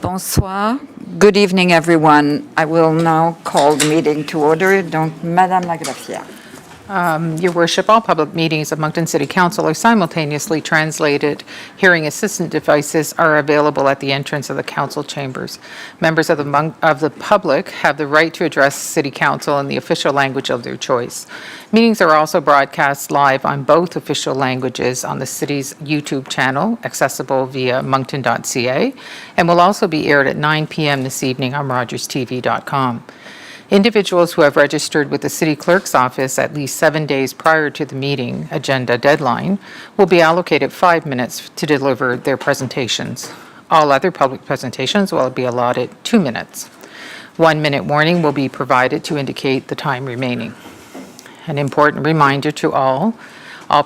Bonsoir. Good evening, everyone. I will now call the meeting to order. Donc, Madame la Greffière. Your Worship, all public meetings of Moncton City Council are simultaneously translated. Hearing assistant devices are available at the entrance of the council chambers. Members of the public have the right to address City Council in the official language of their choice. Meetings are also broadcast live on both official languages on the city's YouTube channel, accessible via moncton.ca, and will also be aired at 9 p.m. this evening on rogerstv.com. Individuals who have registered with the City Clerk's office at least 7 days prior to the meeting agenda deadline will be allocated 5 minutes to deliver their presentations. All other public presentations will be allotted 2 minutes. 1 minute warning will be provided to indicate the time remaining. An important reminder to all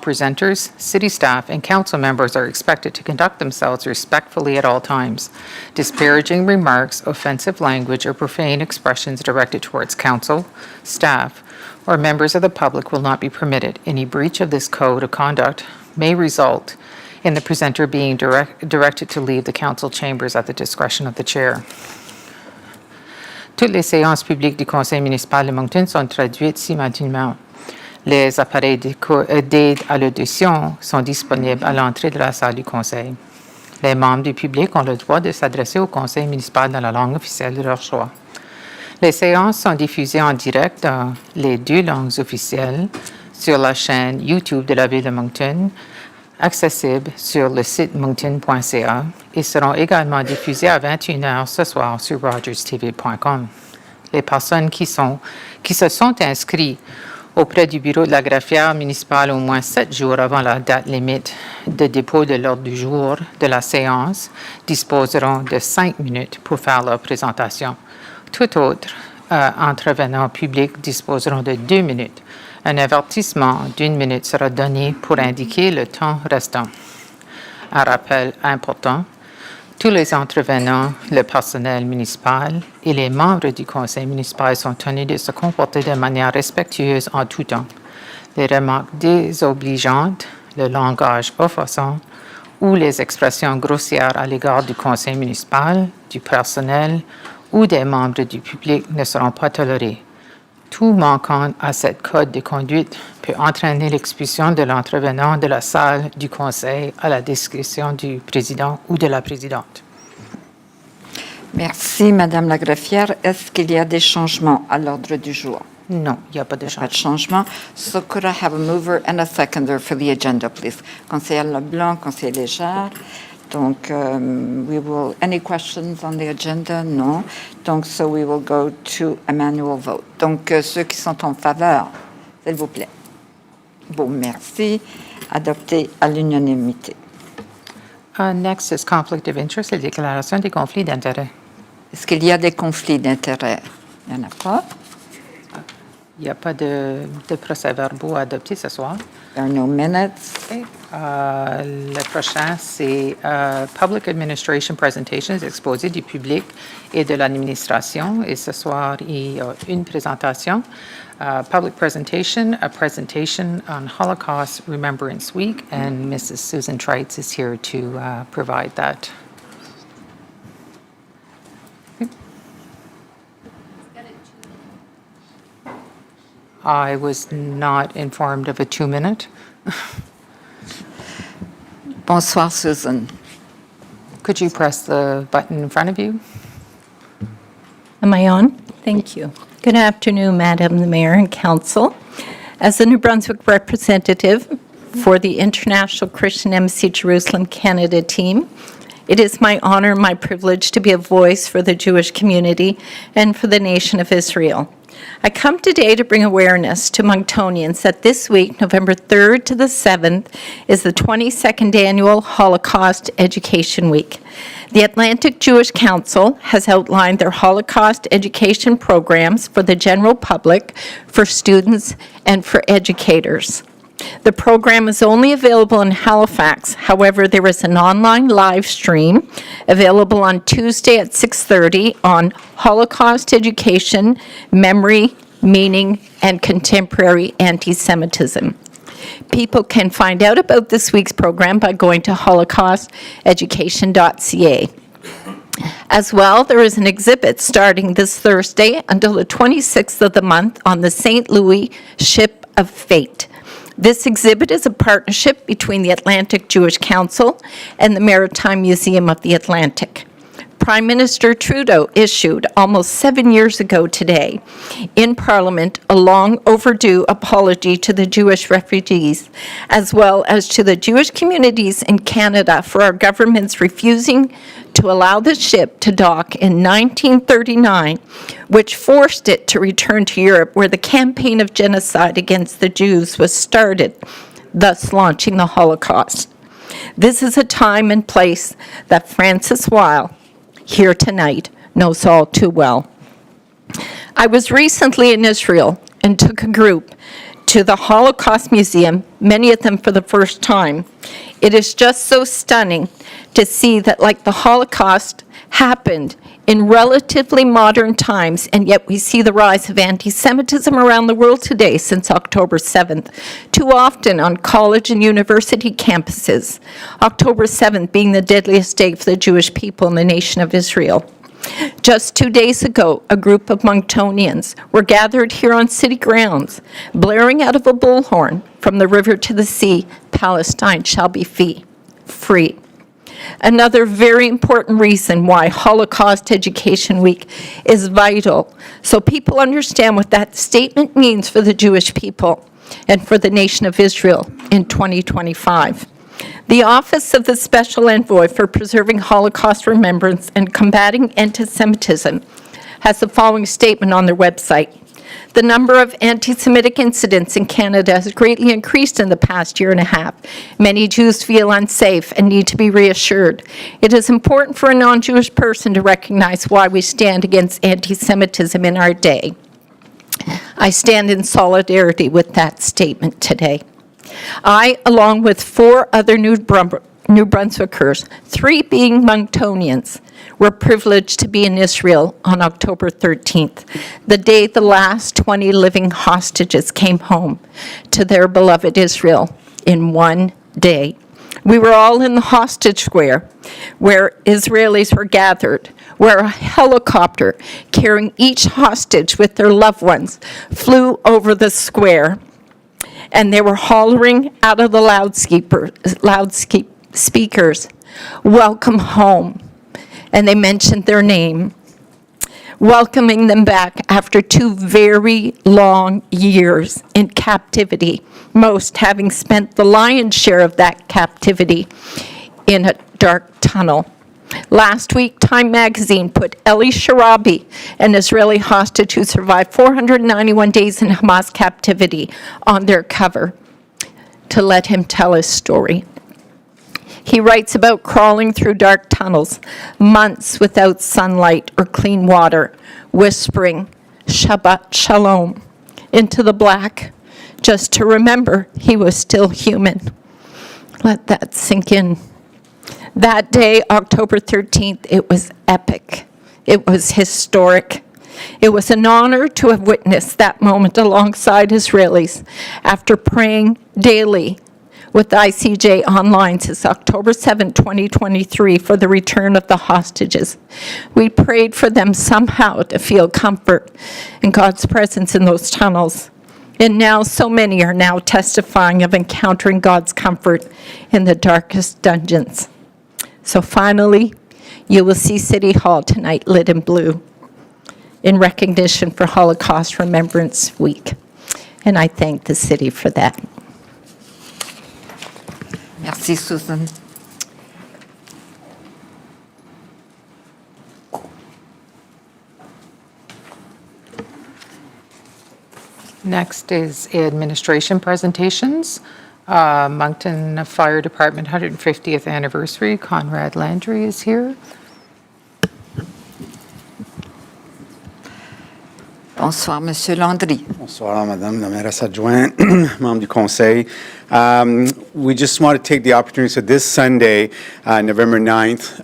presenters, city staff, and council members are expected to conduct themselves respectfully at all times. Disparaging remarks, offensive language, or profane expressions directed towards council, staff, or members of the public will not be permitted. Any breach of this code of conduct may result in the presenter being directed to leave the council chambers at the discretion of the chair. Toutes les séances publiques du Conseil municipal de Moncton sont traduites simultanément. Les appareils d'aide à l'audition sont disponibles à l'entrée de la salle du Conseil. Les membres du public ont le droit de s'adresser au Conseil municipal dans la langue officielle de leur choix. Les séances sont diffusées en direct dans les 2 langues officielles sur la chaîne YouTube de la ville de Moncton, accessible sur le site moncton.ca, et seront également diffusées à 21h ce soir sur rogerstv.com. Les personnes qui se sont inscrites auprès du bureau de la greffière municipale au moins 7 jours avant la date limite de dépôt de l'ordre du jour de la séance disposeront de 5 minutes pour faire leur présentation. Tout autre intervenant public disposeront de 2 minutes. Un avertissement d'1 minute sera donné pour indiquer le temps restant. Un rappel important. Tous les intervenants, le personnel municipal et les membres du conseil municipal sont tenus de se comporter de manière respectueuse en tout temps. Les remarques désobligeantes, le langage offensant ou les expressions grossières à l'égard du conseil municipal, du personnel ou des membres du public ne seront pas tolérés. Tout manquant à cette code de conduite peut entraîner l'expulsion de l'intervenant de la salle du conseil à la discrétion du président ou de la présidente. Merci, Madame la Greffière. Est-ce qu'il y a des changements à l'ordre du jour? Non, il n'y a pas de Pas de changement. changement. So could I have a mover and a seconder for the agenda, please? Conseiller Leblanc, conseiller Léger. Donc, any questions on the agenda? Non. Donc, so we will go to a manual vote. Donc, ceux qui sont en faveur, s'il vous plaît. Bon, merci. Adopté à l'unanimité. Next is conflict of interest, la déclaration des conflits d'intérêts. Est-ce qu'il y a des conflits d'intérêts? Il n'y en a pas. Il n'y a pas de procès-verbaux à adopter ce soir. There are no minutes. Le prochain, c'est Public Administration Presentations, exposés du public et de l'administration. Et ce soir, il y a une présentation. Public presentation, a presentation on Holocaust Remembrance Week, and Mrs. Susan Treitz is here to provide that. I was not informed of a 2-minute. Bonsoir, Susan. Could you press the button in front of you? Am I on? Thank you. Good afternoon, Madam the Mayor and Council. As the New Brunswick representative for the International Christian Embassy Jerusalem Canada team, it is my honor and my privilege to be a voice for the Jewish community and for the nation of Israel. I come today to bring awareness to Monctonians that this week, November 3rd to the 7th, is the 22nd Annual Holocaust Education Week. The Atlantic Jewish Council has outlined their Holocaust education programs for the general public, for students, and for educators. The program is only available in Halifax. However, there is an online live stream available on Tuesday at 6:30 on Holocaust education, memory, meaning, and contemporary anti-Semitism. People can find out about this week's program by going to holocausteducation.ca. As well, there is an exhibit starting this Thursday until the 26th of the month on the St. Louis Ship of Fate. This exhibit is a partnership between the Atlantic Jewish Council and the Maritime Museum of the Atlantic. Prime Minister Trudeau issued almost 7 years ago today in Parliament a long overdue apology to the Jewish refugees, as well as to the Jewish communities in Canada for our government's refusing to allow the ship to dock in 1939, which forced it to return to Europe, where the campaign of genocide against the Jews was started, thus launching the Holocaust. This is a time and place that Francis Weil, here tonight, knows all too well. I was recently in Israel and took a group to the Holocaust Museum, many of them for the first time. It is just so stunning to see that, like the Holocaust happened in relatively modern times, and yet we see the rise of anti-Semitism around the world today since October 7th, too often on college and university campuses, October 7th being the deadliest day for the Jewish people in the nation of Israel. Just 2 days ago, a group of Monctonians were gathered here on city grounds, blaring out of a bullhorn, "From the river to the sea, Palestine shall be free." Another very important reason why Holocaust Education Week is vital, so people understand what that statement means for the Jewish people and for the nation of Israel in 2025. The Office of the Special Envoy for Preserving Holocaust Remembrance and Combating Anti-Semitism has the following statement on their website. The number of anti-Semitic incidents in Canada has greatly increased in the past year and a half. Many Jews feel unsafe and need to be reassured. It is important for a non-Jewish person to recognize why we stand against anti-Semitism in our day. I stand in solidarity with that statement today. I, along with 4 other New Brunswickers, 3 being Monctonians, were privileged to be in Israel on October 13th, the day the last 20 living hostages came home to their beloved Israel in one day. We were all in the hostage square where Israelis were gathered, where a helicopter carrying each hostage with their loved ones flew over the square, and they were hollering out of the loudspeakers, "Welcome home." And they mentioned their name, welcoming them back after 2 very long years in captivity, most having spent the lion's share of that captivity in a dark tunnel. Last week, Time magazine put Eli Sharabi, an Israeli hostage who survived 491 days in Hamas captivity, on their cover to let him tell his story. He writes about crawling through dark tunnels, months without sunlight or clean water, whispering Shabbat Shalom into the black, just to remember he was still human. Let that sink in. That day, October 13th, it was epic. It was historic. It was an honor to have witnessed that moment alongside Israelis after praying daily with ICJ online since October 7, 2023, for the return of the hostages. We prayed for them somehow to feel comfort and God's presence in those tunnels. And now so many are now testifying of encountering God's comfort in the darkest dungeons. So finally, you will see City Hall tonight lit in blue in recognition for Holocaust Remembrance Week. And I thank the city for that. Merci, Susan. Next is administration presentations. Moncton Fire Department 150th anniversary. Conrad Landry is here. Bonsoir, Monsieur Landry. Bonsoir, Madame la mairesse adjointe, membre du conseil. We just want to take the opportunity, so this Sunday, November 9th,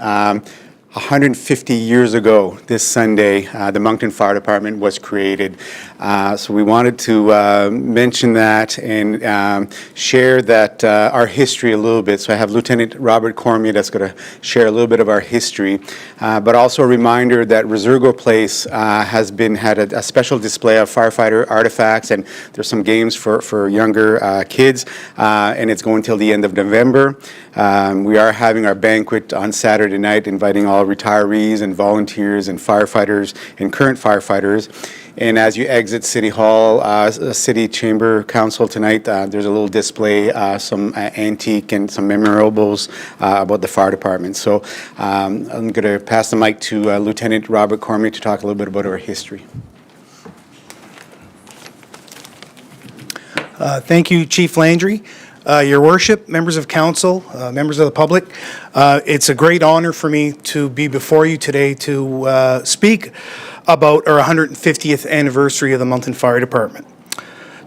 150 years ago this Sunday, the Moncton Fire Department was created. So we wanted to mention that and share that our history a little bit. So I have Lieutenant Robert Cormier that's going to share a little bit of our history, but also a reminder that Resurgo Place has had a special display of firefighter artifacts, and there's some games for younger kids, and it's going till the end of November. We are having our banquet on Saturday night, inviting all retirees and volunteers and firefighters and current firefighters. And as you exit City Hall, City Chamber Council tonight, there's a little display, some antique and some memorables about the fire department. So I'm going to pass the mic to Lieutenant Robert Cormier to talk a little bit about our history. Thank you, Chief Landry. Your Worship, members of council, members of the public, it's a great honor for me to be before you today to speak about our 150th anniversary of the Moncton Fire Department.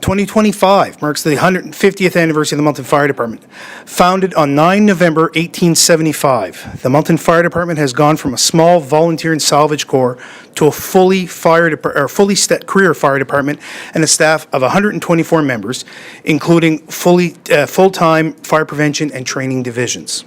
2025 marks the 150th anniversary of the Moncton Fire Department. Founded on 9 November 1875, the Moncton Fire Department has gone from a small volunteer and salvage corps to a career fire department and a staff of 124 members, including full-time fire prevention and training divisions.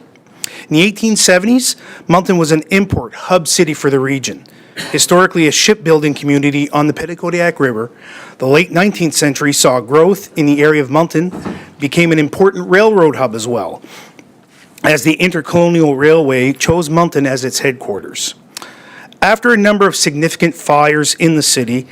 In the 1870s, Moncton was an import hub city for the region. Historically a shipbuilding community on the Petitcodiac River, the late 19th century saw growth in the area of Moncton, became an important railroad hub as well, as the Intercolonial Railway chose Moncton as its headquarters. After a number of significant fires in the city,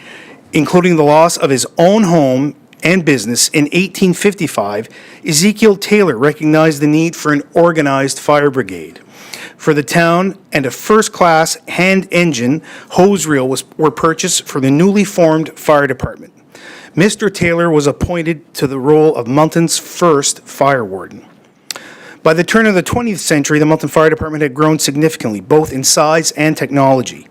including the loss of his own home and business in 1855, Ezekiel Taylor recognized the need for an organized fire brigade for the town, and a first-class hand-engine hose reel were purchased for the newly formed fire department. Mr. Taylor was appointed to the role of Moncton's first fire warden. By the turn of the 20th century, the Moncton Fire Department had grown significantly, both in size and technology.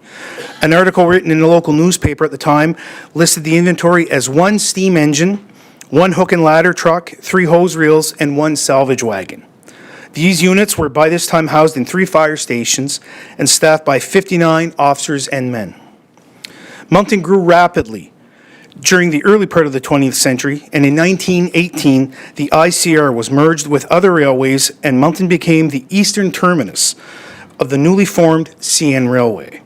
An article written in a local newspaper at the time listed the inventory as 1 steam engine, 1 hook and ladder truck, 3 hose reels, and 1 salvage wagon. These units were by this time housed in 3 fire stations and staffed by 59 officers and men. Moncton grew rapidly during the early part of the 20th century, and in 1918, the ICR was merged with other railways, and Moncton became the eastern terminus of the newly formed CN Railway.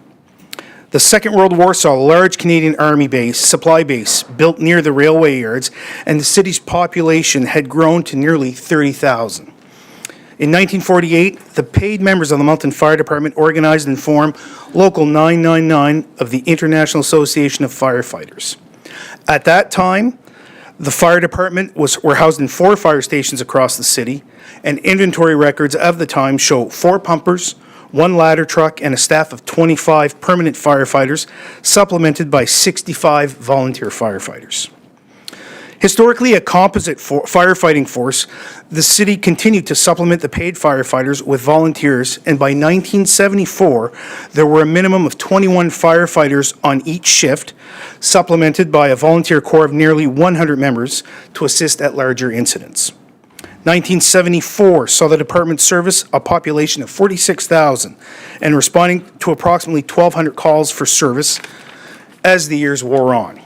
The Second World War saw a large Canadian Army supply base built near the railway yards, and the city's population had grown to nearly 30,000. In 1948, the paid members of the Moncton Fire Department organized and formed Local 999 of the International Association of Firefighters. At that time, the fire department were housed in 4 fire stations across the city, and inventory records of the time show 4 pumpers, 1 ladder truck, and a staff of 25 permanent firefighters, supplemented by 65 volunteer firefighters. Historically a composite firefighting force, the city continued to supplement the paid firefighters with volunteers, and by 1974, there were a minimum of 21 firefighters on each shift, supplemented by a volunteer corps of nearly 100 members to assist at larger incidents. 1974 saw the department service a population of 46,000 and responding to approximately 1,200 calls for service as the years wore on.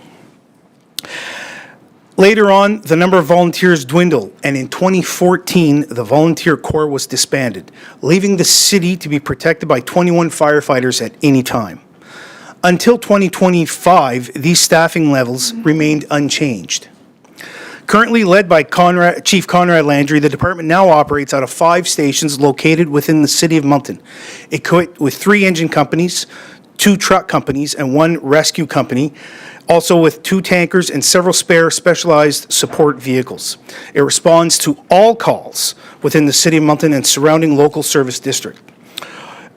Later on, the number of volunteers dwindled, and in 2014, the volunteer corps was disbanded, leaving the city to be protected by 21 firefighters at any time. Until 2025, these staffing levels remained unchanged. Currently led by Chief Conrad Landry, the department now operates out of 5 stations located within the city of Moncton, equipped with 3 engine companies, 2 truck companies, and 1 rescue company, also with 2 tankers and several spare specialized support vehicles. It responds to all calls within the city of Moncton and surrounding local service district.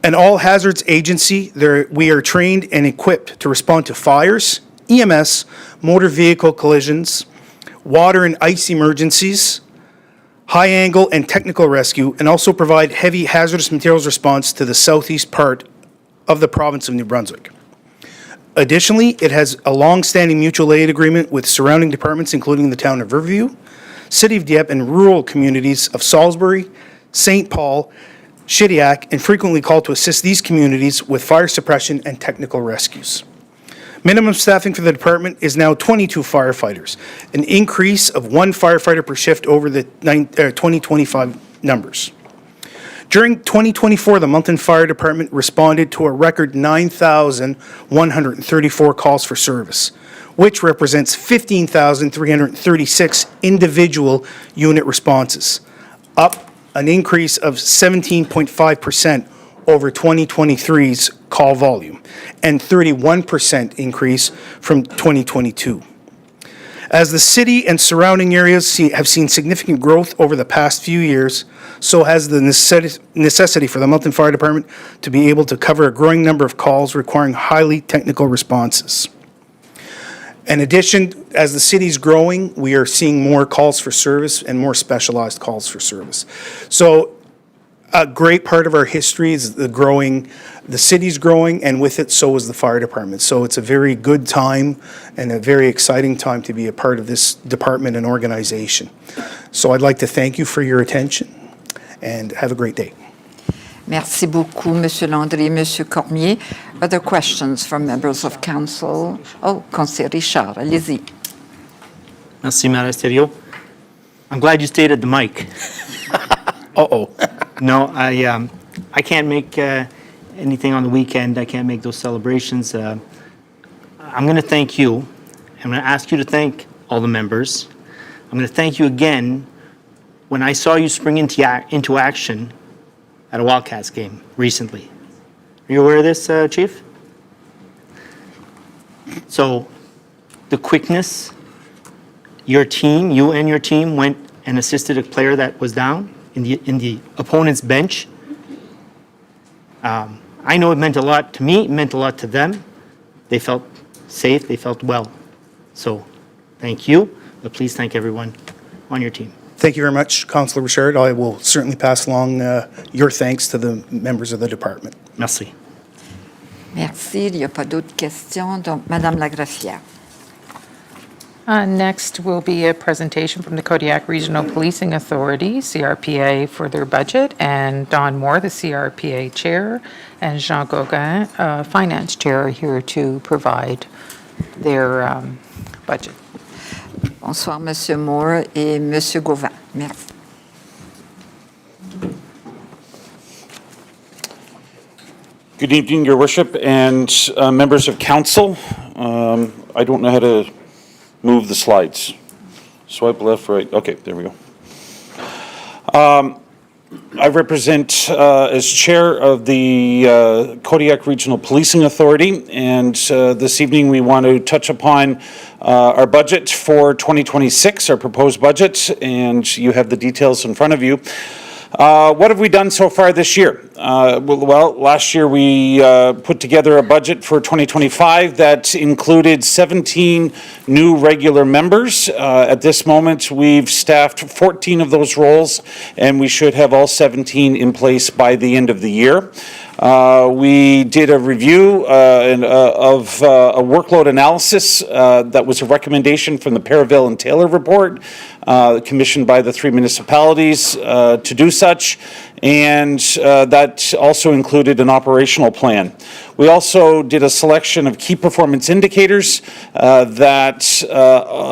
An all-hazards agency, we are trained and equipped to respond to fires, EMS, motor vehicle collisions, water and ice emergencies, high-angle and technical rescue, and also provide heavy hazardous materials response to the southeast part of the province of New Brunswick. Additionally, it has a long-standing mutual aid agreement with surrounding departments, including the town of Riverview, City of Dieppe, and rural communities of Salisbury, St. Paul, Shediac, and frequently called to assist these communities with fire suppression and technical rescues. Minimum staffing for the department is now 22 firefighters, an increase of 1 firefighter per shift over the 2025 numbers. During 2024, the Moncton Fire Department responded to a record 9,134 calls for service, which represents 15,336 individual unit responses, up an increase of 17.5% over 2023's call volume, and 31% increase from 2022. As the city and surrounding areas have seen significant growth over the past few years, so has the necessity for the Moncton Fire Department to be able to cover a growing number of calls requiring highly technical responses. In addition, as the city's growing, we are seeing more calls for service and more specialized calls for service. So a great part of our history is the city's growing, and with it, so is the fire department. So it's a very good time and a very exciting time to be a part of this department and organization. So I'd like to thank you for your attention, and have a great day. Merci beaucoup, Monsieur Landry, Monsieur Cormier. Other questions from members of council? Oh, Conseiller Richard, allez-y. Merci, Madame Stereo. I'm glad you stayed at the mic. Uh-oh. No, I can't make anything on the weekend. I can't make those celebrations. I'm going to thank you. I'm going to ask you to thank all the members. I'm going to thank you again when I saw you spring into action at a Wildcats game recently. Are you aware of this, Chief? So the quickness, you and your team went and assisted a player that was down in the opponent's bench. I know it meant a lot to me, it meant a lot to them. They felt safe, they felt well. So thank you, but please thank everyone on your team. Thank you very much, Councillor Richard. I will certainly pass along your thanks to the members of the department. Merci. Merci. Il n'y a pas d'autres questions. Donc, Madame Lagrafière. Next will be a presentation from the Kodiak Regional Policing Authority, CRPA, for their budget, and Don Moore, the CRPA Chair, and Jean Gauguin, Finance Chair, are here to provide their budget. Bonsoir, Monsieur Moore et Monsieur Gauvin. Merci. Good evening, Your Worship, and members of council. I don't know how to move the slides. Swipe left, right. Okay, there we go. I represent as chair of the Kodiak Regional Policing Authority, and this evening we want to touch upon our budget for 2026, our proposed budget, and you have the details in front of you. What have we done so far this year? Well, last year we put together a budget for 2025 that included 17 new regular members. At this moment, we've staffed 14 of those roles, and we should have all 17 in place by the end of the year. We did a review of a workload analysis that was a recommendation from the Perivale and Taylor report commissioned by the 3 municipalities to do such, and that also included an operational plan. We also did a selection of key performance indicators that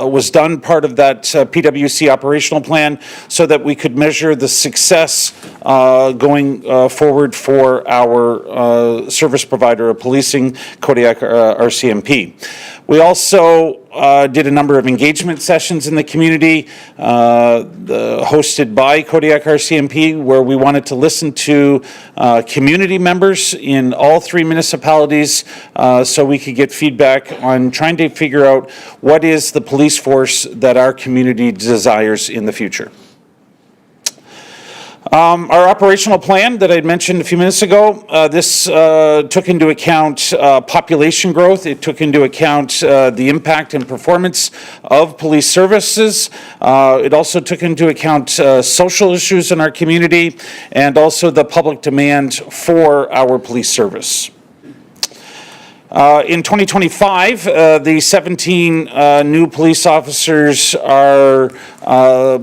was done part of that PWC operational plan so that we could measure the success going forward for our service provider of policing, Kodiak RCMP. We also did a number of engagement sessions in the community hosted by Kodiak RCMP, where we wanted to listen to community members in all 3 municipalities so we could get feedback on trying to figure out what is the police force that our community desires in the future. Our operational plan that I mentioned a few minutes ago, this took into account population growth. It took into account the impact and performance of police services. It also took into account social issues in our community and also the public demand for our police service. In 2025, the 17 new police officers are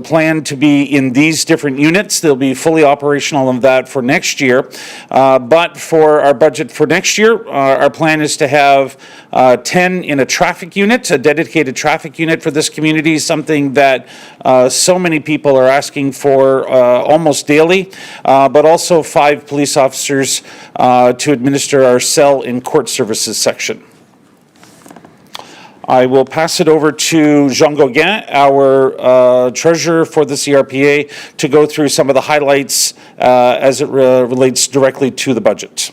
planned to be in these different units. They'll be fully operational of that for next year. But for our budget for next year, our plan is to have 10 in a traffic unit, a dedicated traffic unit for this community, something that so many people are asking for almost daily, but also 5 police officers to administer our cell and court services section. I will pass it over to Jean Gauguin, our treasurer for the CRPA, to go through some of the highlights as it relates directly to the budget.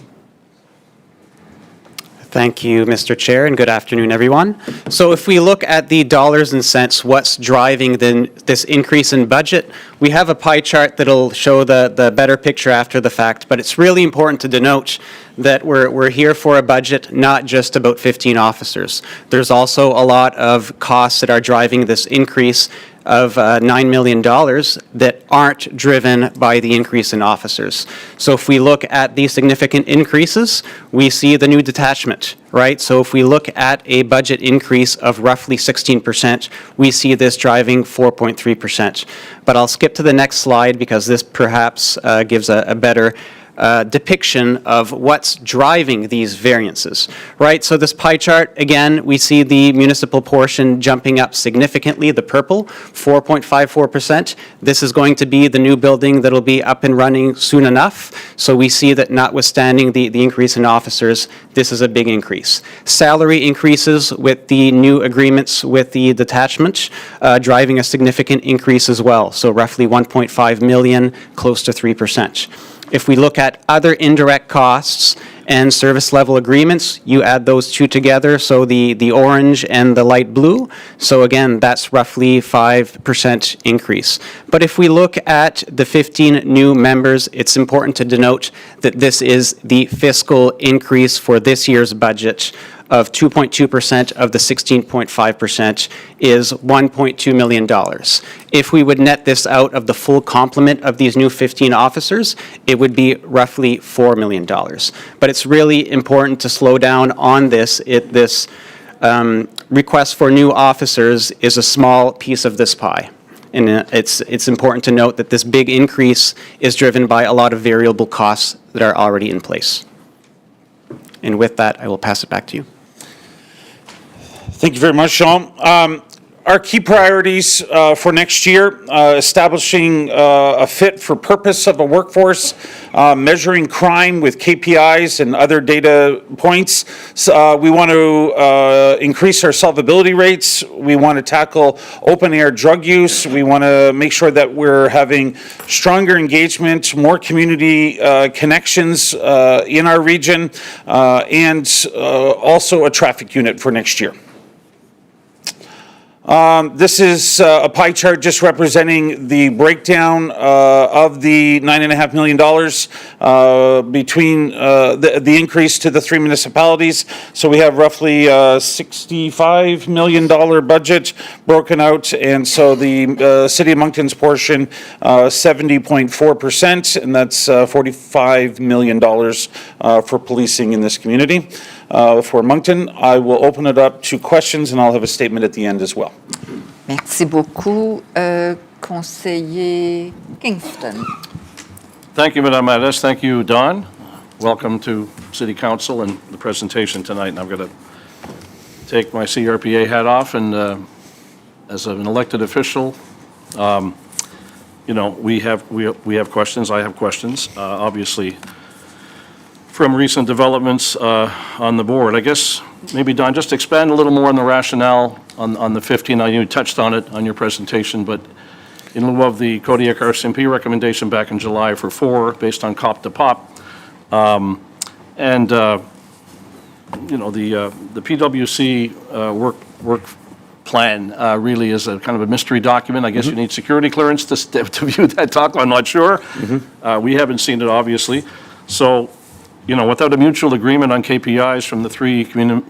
Thank you, Mr. Chair, and good afternoon, everyone. So if we look at the dollars and cents, what's driving this increase in budget, we have a pie chart that'll show the better picture after the fact, but it's really important to denote that we're here for a budget not just about 15 officers. There's also a lot of costs that are driving this increase of $9 million that aren't driven by the increase in officers. So if we look at these significant increases, we see the new detachment, right? So if we look at a budget increase of roughly 16%, we see this driving 4.3%. But I'll skip to the next slide because this perhaps gives a better depiction of what's driving these variances, right? So this pie chart, again, we see the municipal portion jumping up significantly, the purple, 4.54%. This is going to be the new building that'll be up and running soon enough. So we see that notwithstanding the increase in officers, this is a big increase. Salary increases with the new agreements with the detachment, driving a significant increase as well. So roughly 1.5 million, close to 3%. If we look at other indirect costs and service level agreements, you add those two together, so the orange and the light blue. So again, that's roughly 5% increase. But if we look at the 15 new members, it's important to denote that this is the fiscal increase for this year's budget of 2.2% of the 16.5% is $1.2 million. If we would net this out of the full complement of these new 15 officers, it would be roughly $4 million. But it's really important to slow down on this. This request for new officers is a small piece of this pie. And it's important to note that this big increase is driven by a lot of variable costs that are already in place. And with that, I will pass it back to you. Thank you very much, Jean. Our key priorities for next year, establishing a fit for purpose of a workforce, measuring crime with KPIs and other data points. We want to increase our solvability rates. We want to tackle open air drug use. We want to make sure that we're having stronger engagement, more community connections in our region, and also a traffic unit for next year. This is a pie chart just representing the breakdown of the $9.5 million between the increase to the 3 municipalities. So we have roughly $65 million budget broken out, and so the City of Moncton's portion 70.4%, and that's $45 million for policing in this community. For Moncton, I will open it up to questions, and I'll have a statement at the end as well. Merci beaucoup. Conseiller Kingston. Thank you, Madame Mattes. Thank you, Don. Welcome to City Council and the presentation tonight. And I'm going to take my CRPA hat off, and as an elected official, you know, we have questions. I have questions. Obviously, from recent developments on the board. I guess maybe, Don, just expand a little more on the rationale on the 15. You touched on it on your presentation, but in lieu of the Kodiak RCMP recommendation back in July for 4, based on COP to POP, and you know, the PWC work plan really is a kind of a mystery document. I guess you need security clearance to view that document. I'm not sure. We haven't seen it, obviously. So, you know, without a mutual agreement on KPIs from the 3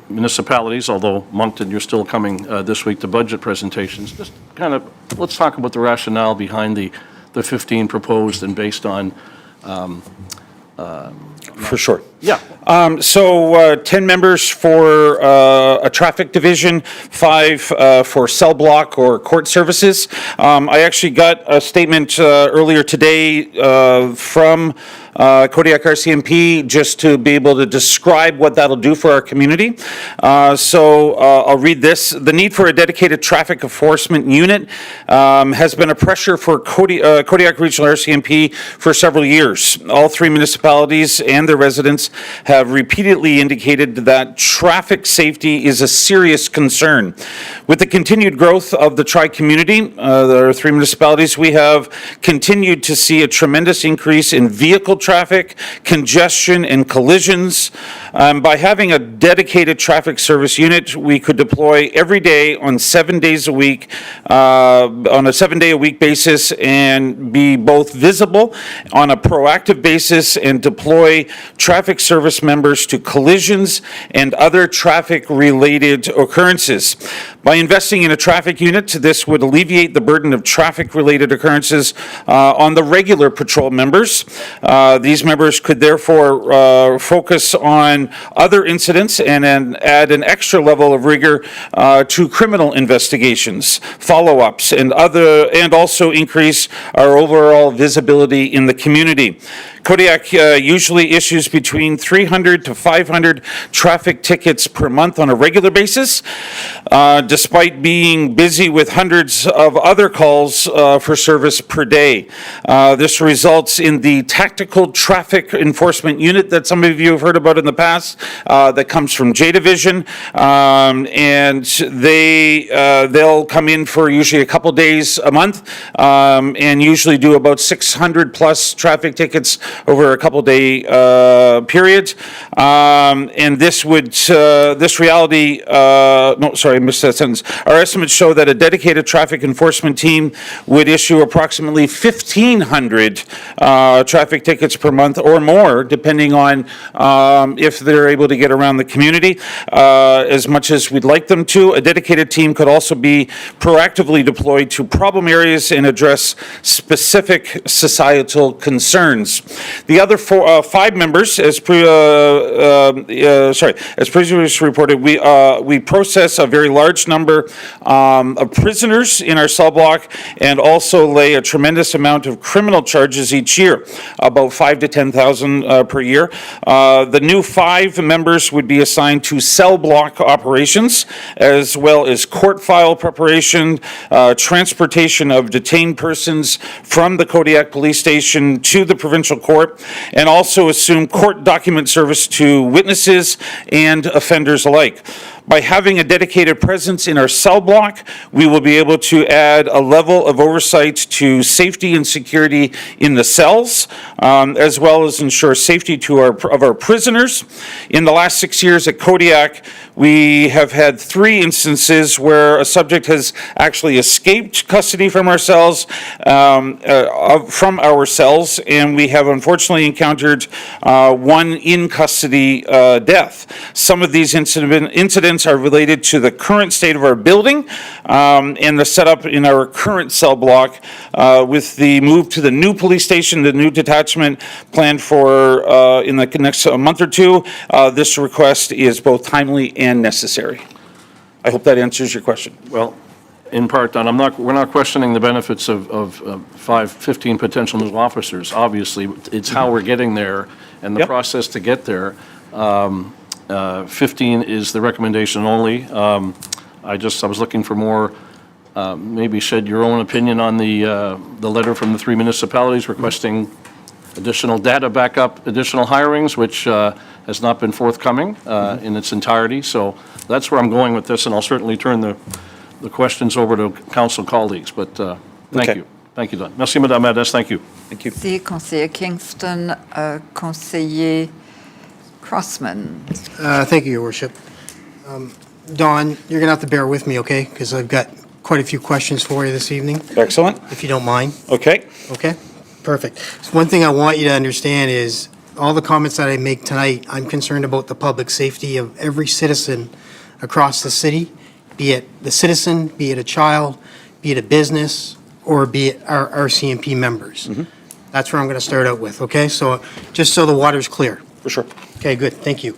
municipalities, although Moncton, you're still coming this week to budget presentations, just kind of, let's talk about the rationale behind the 15 proposed and based on. For sure. Yeah. 10 members for a traffic division, 5 for cell block or court services. I actually got a statement earlier today from Kodiak RCMP just to be able to describe what that'll do for our community. I'll read this. The need for a dedicated traffic enforcement unit has been a pressure for Kodiak Regional RCMP for several years. All 3 municipalities and their residents have repeatedly indicated that traffic safety is a serious concern. With the continued growth of the tri-community, there are 3 municipalities, we have continued to see a tremendous increase in vehicle traffic, congestion, and collisions. By having a dedicated traffic service unit, we could deploy every day on 7 days a week, on a 7-day-a-week basis, and be both visible on a proactive basis and deploy traffic service members to collisions and other traffic-related occurrences. By investing in a traffic unit, this would alleviate the burden of traffic-related occurrences on the regular patrol members. These members could therefore focus on other incidents and then add an extra level of rigor to criminal investigations, follow-ups, and also increase our overall visibility in the community. Kodiak usually issues between 300 to 500 traffic tickets per month on a regular basis, despite being busy with hundreds of other calls for service per day. This results in the tactical traffic enforcement unit that some of you have heard about in the past, that comes from J Division, and they'll come in for usually a couple days a month, and usually do about 600 plus traffic tickets over a couple day periods. And this reality, no, sorry, I missed that sentence. Our estimates show that a dedicated traffic enforcement team would issue approximately 1,500 traffic tickets per month or more, depending on if they're able to get around the community as much as we'd like them to. A dedicated team could also be proactively deployed to problem areas and address specific societal concerns. The other 5 members, as previously reported, we process a very large number of prisoners in our cell block and also lay a tremendous amount of criminal charges each year, about 5,000 to 10,000 per year. The new 5 members would be assigned to cell block operations, as well as court file preparation, transportation of detained persons from the Kodiak Police Station to the provincial court, and also assume court document service to witnesses and offenders alike. By having a dedicated presence in our cell block, we will be able to add a level of oversight to safety and security in the cells, as well as ensure safety of our prisoners. In the last 6 years at Kodiak, we have had 3 instances where a subject has actually escaped custody from our cells, and we have unfortunately encountered 1 in-custody death. Some of these incidents are related to the current state of our building and the setup in our current cell block. With the move to the new police station, the new detachment planned for in the next month or 2, this request is both timely and necessary. I hope that answers your question. Well, in part, Don, we're not questioning the benefits of 15 potential new officers. Obviously, it's how we're getting there and the Yep. process to get there. 15 is the recommendation only. I was looking for more, maybe shed your own opinion on the letter from the 3 municipalities requesting additional data backup, additional hirings, which has not been forthcoming in its entirety. So that's where I'm going with this, and I'll certainly turn the questions over to council colleagues, but thank Okay. you. Thank you, Don. Merci, Madame Adès. Thank you. Thank you. Merci, conseiller Kingston. Conseiller Crossman. Thank you, Your Worship. Don, you're going to have to bear with me, okay? Because I've got quite a few questions for you this evening, Excellent. if you don't mind. Okay. Okay? Perfect. So one thing I want you to understand is all the comments that I make tonight, I'm concerned about the public safety of every citizen across the city, be it the citizen, be it a child, be it a business, or be it our CMP members. That's where I'm going to start out with, okay? So just so the water's clear. For sure. Okay, good, thank you.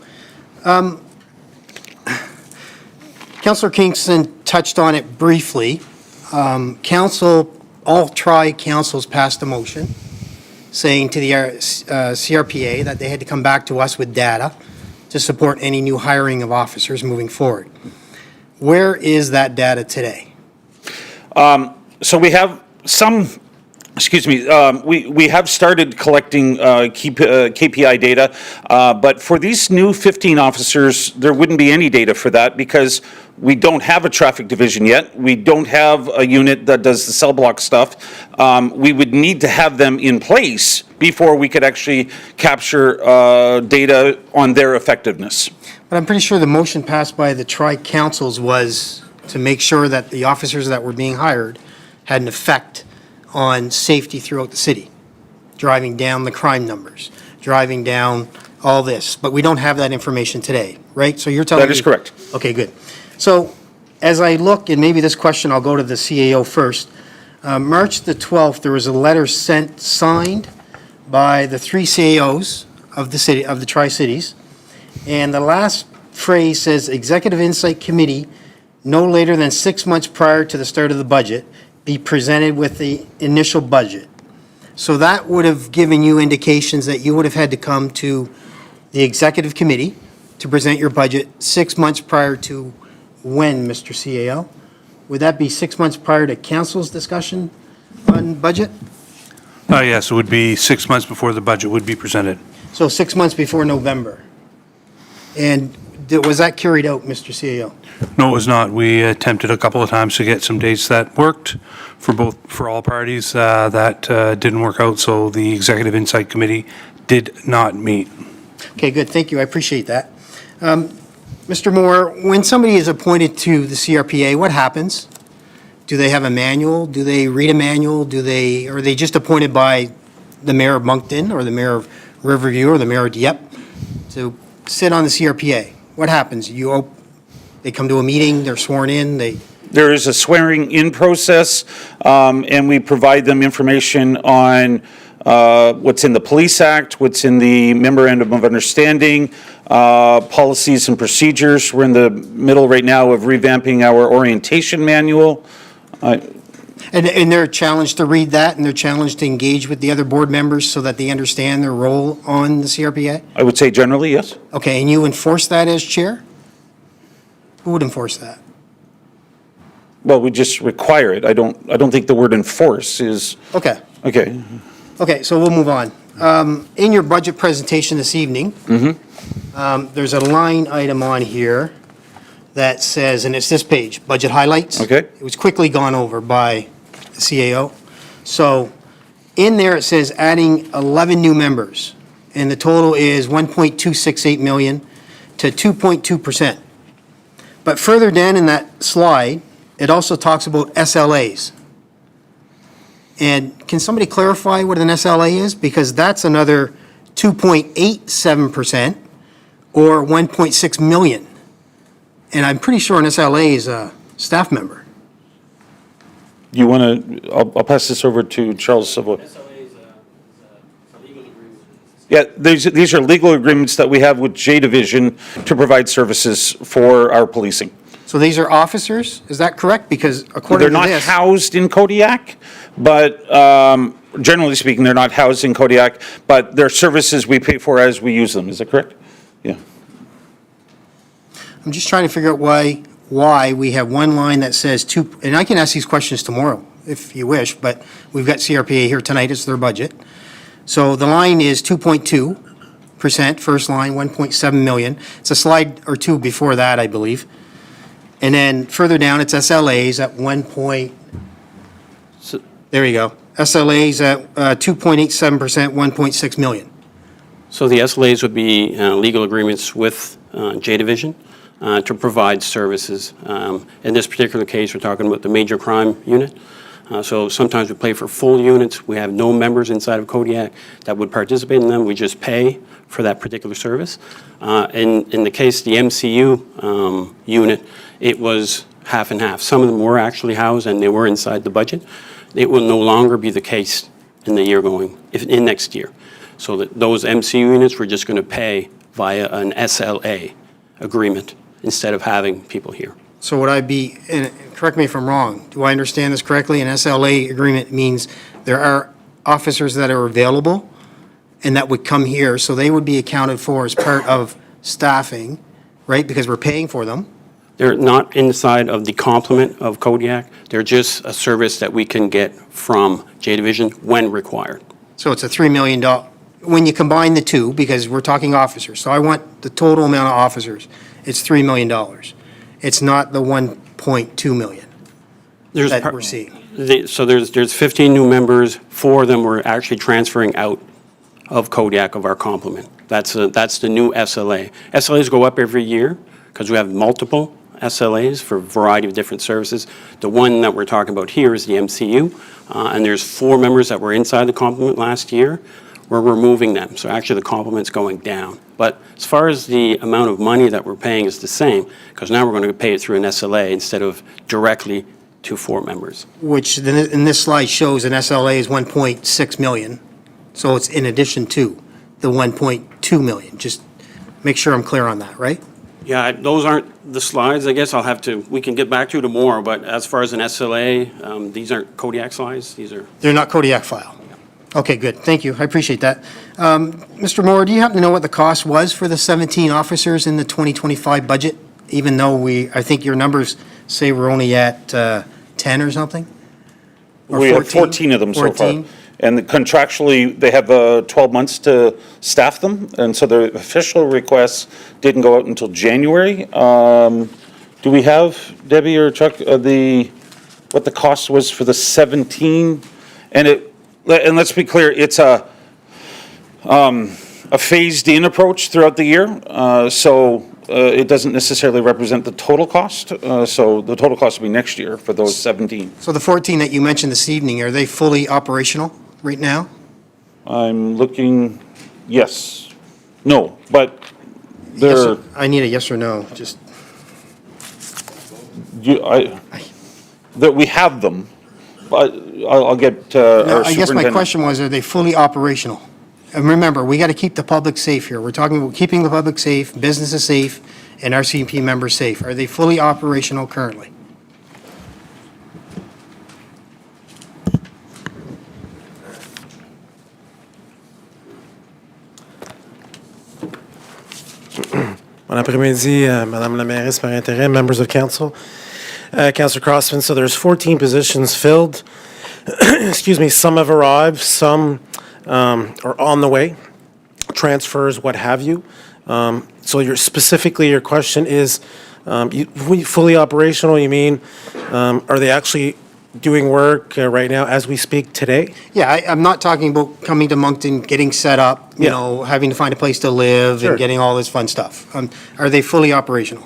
Councillor Kingston touched on it briefly. Council, all tri-councils passed a motion saying to the CRPA that they had to come back to us with data to support any new hiring of officers moving forward. Where is that data today? So we have some, we have started collecting KPI data, but for these new 15 officers, there wouldn't be any data for that because we don't have a traffic division yet. We don't have a unit that does the cell block stuff. We would need to have them in place before we could actually capture data on their effectiveness. But I'm pretty sure the motion passed by the tri-councils was to make sure that the officers that were being hired had an effect on safety throughout the city, driving down the crime numbers, driving down all this. But we don't have that information today, right? So you're telling me... That is correct. Okay, good. So as I look, and maybe this question, I'll go to the CAO first. March the 12th, there was a letter signed by the 3 CAOs of the city, of the Tri-Cities. And the last phrase says, Executive Insight Committee, no later than 6 months prior to the start of the budget, be presented with the initial budget. So that would have given you indications that you would have had to come to the Executive Committee to present your budget 6 months prior to when, Mr. CAO? Would that be 6 months prior to council's discussion on budget? Yes, it would be 6 months before the budget would be presented. So 6 months before November. And was that carried out, Mr. CAO? No, it was not. We attempted a couple of times to get some dates that worked for all parties. That didn't work out, so the Executive Insight Committee did not meet. Okay, good. Thank you. I appreciate that. Mr. Moore, when somebody is appointed to the CRPA, what happens? Do they have a manual? Do they read a manual? Are they just appointed by the mayor of Moncton or the mayor of Riverview or the mayor of Dieppe to sit on the CRPA? What happens? They come to a meeting, they're sworn in, There is a swearing-in process, and we provide them information on what's in the Police Act, what's in the Memorandum of Understanding, policies and procedures. We're in the middle right now of revamping our orientation manual. And they're challenged to read that, and they're challenged to engage with the other board members so that they understand their role on the CRPA? I would say generally, yes. Okay, and you enforce that as chair? Who would enforce that? Well, we just require it. I don't think the word enforce is, Okay. okay. Okay, so we'll move on. In your budget presentation this evening, there's a line item on here that says, and it's this page, budget highlights. Okay. It was quickly gone over by the CAO. So in there, it says adding 11 new members, and the total is 1.268 million to 2.2%. But further down in that slide, it also talks about SLAs. And can somebody clarify what an SLA is? Because that's another 2.87% or 1.6 million. And I'm pretty sure an SLA is a staff member. You want to, I'll pass this over to Charles Savoy. Yeah, these are legal agreements that we have with J Division to provide services for our policing. So these are officers, is that correct? Because according They're to not this... housed in Kodiak, but generally speaking, they're not housed in Kodiak, but they're services we pay for as we use them. Is that correct? Yeah. I'm just trying to figure out why we have one line that says two, and I can ask these questions tomorrow if you wish, but we've got CRPA here tonight, it's their budget. So the line is 2.2%, first line, 1.7 million. It's a slide or two before that, I believe. And then further down, it's SLAs at 1 point, there you go. SLAs at 2.87%, 1.6 million. So the SLAs would be legal agreements with J Division to provide services. In this particular case, we're talking about the major crime unit. So sometimes we pay for full units. We have no members inside of Kodiak that would participate in them. We just pay for that particular service. In the case of the MCU unit, it was half and half. Some of them were actually housed and they were inside the budget. It will no longer be the case in the year in next year. So that those MC units, we're just going to pay via an SLA agreement instead of having people here. So would I be, and correct me if I'm wrong, do I understand this correctly? An SLA agreement means there are officers that are available and that would come here, so they would be accounted for as part of staffing, right? Because we're paying for them. They're not inside of the complement of Kodiak. They're just a service that we can get from J Division when required. So it's a $3 million, when you combine the two, because we're talking officers, so I want the total amount of officers, it's $3 million. It's not the 1.2 million There's that par- we're seeing. So there's 15 new members. 4 of them were actually transferring out of Kodiak of our complement. That's the new SLA. SLAs go up every year because we have multiple SLAs for a variety of different services. The one that we're talking about here is the MCU, and there's 4 members that were inside the complement last year. We're removing them, so actually the complement's going down. But as far as the amount of money that we're paying is the same, because now we're going to pay it through an SLA instead of directly to 4 members. Which in this slide shows an SLA is 1.6 million. So it's in addition to the 1.2 million. Just make sure I'm clear on that, right? Yeah, those aren't the slides. I guess we can get back to tomorrow, but as far as an SLA, these aren't Kodiak slides. These are. They're not Kodiak file. Okay, good. Thank you. I appreciate that. Mr. Moore, do you happen to know what the cost was for the 17 officers in the 2025 budget? Even though I think your numbers say we're only at 10 or something? Or We have 14 of them so far. 14? And contractually, they have 12 months to staff them, and so the official requests didn't go out until January. Do we have, Debbie or Chuck, what the cost was for the 17? And let's be clear, it's a phased-in approach throughout the year, so it doesn't necessarily represent the total cost. So the total cost will be next year for those 17. So the 14 that you mentioned this evening, are they fully operational right now? I'm looking, yes, no, but they're, I need a yes or no, just. that we have them, but I'll get our No, I guess my superintendent. question was, are they fully operational? And remember, we got to keep the public safe here. We're talking about keeping the public safe, businesses safe, and RCMP members safe. Are they fully operational currently? Bon après-midi, Madame la mairesse par intérim, members of council. Councillor Crossman, so there's 14 positions filled. Excuse me, some have arrived, some are on the way, transfers, what have you. So your question is, fully operational, you mean, are they actually doing work right now as we speak today? Yeah, I'm not talking about coming to Moncton, getting set up, you Yeah. know, having to find a place to live Sure. and getting all this fun stuff. Are they fully operational?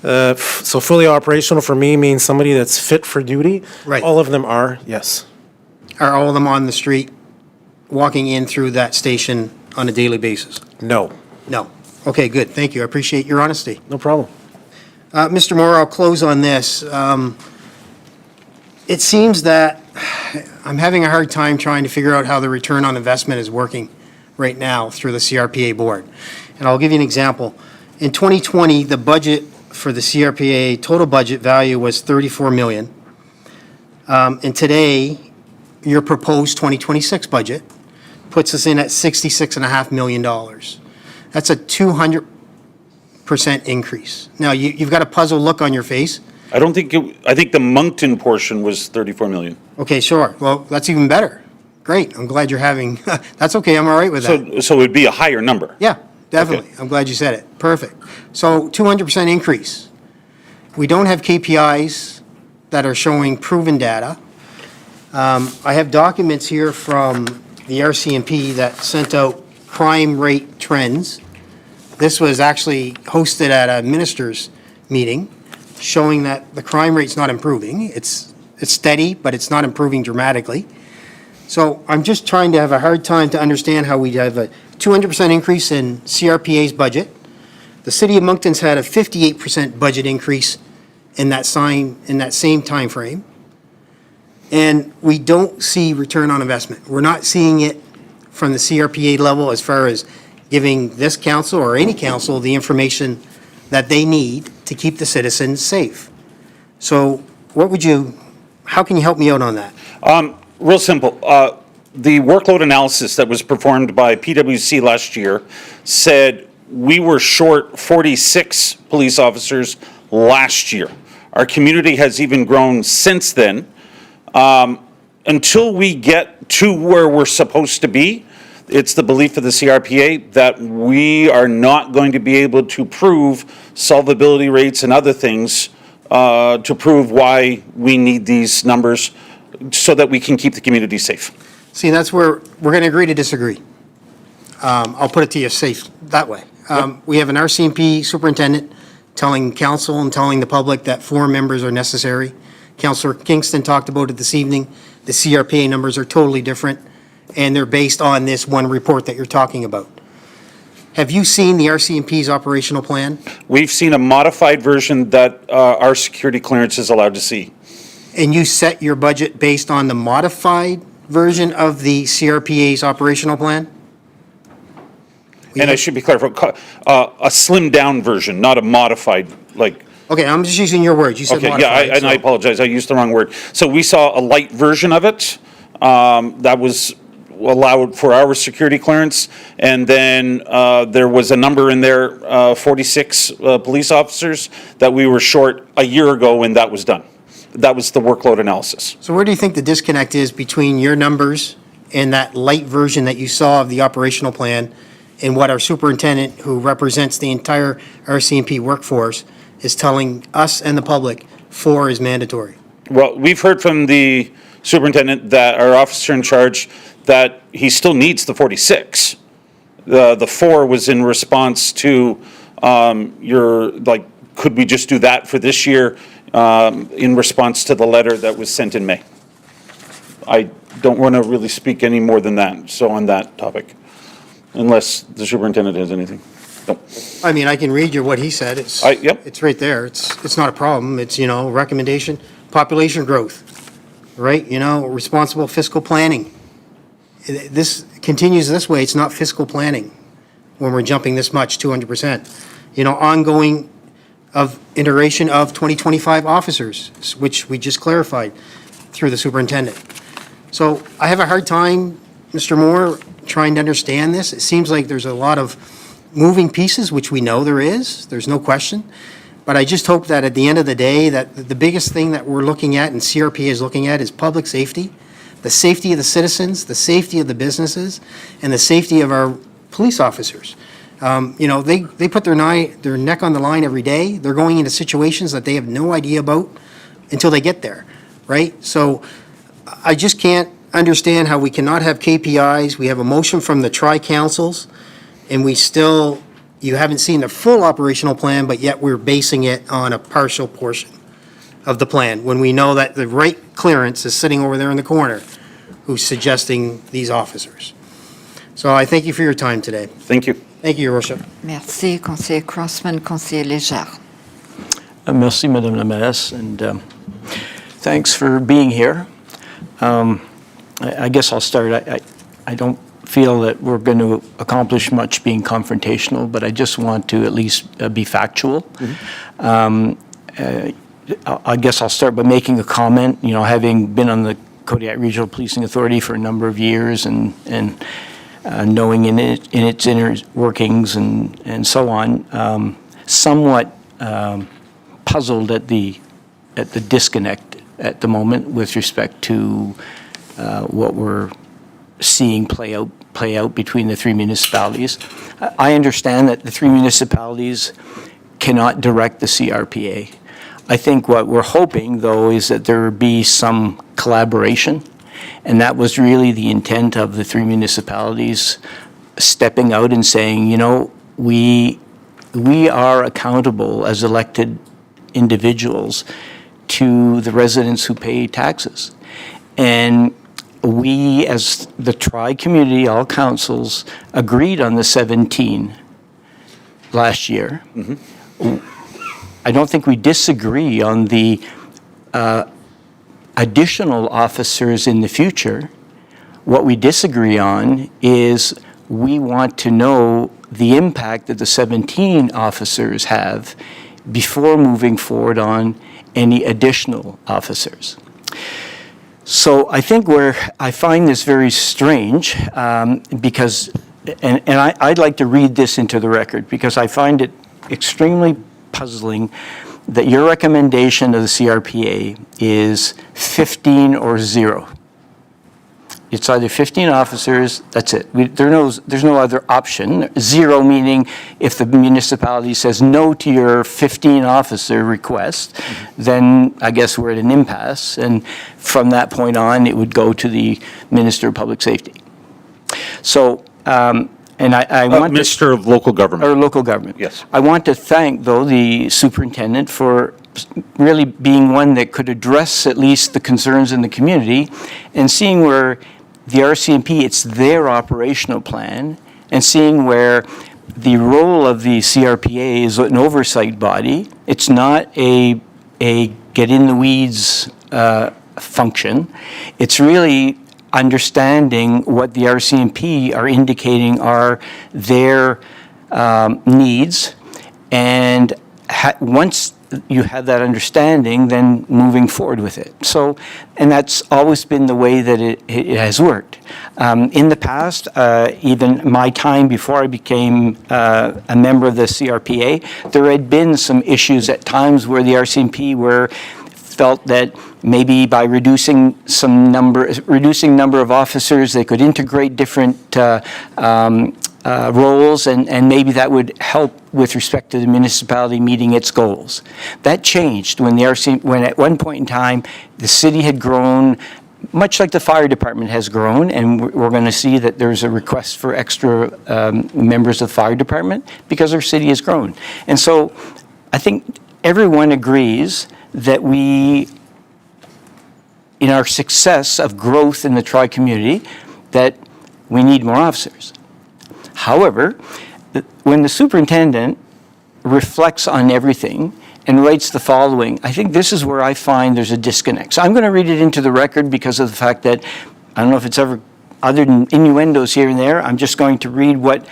So fully operational for me means somebody that's fit for duty. Right. All of them are, yes. Are all of them on the street, walking in through that station on a daily basis? No, No. Okay, good. Thank you. I appreciate your honesty. no problem. Mr. Moore, I'll close on this. It seems that I'm having a hard time trying to figure out how the return on investment is working right now through the CRPA board. And I'll give you an example. In 2020, the budget for the CRPA, total budget value was 34 million. And today, your proposed 2026 budget puts us in at $66.5 million. That's a 200% increase. Now, you've got a puzzled look on your face. I think the Moncton portion was 34 million. Okay, sure. Well, that's even better. Great. I'm glad you're having, that's okay. I'm all right with that. So it'd be a higher number. Yeah, definitely. I'm glad you said it. Perfect. So 200% increase. We don't have KPIs that are showing proven data. I have documents here from the RCMP that sent out crime rate trends. This was actually hosted at a minister's meeting, showing that the crime rate's not improving. It's steady, but it's not improving dramatically. So I'm just trying to have a hard time to understand how we have a 200% increase in CRPA's budget. The city of Moncton's had a 58% budget increase in that same time frame. And we don't see return on investment. We're not seeing it from the CRPA level as far as giving this council or any council the information that they need to keep the citizens safe. So how can you help me out on that? Real simple. The workload analysis that was performed by PwC last year said we were short 46 police officers last year. Our community has even grown since then. Until we get to where we're supposed to be, it's the belief of the CRPA that we are not going to be able to prove solvability rates and other things to prove why we need these numbers so that we can keep the community safe. See, that's where we're going to agree to disagree. I'll put it to you safe that way. We have an RCMP superintendent telling council and telling the public that 4 members are necessary. Councillor Kingston talked about it this evening. The CRPA numbers are totally different, and they're based on this one report that you're talking about. Have you seen the RCMP's operational plan? We've seen a modified version that our security clearance is allowed to see. And you set your budget based on the modified version of the CRPA's operational plan? And I should be clear, a slimmed down version, not a modified, like. Okay, I'm just using your words. You said Okay, modified. yeah, and I apologize, I used the wrong word. So we saw a light version of it that was allowed for our security clearance, and then there was a number in there, 46 police officers, that we were short a year ago when that was done. That was the workload analysis. So where do you think the disconnect is between your numbers and that light version that you saw of the operational plan and what our superintendent, who represents the entire RCMP workforce, is telling us and the public 4 is mandatory? Well, we've heard from the superintendent that our officer in charge that he still needs the 46. The 4 was in response to could we just do that for this year in response to the letter that was sent in May. I don't want to really speak any more than that, so on that topic, unless the superintendent has anything. No. I mean, I can read you what he said. Yep. It's right there. It's not a problem. It's, recommendation, population growth, right? Responsible fiscal planning. This continues this way, it's not fiscal planning when we're jumping this much, 200%. Ongoing of iteration of 2025 officers, which we just clarified through the superintendent. So I have a hard time, Mr. Moore, trying to understand this. It seems like there's a lot of moving pieces, which we know there is. There's no question. But I just hope that at the end of the day, that the biggest thing that we're looking at and CRPA is looking at is public safety, the safety of the citizens, the safety of the businesses, and the safety of our police officers. They put their neck on the line every day. They're going into situations that they have no idea about until they get there, right? So I just can't understand how we cannot have KPIs. We have a motion from the tri-councils, and you haven't seen the full operational plan, but yet we're basing it on a partial portion of the plan, when we know that the right clearance is sitting over there in the corner who's suggesting these officers. So I thank you for your time today. Thank you. Thank you, Your Worship. Merci, Conseiller Crossman, Conseiller Légère. Merci, Madame la Mairesse, and thanks for being here. I guess I'll start. I don't feel that we're going to accomplish much being confrontational, but I just want to at least be factual. Mm-hmm. I guess I'll start by making a comment. Having been on the Kodiak Regional Policing Authority for a number of years and knowing in its inner workings and so on, somewhat puzzled at the disconnect at the moment with respect to what we're seeing play out between the 3 municipalities. I understand that the 3 municipalities cannot direct the CRPA. I think what we're hoping, though, is that there be some collaboration, and that was really the intent of the 3 municipalities stepping out and saying, we are accountable as elected individuals to the residents who pay taxes. And we, as the tri-community, all councils, agreed on the 17 last year. Mm-hmm. I don't think we disagree on the additional officers in the future. What we disagree on is we want to know the impact that the 17 officers have before moving forward on any additional officers. So I think where I find this very strange, because, and I'd like to read this into the record, because I find it extremely puzzling that your recommendation of the CRPA is 15 or 0. It's either 15 officers, that's it. There's no other option. 0 meaning if the municipality says no to your 15 officer request, then I guess we're at an impasse. And from that point on, it would go to the Minister of Public Safety. So, and I want to... Minister of Local Government. Or local government. Yes. I want to thank, though, the superintendent for really being one that could address at least the concerns in the community and seeing where the RCMP, it's their operational plan, and seeing where the role of the CRPA is an oversight body. It's not a get-in-the-weeds function. It's really understanding what the RCMP are indicating are their needs, and once you have that understanding, then moving forward with it. So, and that's always been the way that it has worked. In the past, even my time before I became a member of the CRPA, there had been some issues at times where the RCMP felt that maybe by reducing number of officers, they could integrate different roles, and maybe that would help with respect to the municipality meeting its goals. That changed when when at one point in time the city had grown, much like the fire department has grown, and we're going to see that there's a request for extra members of the fire department because our city has grown. And so I think everyone agrees that we, in our success of growth in the tri-community, that we need more officers. However, when the superintendent reflects on everything and writes the following, I think this is where I find there's a disconnect. So I'm going to read it into the record because of the fact that I don't know if it's ever, other than innuendos here and there, I'm just going to read what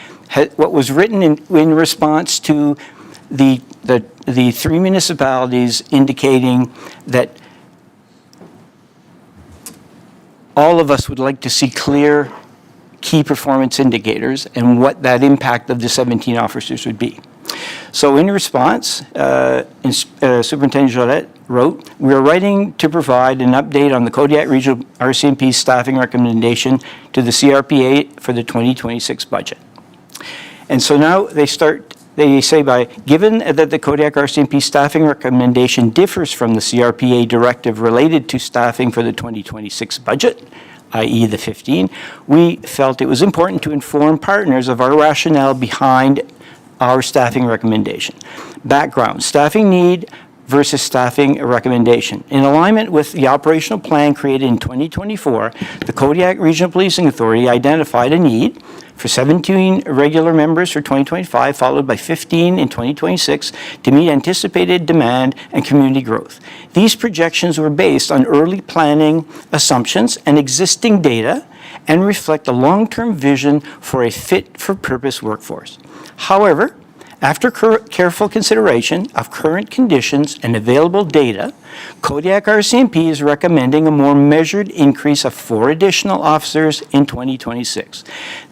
was written in response to the three municipalities indicating that all of us would like to see clear key performance indicators and what that impact of the 17 officers would be. So in response, Superintendent Jolette wrote, "We are writing to provide an update on the Kodiak Regional RCMP staffing recommendation to the CRPA for the 2026 budget." And so now they say given that the Kodiak RCMP staffing recommendation differs from the CRPA directive related to staffing for the 2026 budget, i.e. the 15, we felt it was important to inform partners of our rationale behind our staffing recommendation. Background, staffing need versus staffing recommendation. In alignment with the operational plan created in 2024, the Kodiak Regional Policing Authority identified a need for 17 regular members for 2025, followed by 15 in 2026 to meet anticipated demand and community growth. These projections were based on early planning assumptions and existing data and reflect a long-term vision for a fit-for-purpose workforce. However, after careful consideration of current conditions and available data, Kodiak RCMP is recommending a more measured increase of 4 additional officers in 2026.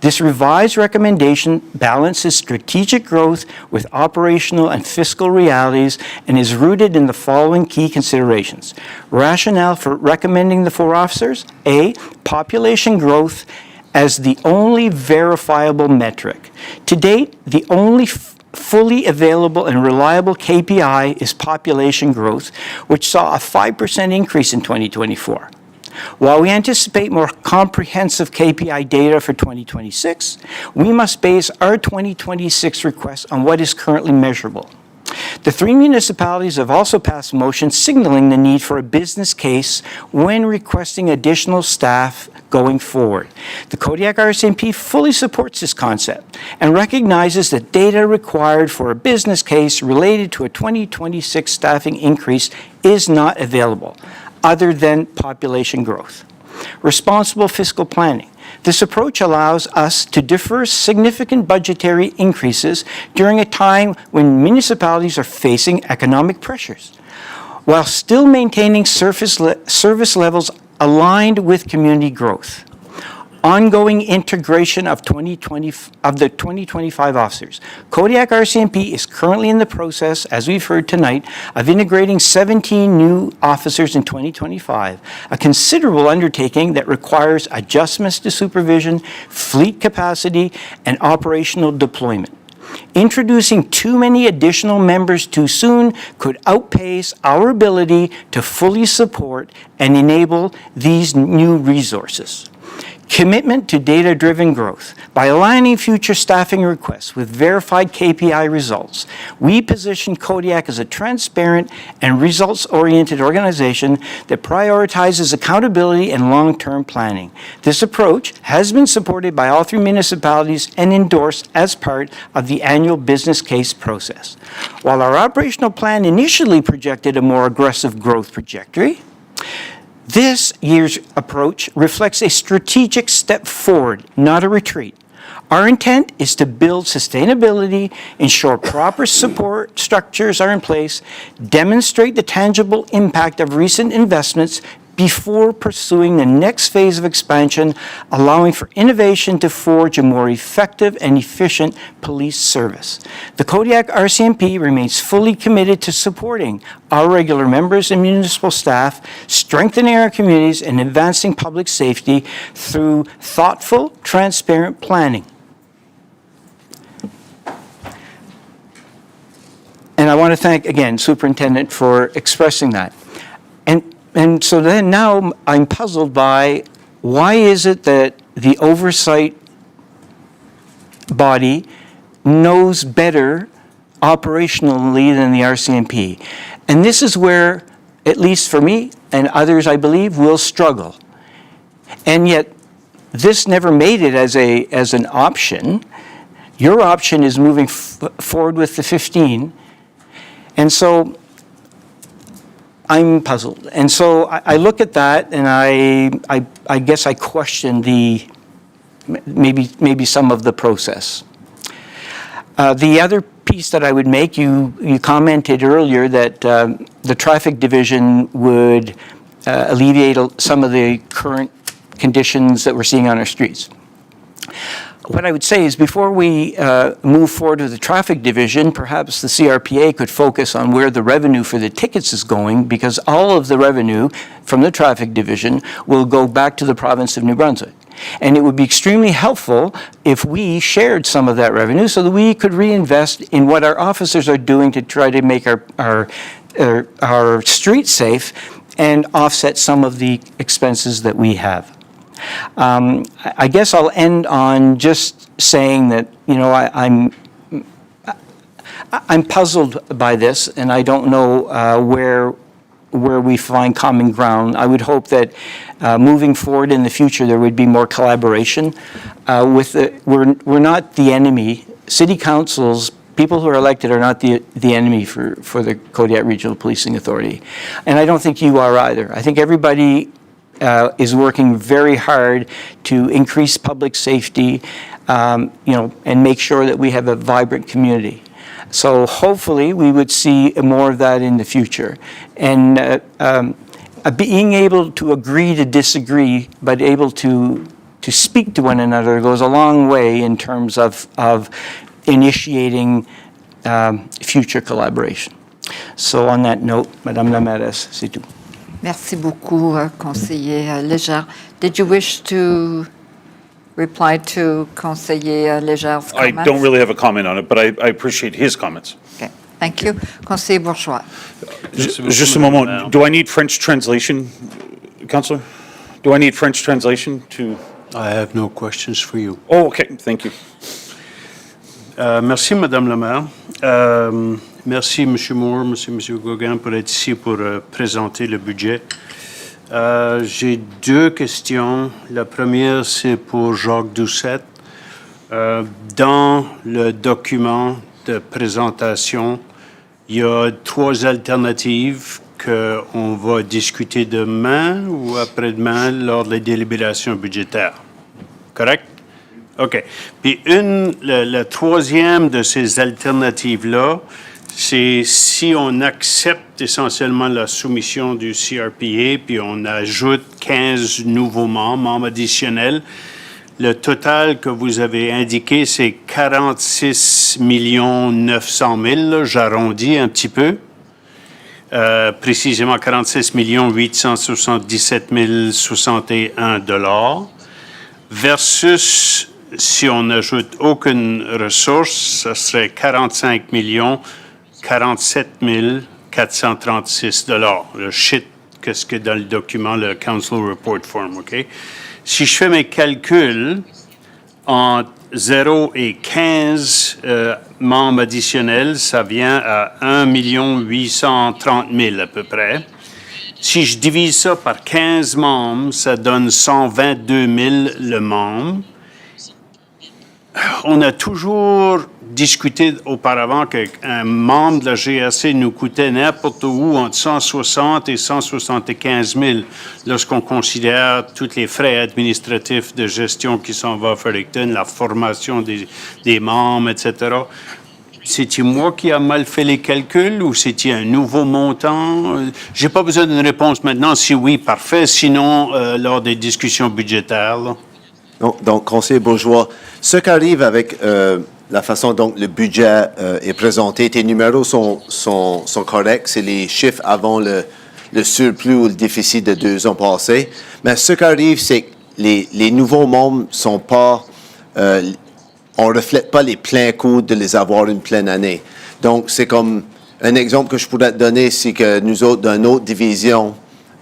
This revised recommendation balances strategic growth with operational and fiscal realities and is rooted in the following key considerations. Rationale for recommending the 4 officers: A, population growth as the only verifiable metric. To date, the only fully available and reliable KPI is population growth, which saw a 5% increase in 2024. While we anticipate more comprehensive KPI data for 2026, we must base our 2026 request on what is currently measurable. The 3 municipalities have also passed motions signaling the need for a business case when requesting additional staff going forward. The Kodiak RCMP fully supports this concept and recognizes that data required for a business case related to a 2026 staffing increase is not available, other than population growth. responsible fiscal planning. This approach allows us to defer significant budgetary increases during a time when municipalities are facing economic pressures, while still maintaining service levels aligned with community growth. Ongoing integration of the 2025 officers. Kodiak RCMP is currently in the process, as we've heard tonight, of integrating 17 new officers in 2025, a considerable undertaking that requires adjustments to supervision, fleet capacity, and operational deployment. Introducing too many additional members too soon could outpace our ability to fully support and enable these new resources. Commitment to data-driven growth. By aligning future staffing requests with verified KPI results, we position Kodiak as a transparent and results-oriented organization that prioritizes accountability and long-term planning. This approach has been supported by all 3 municipalities and endorsed as part of the annual business case process. While our operational plan initially projected a more aggressive growth trajectory, this year's approach reflects a strategic step forward, not a retreat. Our intent is to build sustainability, ensure proper support structures are in place, demonstrate the tangible impact of recent investments before pursuing the next phase of expansion, allowing for innovation to forge a more effective and efficient police service. The Kodiak RCMP remains fully committed to supporting our regular members and municipal staff, strengthening our communities, and advancing public safety through thoughtful, transparent planning. And I want to thank, again, Superintendent for expressing that. And so then now I'm puzzled by why is it that the oversight body knows better operationally than the RCMP? And this is where, at least for me and others, I believe, will struggle. And yet, this never made it as an option. Your option is moving forward with the 15. And so I'm puzzled. And so I look at that and I guess I question maybe some of the process. The other piece that I would make, you commented earlier that the traffic division would alleviate some of the current conditions that we're seeing on our streets. What I would say is before we move forward with the traffic division, perhaps the CRPA could focus on where the revenue for the tickets is going, because all of the revenue from the traffic division will go back to the province of New Brunswick. And it would be extremely helpful if we shared some of that revenue so that we could reinvest in what our officers are doing to try to make our streets safe and offset some of the expenses that we have. I guess I'll end on just saying that, I'm puzzled by this, and I don't know where we find common ground. I would hope that moving forward in the future there would be more collaboration. We're not the enemy. City councils, people who are elected, are not the enemy for the Kodiak Regional Policing Authority, and I don't think you are either. I think everybody is working very hard to increase public safety, and make sure that we have a vibrant community. So hopefully we would see more of that in the future. And being able to agree to disagree, but able to speak to one another goes a long way in terms of initiating future collaboration. So on that note, Madame la Mairesse, c'est tout. Merci beaucoup, Conseiller Légère. Did you wish to reply to Conseiller Légère's I comments? don't really have a comment on it, but I appreciate his comments. Okay, thank you. Conseiller Bourgeois. Just a moment. Do I need French translation, Councillor? Do I need French translation to? I have no questions for you. Oh, okay. Thank you. Merci, Madame la Maire. Merci, M. Moore, M. Gauguin, pour être ici pour présenter le budget. J'ai 2 questions. La première, c'est pour Jacques Doucette. Dans le document de présentation, il y a 3 alternatives que qu'on va discuter demain ou après-demain lors de la délibération budgétaire. Correct? OK. Puis la troisième de ces alternatives-là, c'est si on accepte essentiellement la soumission du CRPA, puis on ajoute 15 nouveaux membres additionnels. Le total que vous avez indiqué, c'est 46 900 000, là, j'arrondis un petit peu. Précisément 46 877 061 $. Versus, si on n'ajoute aucune ressource, ce serait 45 47 436 $. Le shit, qu'est-ce que dans le document, le Council Report Form, OK? Si je fais mes calculs, entre 0 et 15 membres additionnels, ça vient à 1 830 000 à peu près. Si je divise ça par 15 membres, ça donne 122 000 le membre. On a toujours discuté auparavant qu'un membre de la GRC nous coûtait n'importe où entre 160 et 175 000 lorsqu'on considère tous les frais administratifs de gestion qui s'en va à Fredericton, la formation des membres, etc. C'est-il moi qui a mal fait les calculs ou c'est-il un nouveau montant? J'ai pas besoin d'une réponse maintenant. Si oui, parfait. Sinon, lors des discussions budgétaires. Là. Donc, conseiller Bourgeois, ce qu'arrive avec la façon dont le budget est présenté, tes numéros sont corrects, c'est les chiffres avant le surplus ou le déficit de 2 ans passés. Mais ce qui arrive, c'est que les nouveaux membres sont pas... on ne reflète pas les pleins coûts de les avoir une pleine année. Donc, c'est comme un exemple que je pourrais te donner, c'est que nous autres, dans une autre division,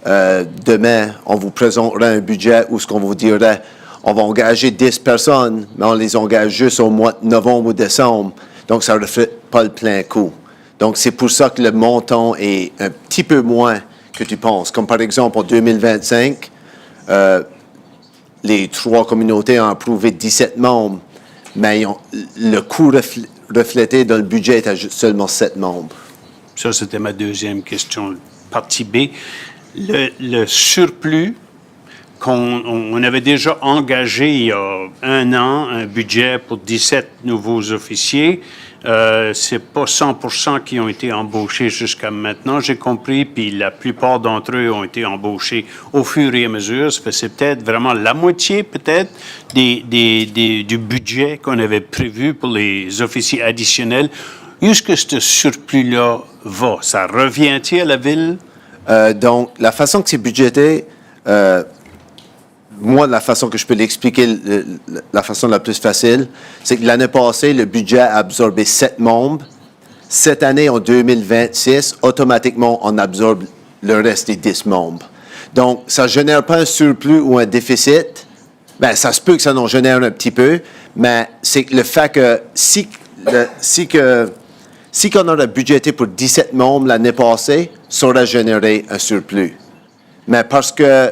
demain, on vous présentera un budget où ce qu'on vous dirait... On va engager 10 personnes, mais on les engage juste au mois de novembre ou décembre. Donc, ça ne reflète pas le plein coût. Donc, c'est pour ça que le montant est un petit peu moins que tu penses. Comme par exemple, en 2025, les 3 communautés ont approuvé 17 membres, mais le coût reflété dans le budget est à seulement 7 membres. Ça, c'était ma deuxième question. Partie B, le surplus... On avait déjà engagé il y a 1 an un budget pour 17 nouveaux officiers. C'est pas 100% qui ont été embauchés jusqu'à maintenant, j'ai compris, puis la plupart d'entre eux ont été embauchés au fur et à mesure. C'est peut-être vraiment la moitié, peut-être, du budget qu'on avait prévu pour les officiers additionnels. Où est-ce que ce surplus-là va? Ça revient-il à la ville? Donc, la façon que c'est budgété... moi, la façon que je peux l'expliquer, la façon la plus facile, c'est que l'année passée, le budget a absorbé 7 membres. Cette année, en 2026, automatiquement, on absorbe le reste des 10 membres. Donc, ça ne génère pas un surplus ou un déficit. Bien, ça se peut que ça en génère un petit peu, mais c'est le fait que si qu'on aurait budgété pour 17 membres l'année passée, ça aurait généré un surplus. Mais parce que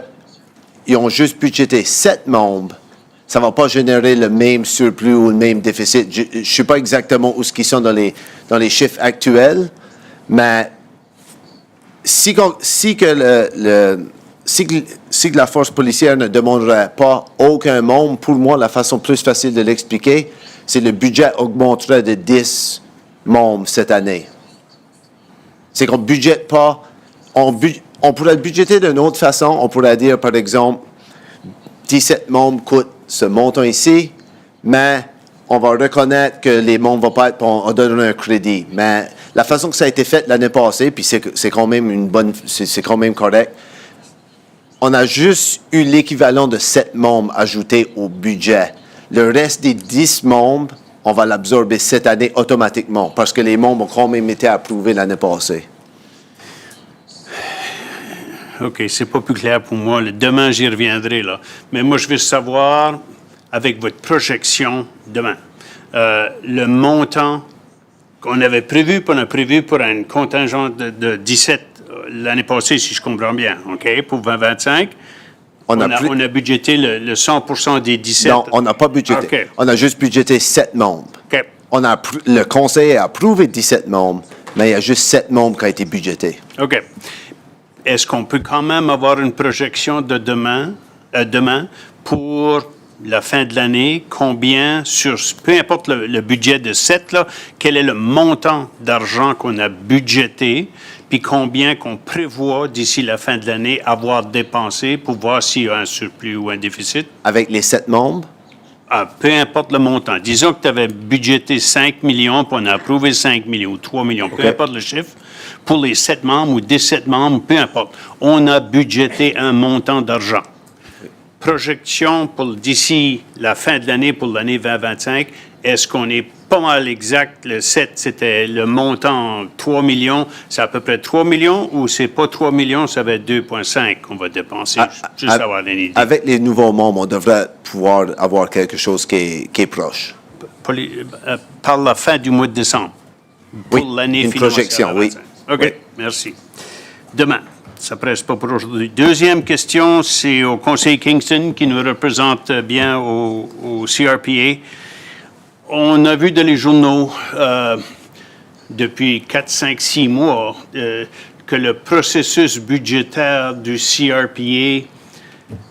ils ont juste budgété 7 membres, ça ne va pas générer le même surplus ou le même déficit. Je ne sais pas exactement où ils sont dans les chiffres actuels, mais si que la force policière ne demanderait pas aucun membre, pour moi, la façon plus facile de l'expliquer, c'est le budget augmenterait de 10 membres cette année. C'est qu'on ne budgète pas... On pourrait le budgéter d'une autre façon. On pourrait dire, par exemple, 17 membres coûtent ce montant ici, mais on va reconnaître que les membres ne vont pas être... On donnerait un crédit. Mais la façon que ça a été fait l'année passée, puis c'est quand même c'est quand même correct, on a juste eu l'équivalent de 7 membres ajoutés au budget. Le reste des 10 membres, on va l'absorber cette année automatiquement, parce que les membres ont quand même été approuvés l'année passée. OK, c'est pas plus clair pour moi. Demain, j'y reviendrai, là. Mais moi, je veux savoir, avec votre projection demain, le montant qu'on avait prévu, on a prévu pour un contingent de 17 l'année passée, si je comprends bien, OK, pour 2025. On a budgété le 100% des 17. Non, on n'a pas budgété. Okay. On a juste budgété 7 membres. OK. Le conseil a approuvé 17 membres, mais il y a juste 7 membres qui ont été budgétés. OK. est-ce qu'on peut quand même avoir une projection de demain pour la fin de l'année, combien, peu importe le budget de 7, là, quel est le montant d'argent qu'on a budgété, puis combien qu'on prévoit d'ici la fin de l'année avoir dépensé pour voir s'il y a un surplus ou un déficit? Avec les 7 membres? Peu importe le montant. Disons que tu avais budgété 5 millions, puis on a approuvé 5 millions ou 3 millions, peu importe le chiffre, pour les 7 membres ou 17 membres, peu importe. On a budgété un montant d'argent. Projection pour d'ici la fin de l'année, pour l'année 2025, est-ce qu'on est pas mal exact? Le 7, c'était le montant 3 millions, c'est à peu près 3 millions, ou c'est pas 3 millions, ça va être 2,5 qu'on va dépenser, juste avoir une idée. Avec les nouveaux membres, on devrait pouvoir avoir quelque chose qui est proche. Par la fin du mois de décembre, pour l'année une financière. projection, oui. OK, Oui. merci. Demain. Ça ne presse pas pour aujourd'hui. Deuxième question, c'est au conseil Kingston qui nous représente bien au CRPA. On a vu dans les journaux depuis 4, 5, 6 mois que le processus budgétaire du CRPA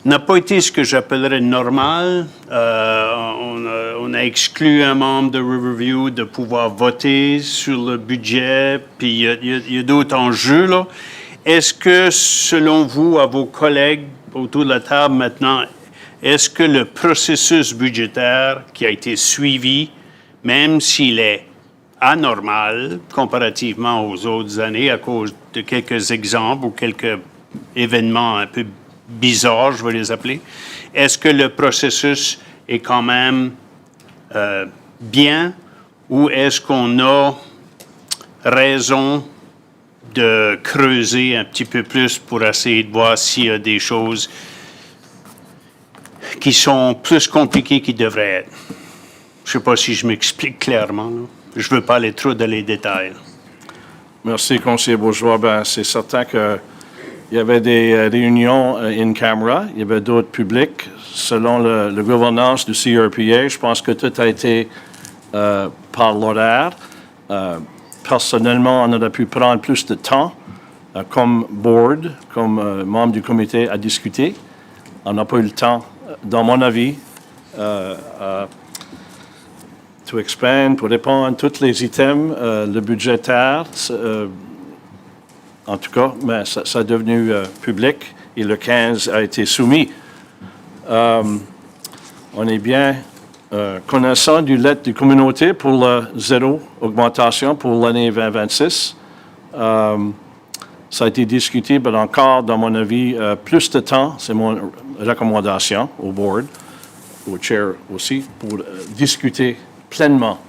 n'a pas été ce que j'appellerais normal. On a exclu un membre de Riverview de pouvoir voter sur le budget, puis il y a d'autres enjeux, là. Est-ce que, selon vous, à vos collègues autour de la table maintenant, est-ce que le processus budgétaire qui a été suivi, même s'il est anormal comparativement aux autres années à cause de quelques exemples ou quelques événements un peu bizarres, je vais les appeler, est-ce que le processus est quand même bien ou est-ce qu'on a raison de creuser un petit peu plus pour essayer de voir s'il y a des choses qui sont plus compliquées qu'ils devraient être? Je ne sais pas si je m'explique clairement, là. Je ne veux pas aller trop dans les détails. Merci, conseiller Bourgeois. Ben, c'est certain qu'il y avait des réunions in camera, il y avait d'autres publics. Selon la gouvernance du CRPA, je pense que tout a été par l'horaire. Personnellement, on aurait pu prendre plus de temps comme board, comme membre du comité à discuter. On n'a pas eu le temps, dans mon avis, to expand, pour répondre à tous les items, le budgétaire, en tout cas, mais ça est devenu public et le 15 a été soumis. On est bien connaissant du lettre de communauté pour la zéro augmentation pour l'année 2026. Ça a été discuté, mais encore, dans mon avis, plus de temps, c'est mon recommandation au board, au chair aussi, pour discuter pleinement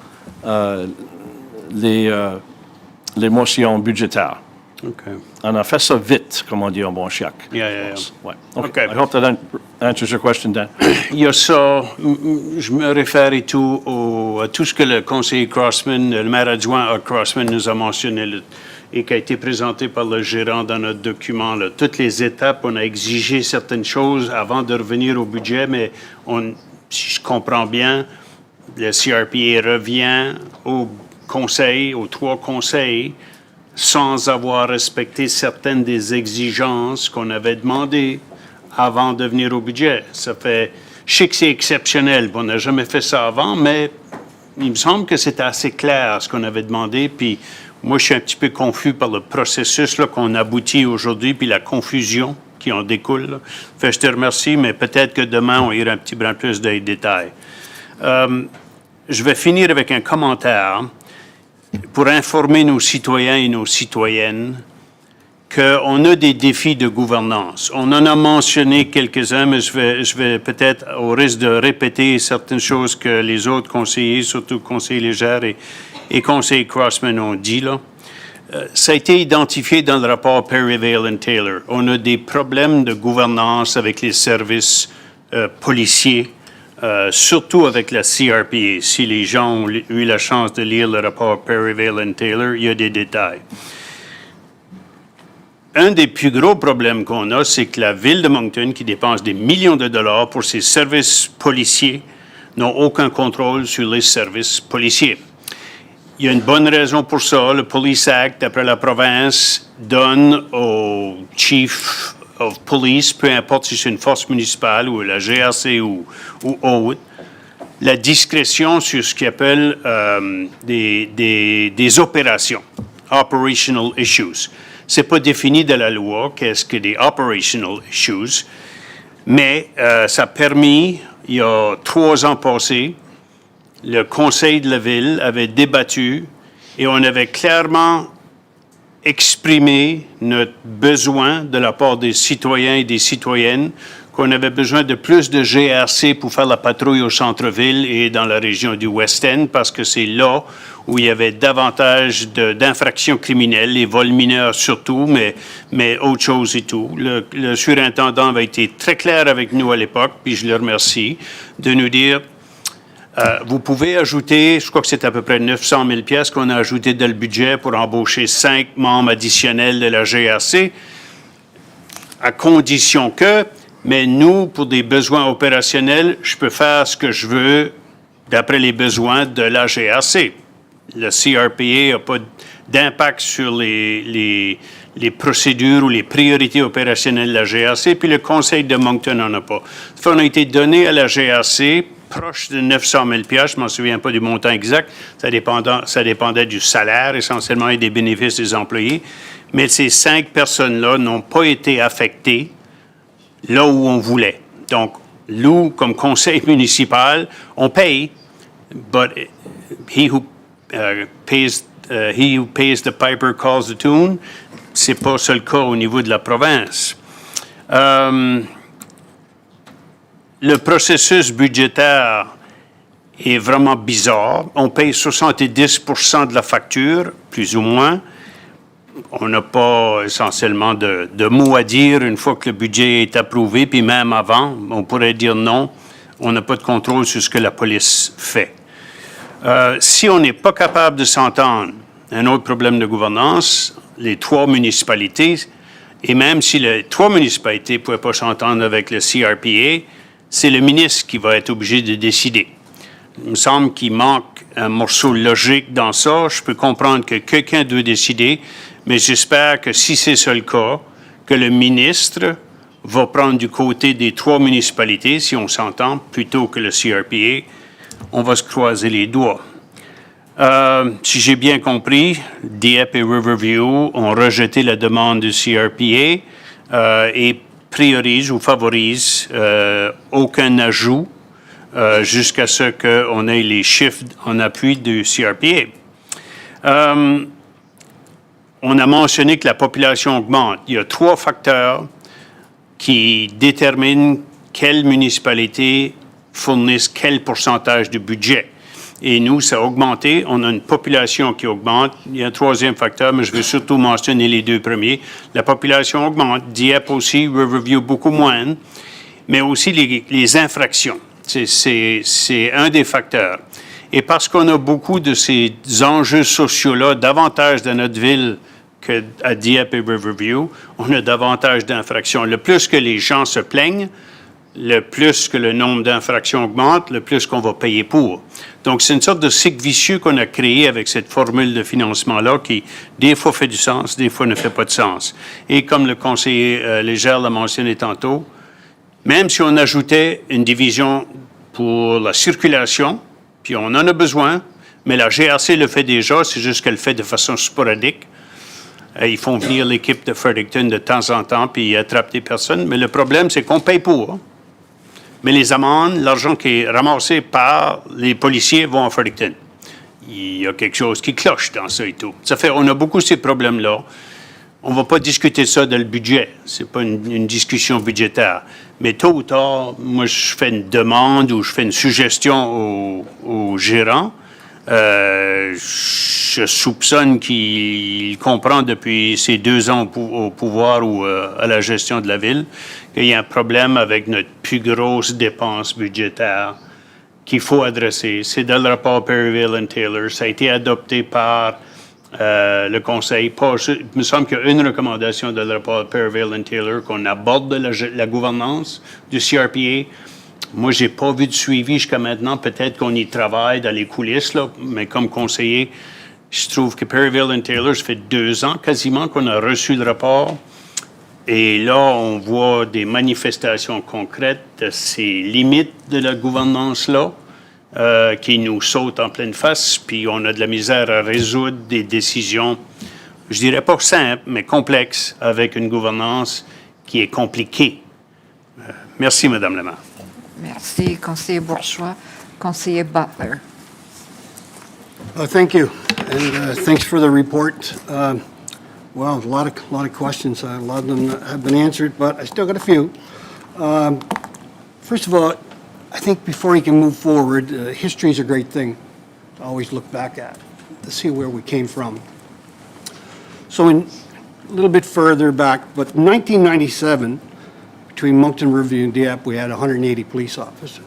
les motions budgétaires. Okay. On a fait ça vite, comme on dit en bon chiac. Yeah. Ouais. Okay. I hope that answers your question, Dan. Il y a ça, je me réfère et tout à tout ce que le conseiller Crossman, le maire adjoint Crossman nous a mentionné et qui a été présenté par le gérant dans notre document. Là. Toutes les étapes, on a exigé certaines choses avant de revenir au budget, mais si je comprends bien, le CRPA revient au conseil, aux 3 conseils, sans avoir respecté certaines des exigences qu'on avait demandées avant de venir au budget. Ça fait, je sais que c'est exceptionnel, on n'a jamais fait ça avant, mais il me semble que c'était assez clair ce qu'on avait demandé, puis moi je suis un petit peu confus par le processus là, qu'on aboutit aujourd'hui, puis la confusion qui en découle. Là. Fait, je te remercie, mais peut-être que demain on ira un petit peu plus dans les détails. Je vais finir avec un commentaire pour informer nos citoyens et nos citoyennes qu'on a des défis de gouvernance. On en a mentionné quelques-uns, mais je vais peut-être, au risque de répéter certaines choses que les autres conseillers, surtout conseiller Légère et conseiller Crossman ont dit, là. Ça a été identifié dans le rapport Perryvale & Taylor. On a des problèmes de gouvernance avec les services policiers, surtout avec la CRPA. Si les gens ont eu la chance de lire le rapport Perryvale & Taylor, il y a des détails. Un des plus gros problèmes qu'on a, c'est que la ville de Moncton, qui dépense des millions de dollars pour ses services policiers, n'a aucun contrôle sur les services policiers. il y a une bonne raison pour ça. Le Police Act, d'après la province, donne au Chief of Police, peu importe si c'est une force municipale ou la GRC ou autre, la discrétion sur ce qu'ils appellent des opérations, operational issues. C'est pas défini dans la loi qu'est-ce que des operational issues, mais ça a permis, il y a 3 ans passés, le conseil de la ville avait débattu et on avait clairement exprimé notre besoin de la part des citoyens et des citoyennes qu'on avait besoin de plus de GRC pour faire la patrouille au centre-ville et dans la région du West End parce que c'est là où il y avait davantage d'infractions criminelles, les vols mineurs surtout, mais autre chose et tout. Le surintendant avait été très clair avec nous à l'époque, puis je le remercie, de nous dire vous pouvez ajouter, je crois que c'est à peu près 900 000 pièces qu'on a ajouté dans le budget pour embaucher 5 membres additionnels de la GRC, à condition que, mais nous, pour des besoins opérationnels, je peux faire ce que je veux d'après les besoins de la GRC. Le CRPA n'a pas d'impact sur les procédures ou les priorités opérationnelles de la GRC, puis le Conseil de Moncton n'en a pas. Ça a été donné à la GRC proche de 900 000 pièces, je ne m'en souviens pas du montant exact, ça dépendait du salaire essentiellement et des bénéfices des employés, mais ces 5 personnes-là n'ont pas été affectées là où on voulait. Donc, nous, comme conseil municipal, on paye, but he who pays the piper calls the tune. C'est pas ça le cas au niveau de la province. Le processus budgétaire est vraiment bizarre. On paye 70% de la facture, plus ou moins. On n'a pas essentiellement de mots à dire une fois que le budget est approuvé, puis même avant, on pourrait dire non. On n'a pas de contrôle sur ce que la police fait. Si on n'est pas capable de s'entendre, un autre problème de gouvernance, les 3 municipalités, et même si les 3 municipalités ne pouvaient pas s'entendre avec le CRPA, c'est le ministre qui va être obligé de décider. Il me semble qu'il manque un morceau logique dans ça. Je peux comprendre que quelqu'un doit décider, mais j'espère que si c'est ça le cas, que le ministre va prendre du côté des 3 municipalités, si on s'entend, plutôt que le CRPA. On va se croiser les doigts. Si j'ai bien compris, Dieppe et Riverview ont rejeté la demande du CRPA et priorisent ou favorisent aucun ajout jusqu'à ce qu'on ait les chiffres en appui du CRPA. On a mentionné que la population augmente. Il y a 3 facteurs qui déterminent quelle municipalité fournissent quel pourcentage du budget. Et nous, ça a augmenté. On a une population qui augmente. Il y a un 3e facteur, mais je veux surtout mentionner les 2 premiers. La population augmente. Dieppe aussi, Riverview beaucoup moins. Mais aussi les infractions. C'est un des facteurs. Et parce qu'on a beaucoup de ces enjeux sociaux-là, davantage dans notre ville qu'à Dieppe et Riverview, on a davantage d'infractions. Le plus que les gens se plaignent, le plus que le nombre d'infractions augmente, le plus qu'on va payer pour. Donc, c'est une sorte de cycle vicieux qu'on a créé avec cette formule de financement-là qui, des fois, fait du sens, des fois, ne fait pas de sens. Et comme le conseiller Légère l'a mentionné tantôt, même si on ajoutait une division pour la circulation, puis on en a besoin, mais la GRC le fait déjà, c'est juste qu'elle le fait de façon sporadique. Ils font venir l'équipe de Fredericton de temps en temps, puis ils attrapent des personnes. Mais le problème, c'est qu'on paye pour. Hein? Mais les amendes, l'argent qui est ramassé par les policiers vont à Fredericton. Il y a quelque chose qui cloche dans ça et tout. Ça fait, on a beaucoup ces problèmes-là. On ne va pas discuter ça dans le budget. Ce n'est pas une discussion budgétaire. Mais tôt ou tard, moi, je fais une demande ou je fais une suggestion au gérant. Je soupçonne qu'il comprend depuis ces 2 ans au pouvoir ou à la gestion de la ville qu'il y a un problème avec notre plus grosse dépense budgétaire qu'il faut adresser. C'est dans le rapport Perryville and Taylor. Ça a été adopté par le Conseil. Il me semble qu'il y a une recommandation dans le rapport Perryville and Taylor qu'on aborde la gouvernance du CRPA. Moi, je n'ai pas vu de suivi jusqu'à maintenant. Peut-être qu'on y travaille dans les coulisses, là, mais comme conseiller, Je trouve que Perryville and Taylor, ça fait 2 ans quasiment qu'on a reçu le rapport. Et là, on voit des manifestations concrètes de ces limites de la gouvernance-là qui nous sautent en pleine face, puis on a de la misère à résoudre des décisions, je dirais pas simples, mais complexes, avec une gouvernance qui est compliquée. Merci, Madame la maire. Merci, conseiller Bourgeois. Conseiller Butler. Thank you, and thanks for the report. Well, a lot of questions. A lot of them have been answered, but I still got a few. First of all, I think before you can move forward, history is a great thing to always look back at, to see where we came from. So a little bit further back, but in 1997, between Moncton, Riverview, and Dieppe, we had 180 police officers.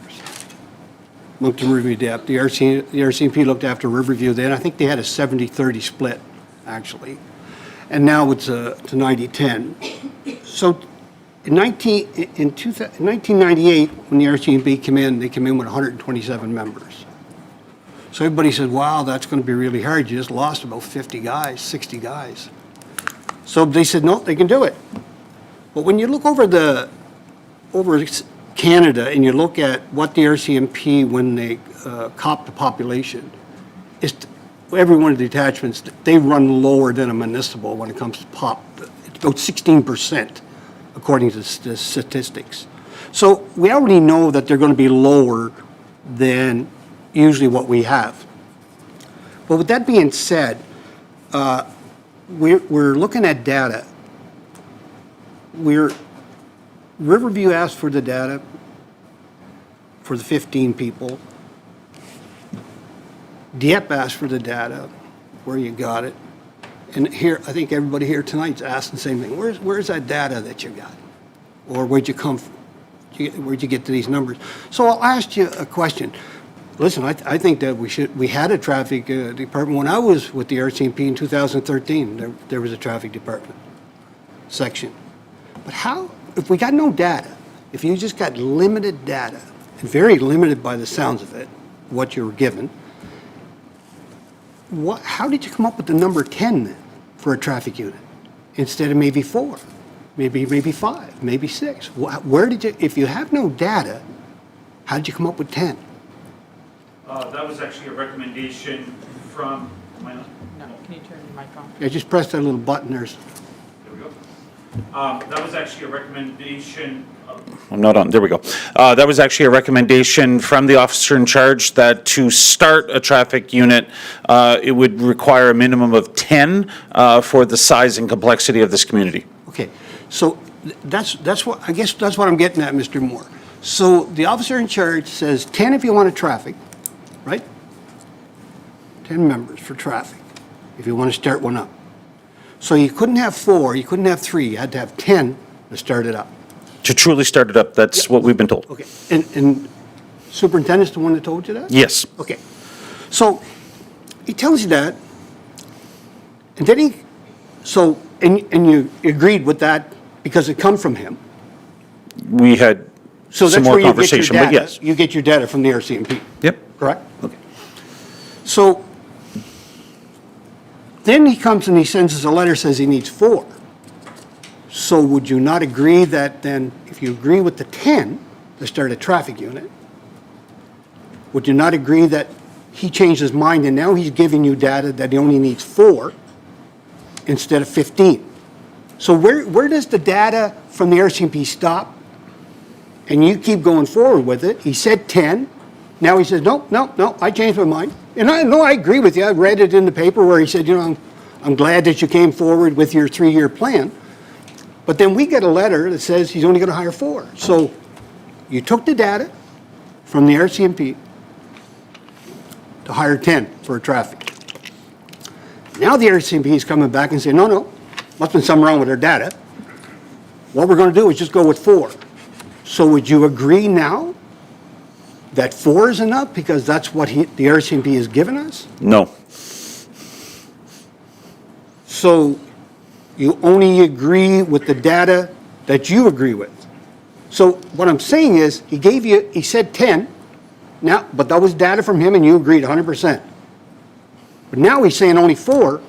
Moncton, Riverview, Dieppe. The RCMP looked after Riverview then. I think they had a 70-30 split, actually. And now it's to 90-10. So in 1998, when the RCMP came in, they came in with 127 members. So everybody said, wow, that's going to be really hard. You just lost about 50 guys, 60 guys. So they said, no, they can do it. But when you look over Canada and you look at what the RCMP, when they cop the population, every one of the detachments, they run lower than a municipal when it comes to pop. It's about 16%, according to the statistics. So we already know that they're going to be lower than usually what we have. But with that being said, we're looking at data. Riverview asked for the data for the 15 people. Dieppe asked for the data, where you got it. And here, I think everybody here tonight's asking the same thing. Where's that data that you got? Or where'd you come from? Where'd you get to these numbers? So I'll ask you a question. Listen, I think that we had a traffic department. When I was with the RCMP in 2013, there was a traffic department section. But how, if we got no data, if you just got limited data, and very limited by the sounds of it, what you were given, how did you come up with the number 10 then for a traffic unit instead of maybe 4, maybe 5, maybe 6? Where did you, if you have no data, how did you come up with 10? That was actually a recommendation from, No, can you turn your mic on? Yeah, just press that little button there. there we go. That was actually a recommendation. I'm not on, there we go. That was actually a recommendation from the officer in charge that to start a traffic unit, it would require a minimum of 10 for the size and complexity of this community. Okay, so that's what, I guess that's what I'm getting at, Mr. Moore. So the officer in charge says 10 if you want a traffic, right? 10 members for traffic, if you want to start one up. So you couldn't have 4, you couldn't have 3, you had to have 10 to start it up. To truly start it up, that's what we've been told. Okay, and superintendent's the one that told you that? Yes. Okay, so he tells you that, and then and you agreed with that because it come from him. We had So some that's more where you get your conversation, but data. yes. You get your data from the RCMP, Yep. correct? Okay. So then he comes and he sends us a letter, says he needs 4. So would you not agree that then, if you agree with the 10 to start a traffic unit, would you not agree that he changed his mind and now he's giving you data that he only needs 4 instead of 15? So where does the data from the RCMP stop? And you keep going forward with it. He said 10. Now he says, no, I changed my mind. And I agree with you. I read it in the paper where he said, I'm glad that you came forward with your 3-year plan. But then we get a letter that says he's only going to hire 4. So you took the data from the RCMP to hire 10 for traffic. Now the RCMP is coming back and saying, no, must have been something wrong with our data. What we're going to do is just go with 4. So would you agree now that 4 is enough because that's what the RCMP has given us? No. So you only agree with the data that you agree with. So what I'm saying is, he said 10, now, but that was data from him and you agreed 100%. But now he's saying only 4,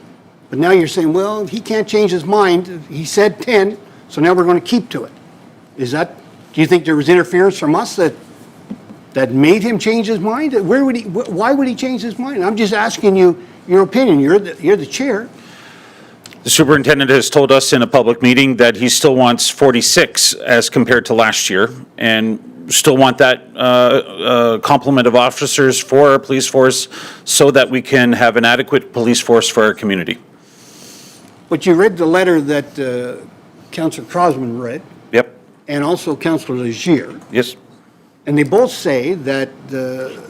but now you're saying, well, he can't change his mind. He said 10, so now we're going to keep to it. Is that, do you think there was interference from us that made him change his mind? Why would he change his mind? I'm just asking you your opinion. You're the chair. The superintendent has told us in a public meeting that he still wants 46 as compared to last year, and still want that complement of officers for our police force so that we can have an adequate police force for our community. But you read the letter that Councillor Crosman read, Yep. and also Councillor Legier, Yes. and they both say that the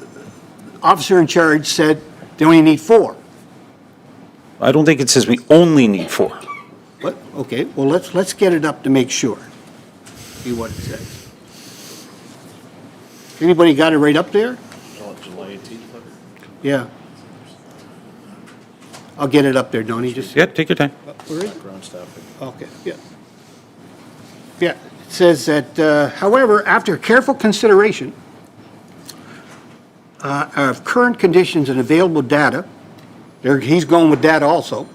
officer in charge said they only need 4. I don't think it says we only need 4. What? Okay, well, let's get it up to make sure. See what it says. Anybody got it right up there? July 18th letter. Yeah. I'll get it up there, Donnie, just. Yeah, take your time. Where is it? Background staffing. Okay, yeah. Yeah, it says that, however, after careful consideration of current conditions and available data, he's going with data also,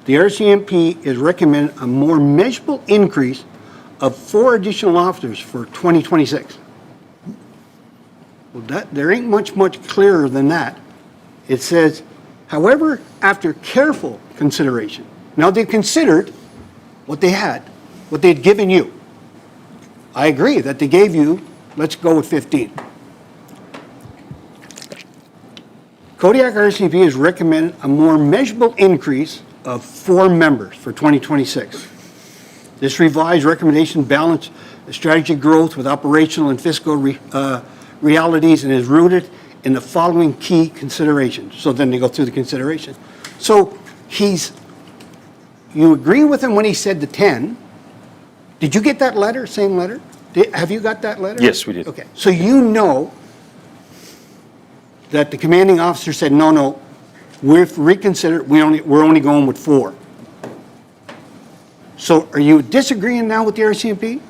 the RCMP is recommending a more measurable increase of 4 additional officers for 2026. Well, there ain't much clearer than that. It says, however, after careful consideration. Now, they've considered what they had, what they'd given you. I agree that they gave you, let's go with 15. Kodiak RCMP is recommending a more measurable increase of 4 members for 2026. This revised recommendation balances strategic growth with operational and fiscal realities and is rooted in the following key considerations. So then they go through the consideration. So you agree with him when he said the 10. Did you get that letter, same letter? Have you got that letter? Yes, we did. Okay, so you know that the commanding officer said, no, we've reconsidered, we're only going with 4. So are you disagreeing now with the RCMP?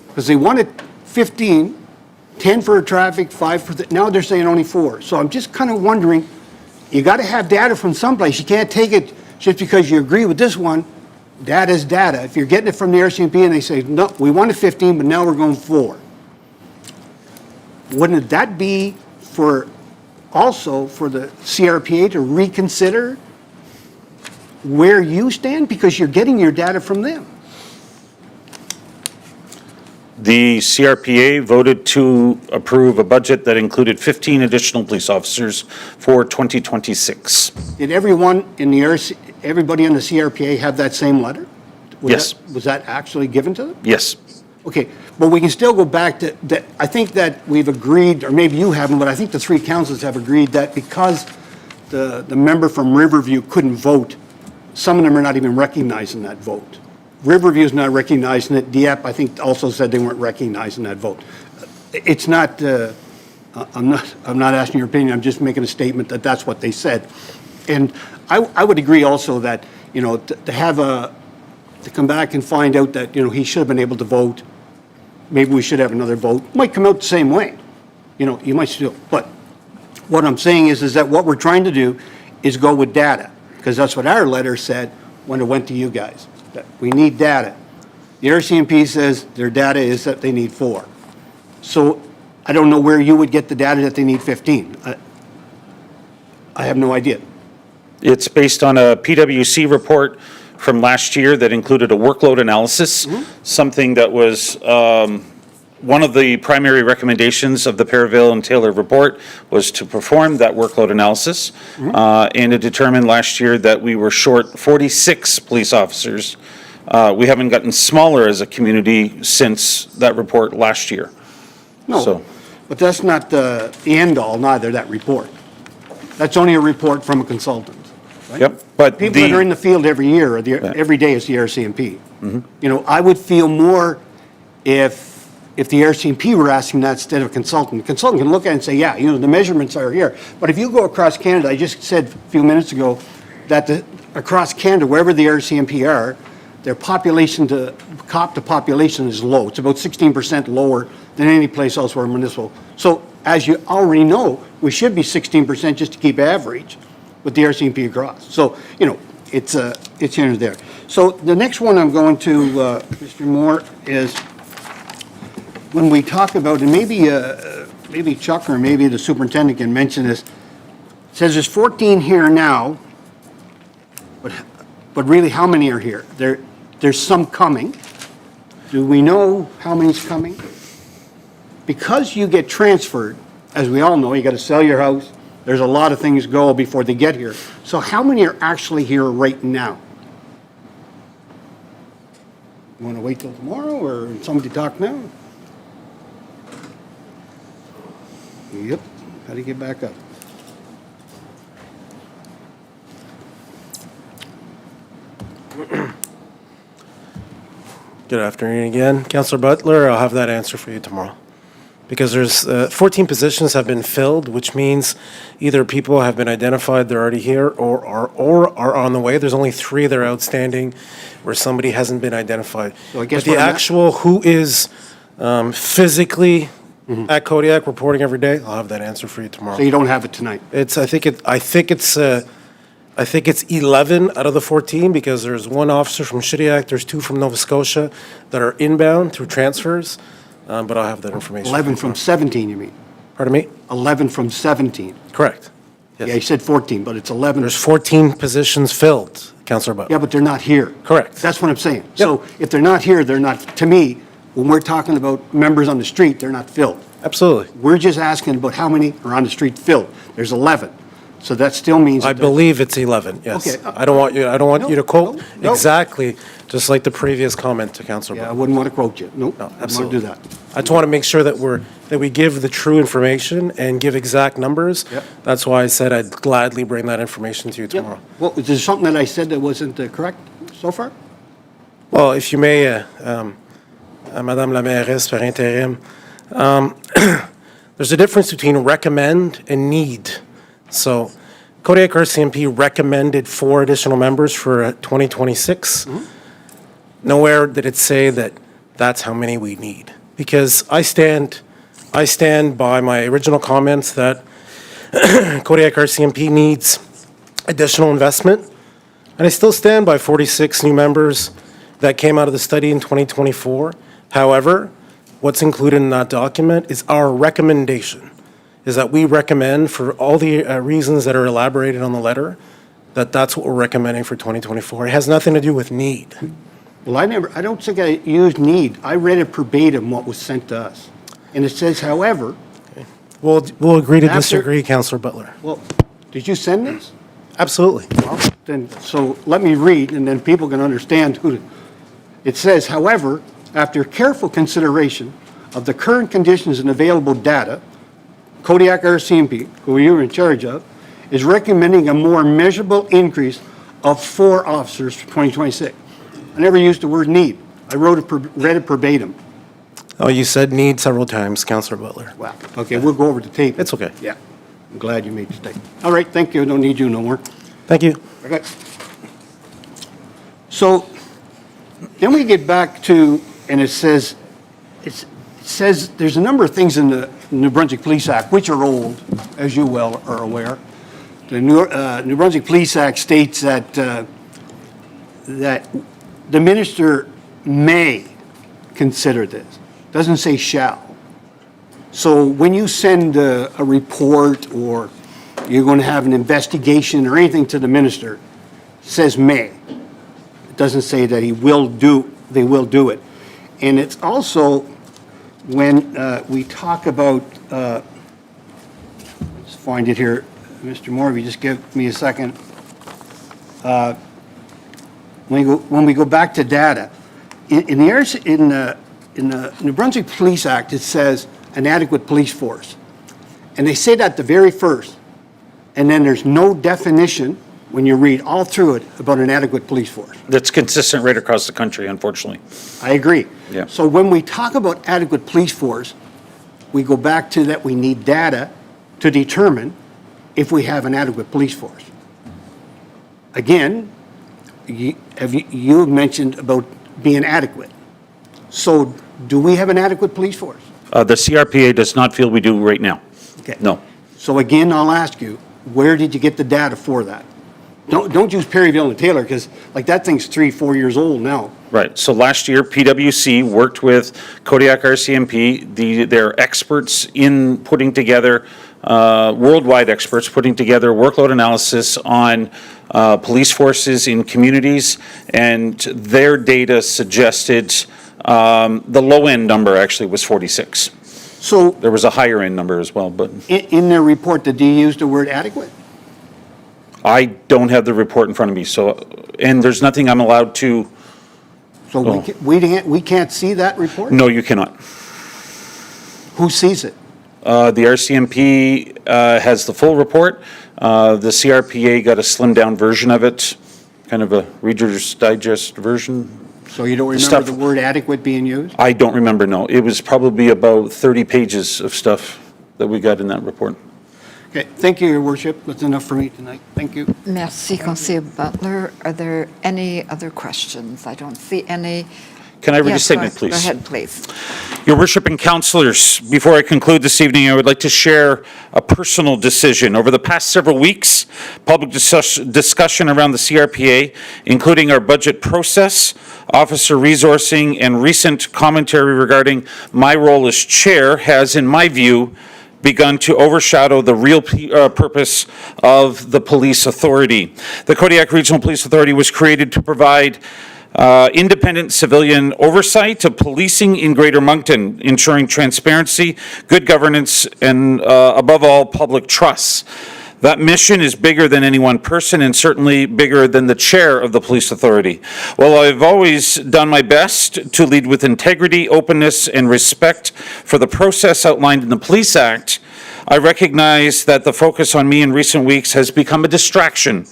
Because they wanted 15, 10 for traffic, 5 for now they're saying only 4. So I'm just kind of wondering, you got to have data from someplace. You can't take it just because you agree with this one. Data is data. If you're getting it from the RCMP and they say, no, we wanted 15, but now we're going 4. Wouldn't that be also for the CRPA to reconsider where you stand? Because you're getting your data from them. The CRPA voted to approve a budget that included 15 additional police officers for 2026. Did everybody in the CRPA have that same letter? Yes. Was that actually given to them? Yes. Okay, but we can still go back to that. I think that we've agreed, or maybe you haven't, but I think the 3 councils have agreed that because the member from Riverview couldn't vote, some of them are not even recognizing that vote. Riverview is not recognizing it. Dieppe, I think, also said they weren't recognizing that vote. It's not. I'm not asking your opinion. I'm just making a statement that that's what they said, and I would agree also that to come back and find out that he should have been able to vote. Maybe we should have another vote. Might come out the same way. You might still. But what I'm saying is that what we're trying to do is go with data, because that's what our letter said when it went to you guys. That we need data. The RCMP says their data is that they need 4. So I don't know where you would get the data that they need 15. I have no idea. It's based on a PwC report from last year that included a workload analysis, something that was one of the primary recommendations of the Perivale and Taylor report was to perform that workload analysis. And it determined last year that we were short 46 police officers. We haven't gotten smaller as a community since that report last year. No, but that's not the end all, neither, that report. That's only a report from a consultant. Right? Yep. But people that are in the field every year, every day is the RCMP. I would feel more if the RCMP were asking that instead of a consultant. The consultant can look at it and say, yeah, the measurements are here. But if you go across Canada, I just said a few minutes ago that across Canada, wherever the RCMP are, their population to, cop to population is low. It's about 16% lower than any place elsewhere municipal. So as you already know, we should be 16% just to keep average with the RCMP across. So, you know, it's here and there. So the next one I'm going to, Mr. Moore, is when we talk about, and maybe Chuck or maybe the superintendent can mention this, it says there's 14 here now, but really how many are here? There's some coming. Do we know how many's coming? Because you get transferred, as we all know, you got to sell your house. There's a lot of things go before they get here. So how many are actually here right now? You want to wait till tomorrow or somebody talk now? Yep, how do you get back up? Good afternoon again. Councillor Butler, I'll have that answer for you tomorrow. Because there's 14 positions have been filled, which means either people have been identified, they're already here, or are on the way. There's only 3 that are outstanding where somebody hasn't been identified. So I guess but the what I'm at- actual who is physically at Kodiak reporting every day, I'll have that answer for you tomorrow. So you don't have it tonight? I think it's 11 out of the 14 because there's 1 officer from Shediac, there's 2 from Nova Scotia that are inbound through transfers, but I'll have that information. 11 from 17, you mean? Pardon me? 11 from 17. Correct. Yeah, you said 14, but it's 11. There's 14 positions filled, Councillor Butler. Yeah, but they're not here. Correct. That's what I'm saying. So if they're not here, they're not, to me, when we're talking about members on the street, they're not filled. Absolutely. We're just asking about how many are on the street filled. There's 11. So that still means. I that there's- believe it's 11, yes. Okay, I don't want you to quote no. exactly, just like the previous comment to Councillor Yeah, I Butler. wouldn't want to quote you. Nope. No, I wouldn't want absolutely. to do that. I just want to make sure that we give the true information and give exact numbers. Yep. That's why I said I'd gladly bring that information to you tomorrow. Well, is there something that I said that wasn't correct so far? Well, if you may, Madame la Mairesse, par intérim, there's a difference between recommend and need. So Kodiak RCMP recommended 4 additional members for 2026. Nowhere did it say that that's how many we need. Because I stand by my original comments that Kodiak RCMP needs additional investment. And I still stand by 46 new members that came out of the study in 2024. However, what's included in that document is our recommendation, is that we recommend for all the reasons that are elaborated on the letter, that's what we're recommending for 2024. It has nothing to do with need. Well, I don't think I used need. I read it verbatim, what was sent to us. And it says, however. We'll agree to After- disagree, Councillor Butler. Well, did you send this? Absolutely. Well, then, so let me read, and then people can understand it says, however, after careful consideration of the current conditions and available data, Kodiak RCMP, who you're in charge of, is recommending a more measurable increase of 4 officers for 2026. I never used the word need. I read it verbatim. Oh, you said need several times, Councillor Butler. Wow. Okay, we'll go over the tape. It's okay. Yeah. I'm glad you made the statement. All right, thank you. Don't need you no more. Thank you. Okay. So then we get back to, and it says there's a number of things in the New Brunswick Police Act, which are old, as you well are aware. The New Brunswick Police Act states that that the minister may consider this. Doesn't say shall. So when you send a report or you're going to have an investigation or anything to the minister, it says may. It doesn't say that they will do it. And it's also when we talk about, let's find it here, Mr. Moore, if you just give me a second. When we go back to data, in the New Brunswick Police Act, it says an adequate police force. And they say that the very first, and then there's no definition when you read all through it about an adequate police force. That's consistent right across the country, unfortunately. I agree. Yeah. So when we talk about adequate police force, we go back to that we need data to determine if we have an adequate police force. Again, you mentioned about being adequate. So do we have an adequate police force? The CRPA does not feel we do right now. Okay. No. So again, I'll ask you, where did you get the data for that? Don't use Perryville and Taylor, because like that thing's 3-4 years old now. Right. So last year, PwC worked with Kodiak RCMP. They're experts in putting together, worldwide experts, putting together workload analysis on police forces in communities, and their data suggested the low-end number actually was 46. So there was a higher-end number as well, but in their report, did they use the word adequate? I don't have the report in front of me, so, and there's nothing I'm allowed to. So we can't see that report? No, you cannot. Who sees it? The RCMP has the full report. The CRPA got a slimmed-down version of it, kind of a Reader's Digest version. So you don't remember the word adequate being used? I don't remember, no. It was probably about 30 pages of stuff that we got in that report. Okay, thank you, Your Worship. That's enough for me tonight. Thank you. Merci, Conseiller Butler. Are there any other questions? I don't see any. Can I read a Yes, statement, go please? ahead, please. Your Worship and Councillors, before I conclude this evening, I would like to share a personal decision. Over the past several weeks, public discussion around the CRPA, including our budget process, officer resourcing, and recent commentary regarding my role as chair has, in my view, begun to overshadow the real purpose of the police authority. The Kodiak Regional Police Authority was created to provide independent civilian oversight of policing in Greater Moncton, ensuring transparency, good governance, and above all, public trust. That mission is bigger than any one person and certainly bigger than the chair of the police authority. While I've always done my best to lead with integrity, openness, and respect for the process outlined in the Police Act, I recognize that the focus on me in recent weeks has become a distraction.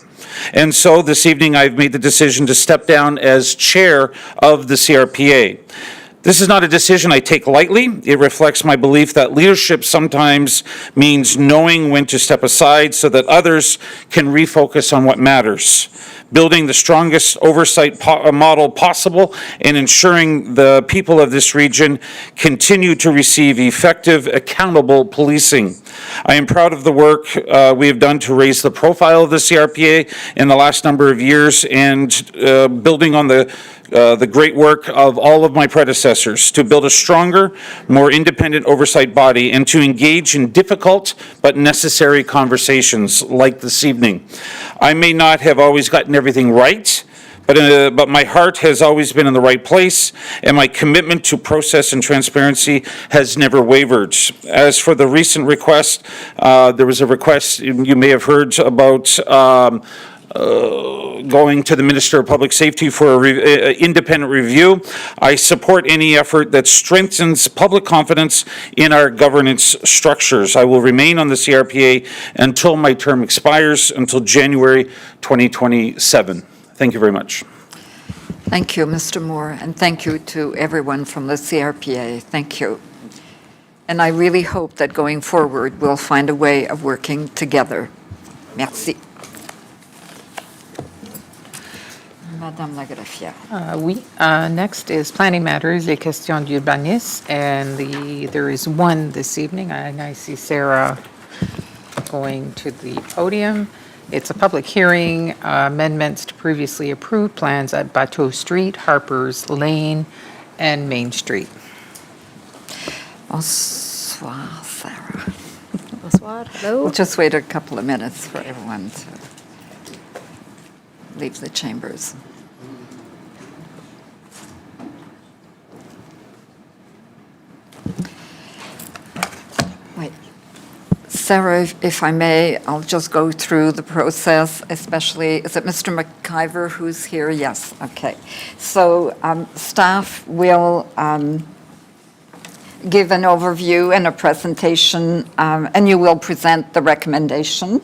And so this evening I've made the decision to step down as chair of the CRPA. This is not a decision I take lightly. It reflects my belief that leadership sometimes means knowing when to step aside so that others can refocus on what matters. Building the strongest oversight model possible and ensuring the people of this region continue to receive effective, accountable policing. I am proud of the work we have done to raise the profile of the CRPA in the last number of years and building on the great work of all of my predecessors to build a stronger, more independent oversight body and to engage in difficult but necessary conversations like this evening. I may not have always gotten everything right, but my heart has always been in the right place, and my commitment to process and transparency has never wavered. As for the recent request, there was a request you may have heard about going to the Minister of Public Safety for an independent review. I support any effort that strengthens public confidence in our governance structures. I will remain on the CRPA until my term expires, until January 2027. Thank you very much. Thank you, Mr. Moore, and thank you to everyone from the CRPA. Thank you. And I really hope that going forward, we'll find a way of working together. Merci. Madame la greffière. Oui. Next is planning matters, les questions d'urbanisme, and there is one this evening, and I see Sarah going to the podium. It's a public hearing, amendments to previously approved plans at Bateau Street, Harper's Lane, and Main Street. Bonsoir, Sarah. Bonsoir. Hello. We'll just wait a couple of minutes for everyone to leave the chambers. Wait. Sarah, if I may, I'll just go through the process, especially, is it Mr. McIver who's here? Yes, okay. So staff will give an overview and a presentation, and you will present the recommendation.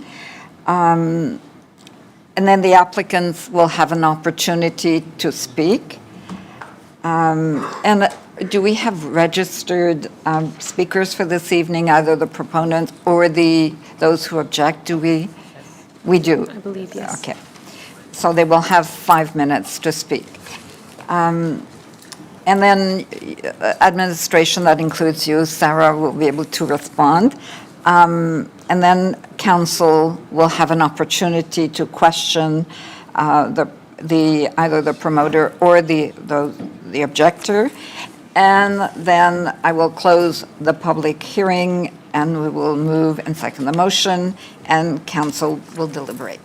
And then the applicants will have an opportunity to speak. And do we have registered speakers for this evening, either the proponents or those who object? Do we? We do. I believe, yes. Okay. So they will have 5 minutes to speak. And then administration, that includes you, Sarah, will be able to respond. And then council will have an opportunity to question either the promoter or the objector. And then I will close the public hearing, and we will move and second the motion, and council will deliberate.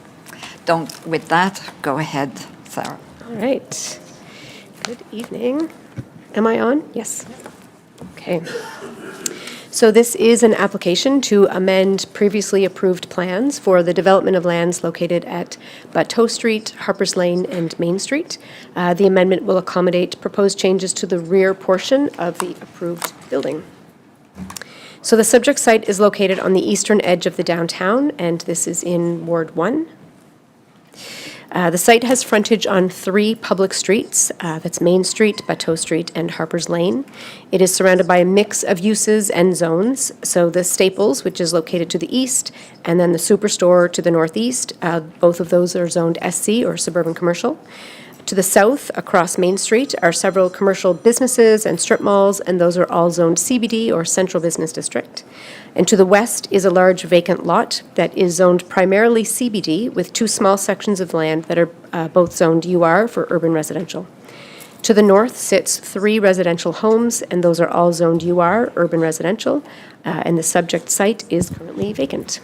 With that, go ahead, Sarah. All right. Good evening. Am I on? Yes. Okay. So this is an application to amend previously approved plans for the development of lands located at Bateau Street, Harpers Lane, and Main Street. The amendment will accommodate proposed changes to the rear portion of the approved building. So the subject site is located on the eastern edge of the downtown, and this is in Ward 1. The site has frontage on 3 public streets. That's Main Street, Bateau Street, and Harpers Lane. It is surrounded by a mix of uses and zones. So the Staples, which is located to the east, and then the Superstore to the northeast, both of those are zoned SC, or suburban commercial. To the south, across Main Street, are several commercial businesses and strip malls, and those are all zoned CBD, or Central Business District. And to the west is a large vacant lot that is zoned primarily CBD, with 2 small sections of land that are both zoned UR for urban residential. To the north sits 3 residential homes, and those are all zoned UR, urban residential, and the subject site is currently vacant.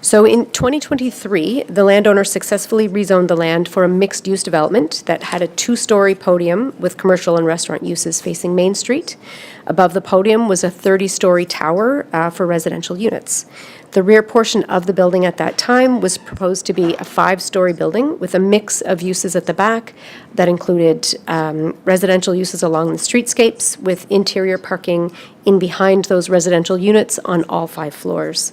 So in 2023, the landowner successfully rezoned the land for a mixed-use development that had a 2-story podium with commercial and restaurant uses facing Main Street. Above the podium was a 30-story tower for residential units. The rear portion of the building at that time was proposed to be a 5-story building with a mix of uses at the back that included residential uses along the streetscapes, with interior parking in behind those residential units on all 5 floors.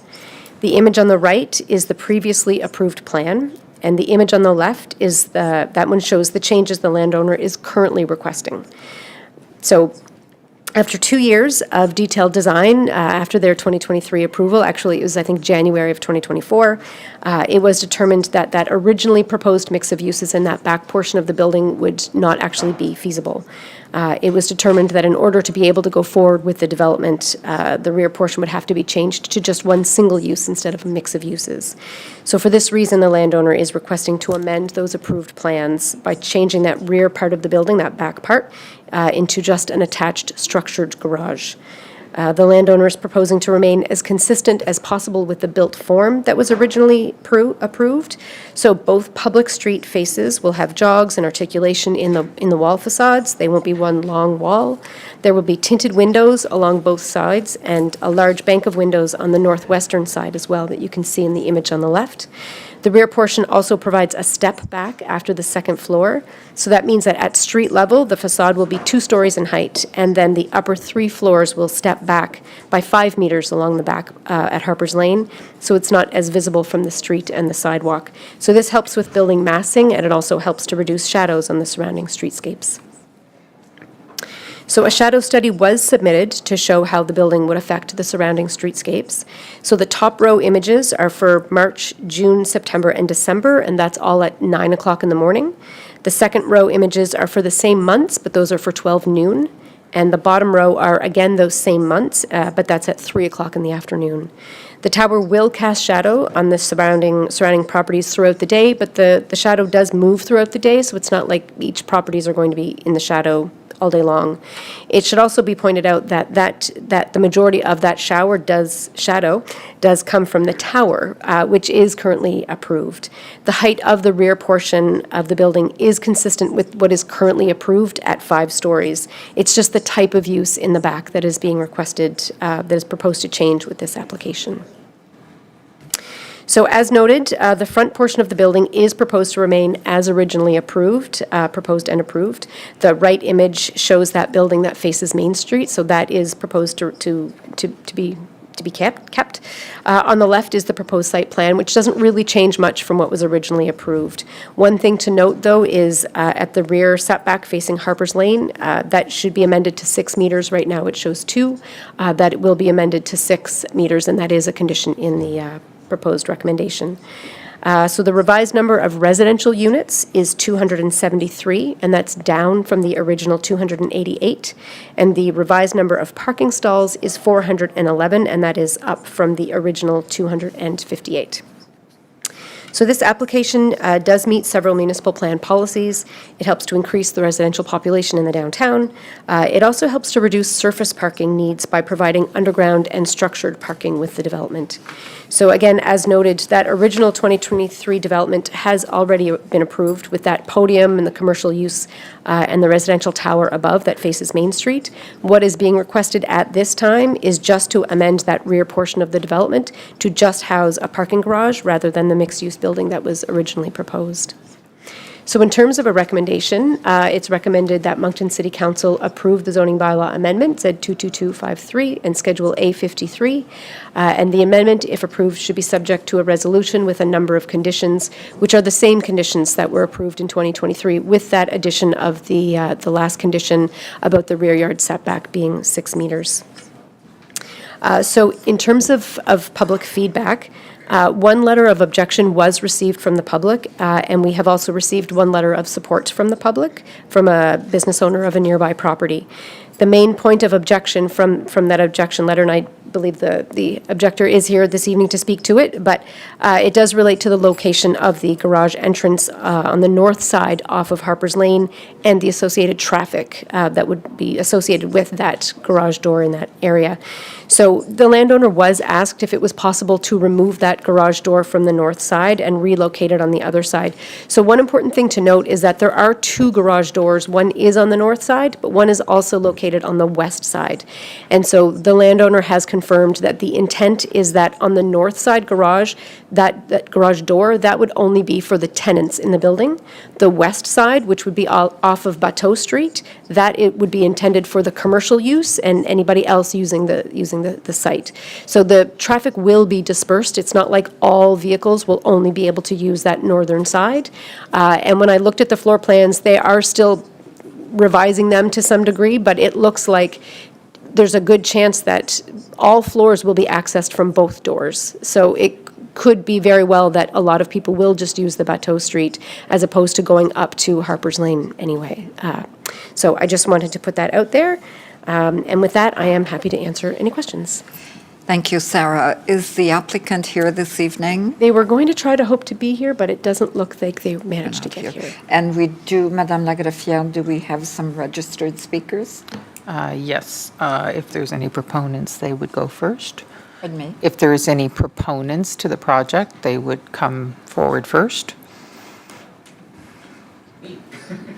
The image on the right is the previously approved plan, and the image on the left is that one shows the changes the landowner is currently requesting. So after 2 years of detailed design, after their 2023 approval, actually it was, I think, January of 2024, it was determined that that originally proposed mix of uses in that back portion of the building would not actually be feasible. It was determined that in order to be able to go forward with the development, the rear portion would have to be changed to just one single use instead of a mix of uses. So for this reason, the landowner is requesting to amend those approved plans by changing that rear part of the building, that back part, into just an attached structured garage. The landowner is proposing to remain as consistent as possible with the built form that was originally approved. So both public street faces will have jogs and articulation in the wall facades. They won't be one long wall. There will be tinted windows along both sides and a large bank of windows on the northwestern side as well that you can see in the image on the left. The rear portion also provides a step back after the second floor. So that means that at street level, the facade will be 2 stories in height, and then the upper 3 floors will step back by 5 meters along the back at Harpers Lane, so it's not as visible from the street and the sidewalk. So this helps with building massing, and it also helps to reduce shadows on the surrounding streetscapes. So a shadow study was submitted to show how the building would affect the surrounding streetscapes. So the top row images are for March, June, September, and December, and that's all at 9 o'clock in the morning. The second row images are for the same months, but those are for 12 noon. And the bottom row are, again, those same months, but that's at 3 o'clock in the afternoon. The tower will cast shadow on the surrounding properties throughout the day, but the shadow does move throughout the day, so it's not like each properties are going to be in the shadow all day long. It should also be pointed out that the majority of that shadow does come from the tower, which is currently approved. The height of the rear portion of the building is consistent with what is currently approved at 5 stories. It's just the type of use in the back that is being requested, that is proposed to change with this application. So as noted, the front portion of the building is proposed to remain as originally proposed and approved. The right image shows that building that faces Main Street, so that is proposed to be kept. On the left is the proposed site plan, which doesn't really change much from what was originally approved. One thing to note, though, is at the rear setback facing Harpers Lane, that should be amended to 6 meters. Right now it shows 2. That it will be amended to 6 meters, and that is a condition in the proposed recommendation. So the revised number of residential units is 273, and that's down from the original 288. And the revised number of parking stalls is 411, and that is up from the original 258. So this application does meet several municipal plan policies. It helps to increase the residential population in the downtown. It also helps to reduce surface parking needs by providing underground and structured parking with the development. So again, as noted, that original 2023 development has already been approved with that podium and the commercial use and the residential tower above that faces Main Street. What is being requested at this time is just to amend that rear portion of the development to just house a parking garage rather than the mixed-use building that was originally proposed. So in terms of a recommendation, it's recommended that Moncton City Council approve the zoning bylaw amendment, Z 22253, and Schedule A53. And the amendment, if approved, should be subject to a resolution with a number of conditions, which are the same conditions that were approved in 2023, with that addition of the last condition about the rear yard setback being 6 meters. So in terms of public feedback, one letter of objection was received from the public, and we have also received one letter of support from the public, from a business owner of a nearby property. The main point of objection from that objection letter, and I believe the objector is here this evening to speak to it, but it does relate to the location of the garage entrance on the north side off of Harper's Lane and the associated traffic that would be associated with that garage door in that area. So the landowner was asked if it was possible to remove that garage door from the north side and relocate it on the other side. So one important thing to note is that there are 2 garage doors. One is on the north side, but one is also located on the west side. And so the landowner has confirmed that the intent is that on the north side garage, that garage door, that would only be for the tenants in the building. The west side, which would be off of Bateau Street, that it would be intended for the commercial use and anybody else using the site. So the traffic will be dispersed. It's not like all vehicles will only be able to use that northern side. And when I looked at the floor plans, they are still revising them to some degree, but it looks like there's a good chance that all floors will be accessed from both doors. So it could be very well that a lot of people will just use the Bateau Street as opposed to going up to Harper's Lane anyway. So I just wanted to put that out there. And with that, I am happy to answer any questions. Thank you, Sarah. Is the applicant here this evening? They were going to try to hope to be here, but it doesn't look like they managed to get here. And we do, Madame Lagreffière, do we have some registered speakers? Yes, if there's any proponents, they would go first. Pardon me? If there's any proponents to the project, they would come forward first.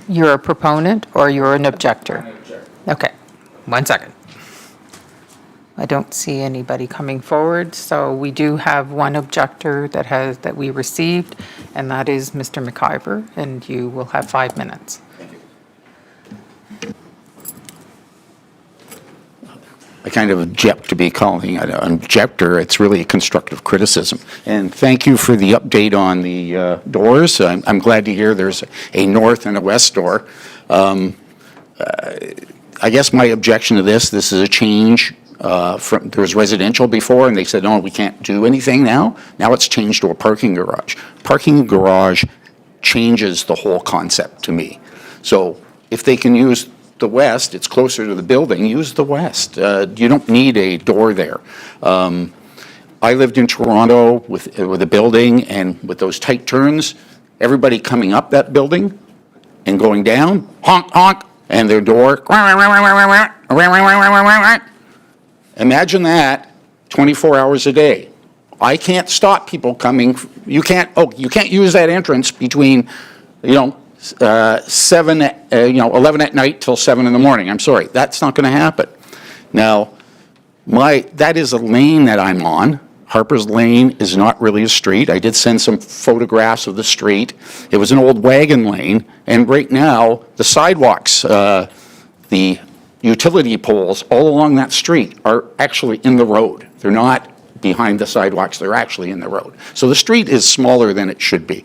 You're a proponent or you're an objector? Okay, 1 second. I don't see anybody coming forward, so we do have one objector that we received, and that is Mr. McIver, and you will have 5 minutes. I kind of object to be calling it an objector. It's really a constructive criticism. And thank you for the update on the doors. I'm glad to hear there's a north and a west door. I guess my objection to this is a change from, there was residential before, and they said, no, we can't do anything now. Now it's changed to a parking garage. Parking garage changes the whole concept to me. So if they can use the west, it's closer to the building, use the west. You don't need a door there. I lived in Toronto with a building, and with those tight turns, everybody coming up that building and going down, honk, honk, and their door, imagine that 24 hours a day. I can't stop people coming. You can't use that entrance between, 11 at night till 7 in the morning. I'm sorry, that's not going to happen. Now, that is a lane that I'm on. Harper's Lane is not really a street. I did send some photographs of the street. It was an old wagon lane, and right now, the sidewalks, the utility poles all along that street are actually in the road. They're not behind the sidewalks, they're actually in the road. So the street is smaller than it should be.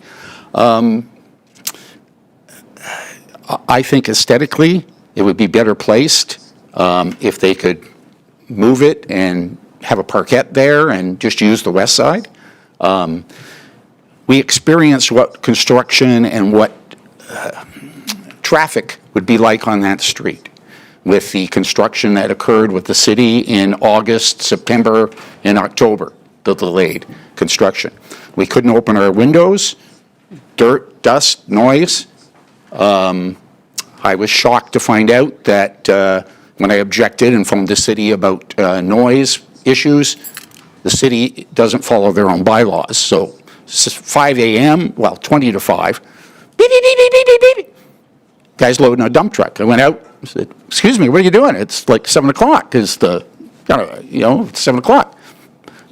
I think aesthetically, it would be better placed if they could move it and have a parkette there and just use the west side. we experienced what construction and what traffic would be like on that street with the construction that occurred with the city in August, September, and October, the delayed construction. We couldn't open our windows, dirt, dust, noise. I was shocked to find out that when I objected and phoned the city about noise issues, the city doesn't follow their own bylaws. So 5 a.m., well, 20 to 5, beep, beep, beep, beep, beep, beep, beep. Guy's loading a dump truck. I went out, said, excuse me, what are you doing? It's like 7 o'clock. It's 7 o'clock.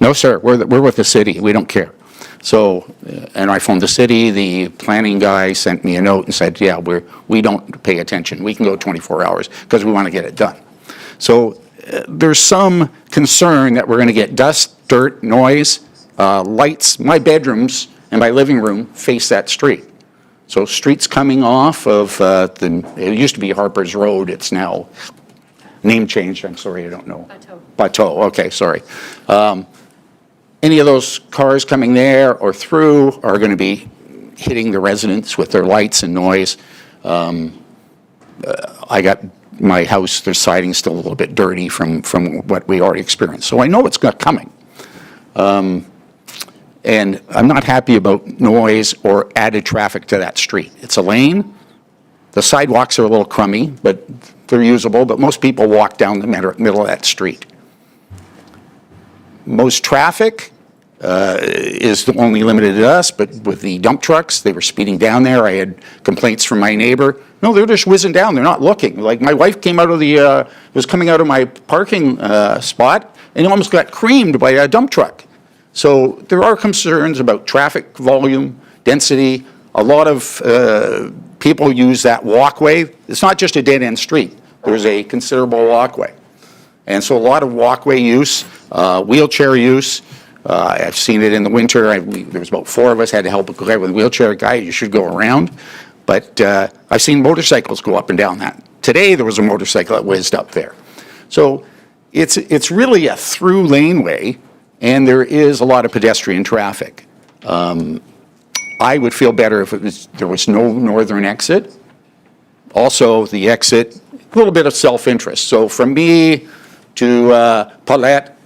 No, sir, we're with the city. We don't care. So, and I phoned the city. The planning guy sent me a note and said, yeah, we don't pay attention. We can go 24 hours because we want to get it done. So there's some concern that we're going to get dust, dirt, noise, lights. My bedrooms and my living room face that street. So streets coming off of it used to be Harper's Road. It's now name changed. I'm sorry, I don't know. Bateau. Okay, sorry. Any of those cars coming there or through are going to be hitting the residents with their lights and noise. I got my house, their siding's still a little bit dirty from what we already experienced. So I know it's not coming. And I'm not happy about noise or added traffic to that street. It's a lane. The sidewalks are a little crummy, but they're usable. But most people walk down the middle of that street. Most traffic is only limited to us, but with the dump trucks, they were speeding down there. I had complaints from my neighbor. No, they're just whizzing down. They're not looking. Like my wife came out of was coming out of my parking spot and almost got creamed by a dump truck. So there are concerns about traffic volume, density. A lot of people use that walkway. It's not just a dead-end street. There's a considerable walkway. And so a lot of walkway use, wheelchair use. I've seen it in the winter. There was about 4 of us had to help a guy with a wheelchair. Guy, you should go around. But I've seen motorcycles go up and down that. Today there was a motorcycle that whizzed up there. So it's really a through laneway, and there is a lot of pedestrian traffic. I would feel better if there was no northern exit. Also, the exit, a little bit of self-interest. So from me to Paulette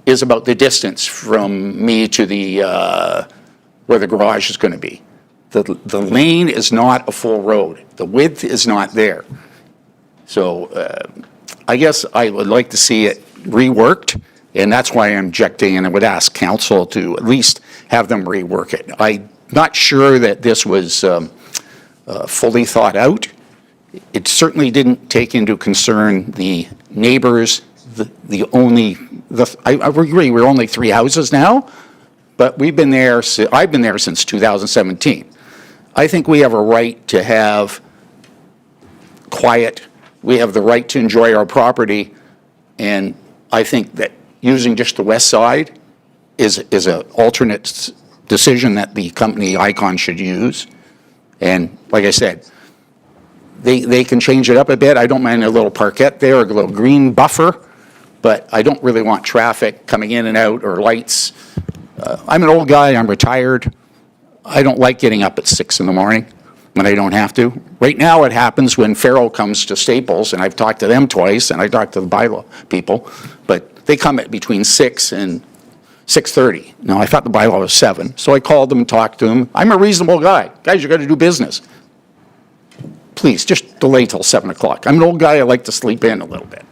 is about the distance from me to the where the garage is going to be. The lane is not a full road. The width is not there. So I guess I would like to see it reworked, and that's why I'm objecting, and I would ask council to at least have them rework it. I'm not sure that this was fully thought out. It certainly didn't take into concern the neighbors. I agree, we're only 3 houses now, but I've been there since 2017. I think we have a right to have quiet. We have the right to enjoy our property, and I think that using just the west side is an alternate decision that the company Icon should use. And like I said, they can change it up a bit. I don't mind a little parquet there, a little green buffer, but I don't really want traffic coming in and out or lights. I'm an old guy, I'm retired. I don't like getting up at 6 in the morning when I don't have to. Right now it happens when Farrell comes to Staples, and I've talked to them twice, and I talked to the bylaw people, but they come at between 6 and 6:30. Now, I thought the bylaw was 7, so I called them and talked to them. I'm a reasonable guy. Guys, you got to do business. Please, just delay till 7 o'clock. I'm an old guy, I like to sleep in a little bit.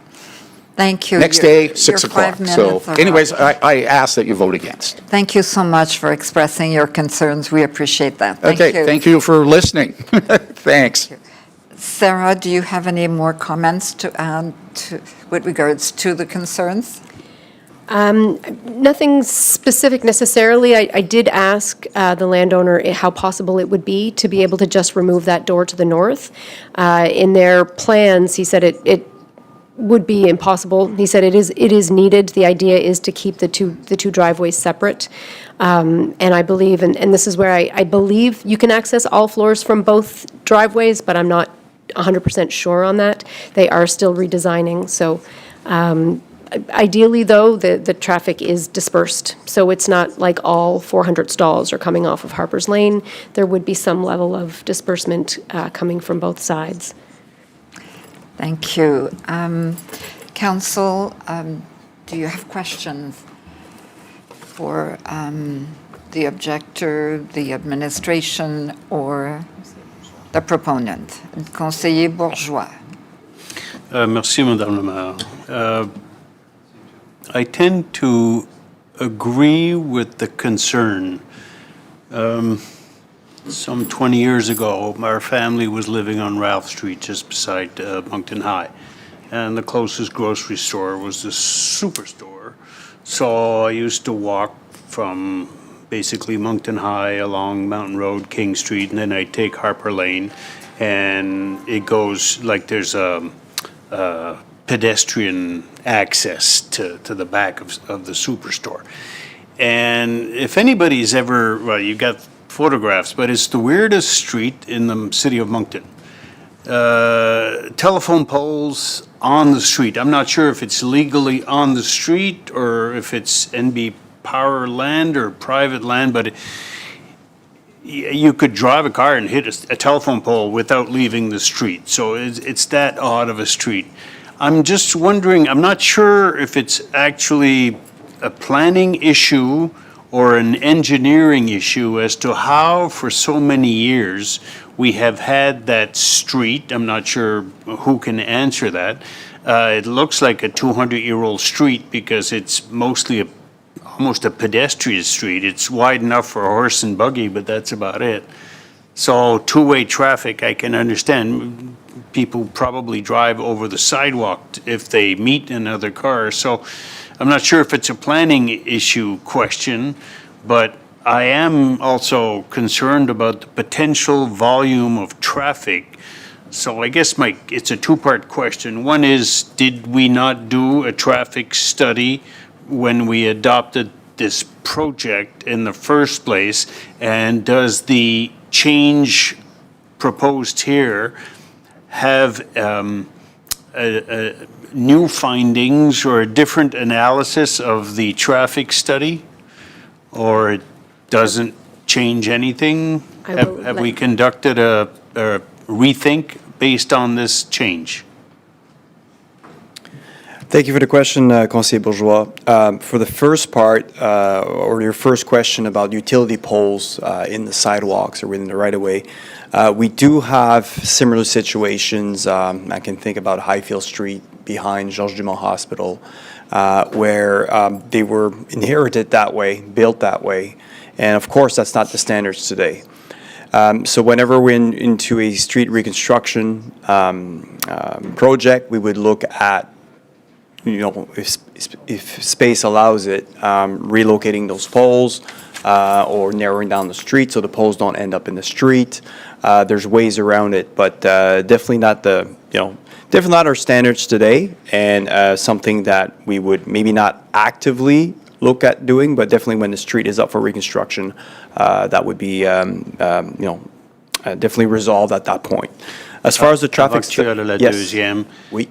Thank you. Next day, 6 o'clock. So anyways, I ask that you vote against. Thank you so much for expressing your concerns. We appreciate that. Thank you. Okay, thank you for listening. Thanks. Sarah, do you have any more comments to add with regards to the concerns? Nothing specific necessarily. I did ask the landowner how possible it would be to be able to just remove that door to the north. In their plans, he said it would be impossible. He said it is needed. The idea is to keep the two driveways separate. And I believe, and this is where I believe you can access all floors from both driveways, but I'm not 100% sure on that. They are still redesigning, so Ideally, though, the traffic is dispersed, so it's not like all 400 stalls are coming off of Harper's Lane. There would be some level of disbursement coming from both sides. Thank you. Council, do you have questions for the objector, the administration, or the proponent? Conseiller Bourgeois. Merci, Madame la Maire. I tend to agree with the concern. Some 20 years ago, our family was living on Ralph Street, just beside Moncton High. And the closest grocery store was the Superstore. So I used to walk from basically Moncton High along Mountain Road, King Street, and then I take Harper Lane. And it goes like there's a pedestrian access to the back of the Superstore. And if anybody's ever, well, you got photographs, but it's the weirdest street in the city of Moncton. Telephone poles on the street. I'm not sure if it's legally on the street or if it's NB Power land or private land, but you could drive a car and hit a telephone pole without leaving the street. So it's that odd of a street. I'm just wondering, I'm not sure if it's actually a planning issue or an engineering issue as to how for so many years we have had that street. I'm not sure who can answer that. It looks like a 200-year-old street because it's mostly almost a pedestrian street. It's wide enough for a horse and buggy, but that's about it. So two-way traffic, I can understand. People probably drive over the sidewalk if they meet another car. So I'm not sure if it's a planning issue question, but I am also concerned about the potential volume of traffic. So I guess it's a two-part question. One is, did we not do a traffic study when we adopted this project in the first place? And does the change proposed here have new findings or a different analysis of the traffic study? Or it doesn't change anything? Have we conducted a rethink based on this change? Thank you for the question, Conseiller Bourgeois. For the first part, or your first question about utility poles in the sidewalks or within the right-of-way, we do have similar situations. I can think about Highfield Street behind Georges Dumont Hospital, where they were inherited that way, built that way, and of course that's not the standards today. So whenever we're into a street reconstruction project, we would look at, if space allows it, relocating those poles or narrowing down the street so the poles don't end up in the street. There's ways around it, but definitely not definitely not our standards today, and something that we would maybe not actively look at doing, but definitely when the street is up for reconstruction, that would be definitely resolved at that point. As far as the traffic, deuxième. Oui.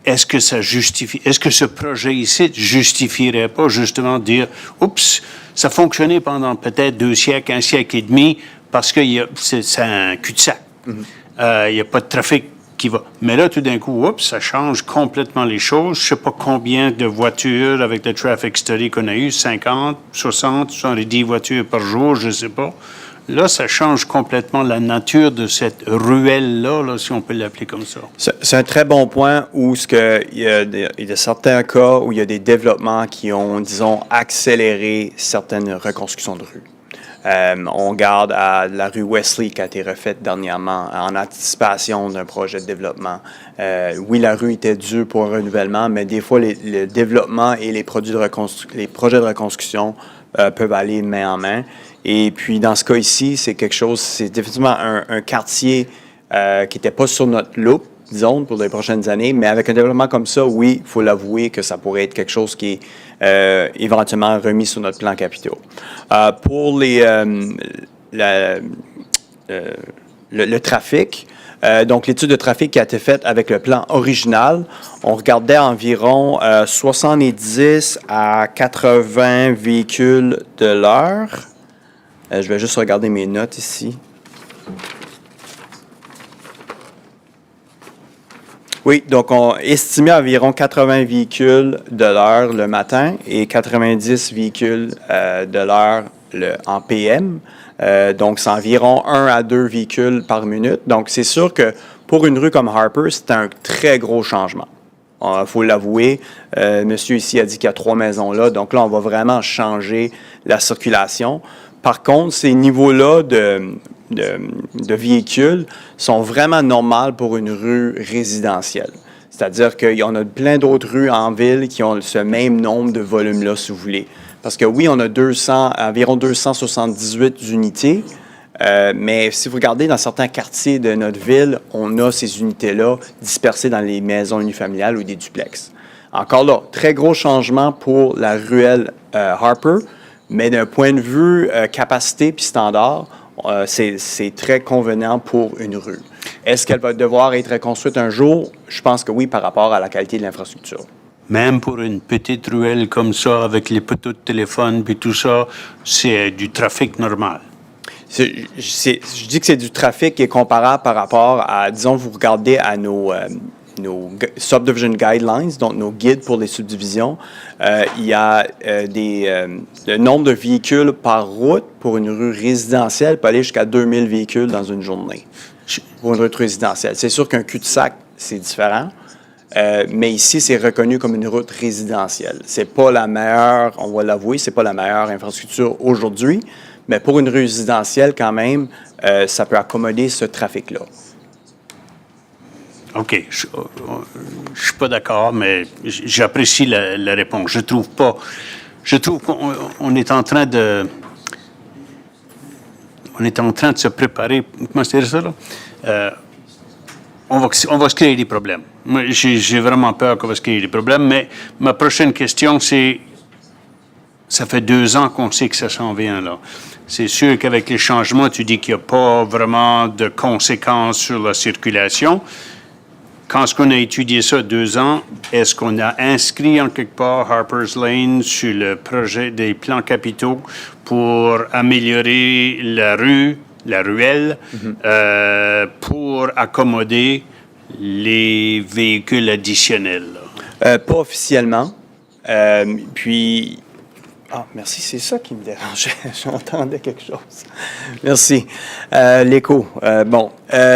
Est-ce que ce projet ici justifierait pas justement de dire, oups, ça fonctionnait pendant peut-être 2 siècles, 1 siècle et demi, parce que c'est un cul-de-sac. Il n'y a pas de trafic qui va. Mais là, tout d'un coup, oups, ça change complètement les choses. Je ne sais pas combien de voitures avec le traffic study qu'on a eu, 50, 60, 70 voitures par jour, je ne sais pas. Là, ça change complètement la nature de cette ruelle-là, si on peut l'appeler comme ça. C'est un très bon point où il y a certains cas où il y a des développements qui ont, disons, accéléré certaines reconstructions de rues. On regarde à la rue Wesley qui a été refaite dernièrement en anticipation d'un projet de développement. Oui, la rue était due pour un renouvellement, mais des fois, le développement et les projets de reconstruction peuvent aller main en main. Et puis, dans ce cas ici, c'est définitivement un quartier qui n'était pas sur notre loupe, disons, pour les prochaines années, mais avec un développement comme ça, oui, il faut l'avouer que ça pourrait être quelque chose qui est éventuellement remis sur notre plan capitaux. Pour le trafic. Donc, l'étude de trafic qui a été faite avec le plan original, on regardait environ 70 à 80 véhicules de l'heure. Je vais juste regarder mes notes ici. Oui, donc on estimait environ 80 véhicules de l'heure le matin et 90 véhicules de l'heure en PM. Donc, c'est environ 1 à 2 véhicules par minute. Donc, c'est sûr que pour une rue comme Harper, c'est un très gros changement. Il faut l'avouer. Monsieur ici a dit qu'il y a 3 maisons là. Donc là, on va vraiment changer la circulation. Par contre, ces niveaux-là de véhicules sont vraiment normaux pour une rue résidentielle. C'est-à-dire qu'on a plein d'autres rues en ville qui ont ce même nombre de volumes-là, si vous voulez. Parce que oui, on a environ 278 unités, mais si vous regardez dans certains quartiers de notre ville, on a ces unités-là dispersées dans les maisons unifamiliales ou des duplex. Encore là, très gros changement pour la ruelle Harper, mais d'un point de vue capacité puis standard, c'est très convenant pour une rue. Est-ce qu'elle va devoir être reconstruite un jour? Je pense que oui, par rapport à la qualité de l'infrastructure. Même pour une petite ruelle comme ça, avec les poteaux de téléphone puis tout ça, c'est du trafic normal. Je dis que c'est du trafic qui est comparable par rapport à, disons, vous regardez à nos subdivision guidelines, donc nos guides pour les subdivisions. Il y a le nombre de véhicules par route pour une rue résidentielle peut aller jusqu'à 2000 véhicules dans une journée pour une route résidentielle. C'est sûr qu'un cul-de-sac, c'est différent. Mais ici, c'est reconnu comme une route résidentielle. C'est pas la meilleure, on va l'avouer, c'est pas la meilleure infrastructure aujourd'hui, mais pour une rue résidentielle, quand même, ça peut accommoder ce trafic-là. OK. Je suis pas d'accord, mais j'apprécie la réponse. Je trouve qu'on est en train de... On est en train de se préparer... Comment c'est ça, là? On va se créer des problèmes. Moi, j'ai vraiment peur qu'on va se créer des problèmes, mais ma prochaine question, c'est... Ça fait 2 ans qu'on sait que ça s'en vient, là. C'est sûr qu'avec les changements, tu dis qu'il n'y a pas vraiment de conséquences sur la circulation. Quand est-ce qu'on a étudié ça 2 ans, est-ce qu'on a inscrit en quelque part Harper's Lane sur le projet des plans capitaux pour améliorer la ruelle, pour accommoder les véhicules additionnels? Pas officiellement. Puis... Ah, merci, c'est ça qui me dérangeait. J'entendais quelque chose. Merci. L'écho.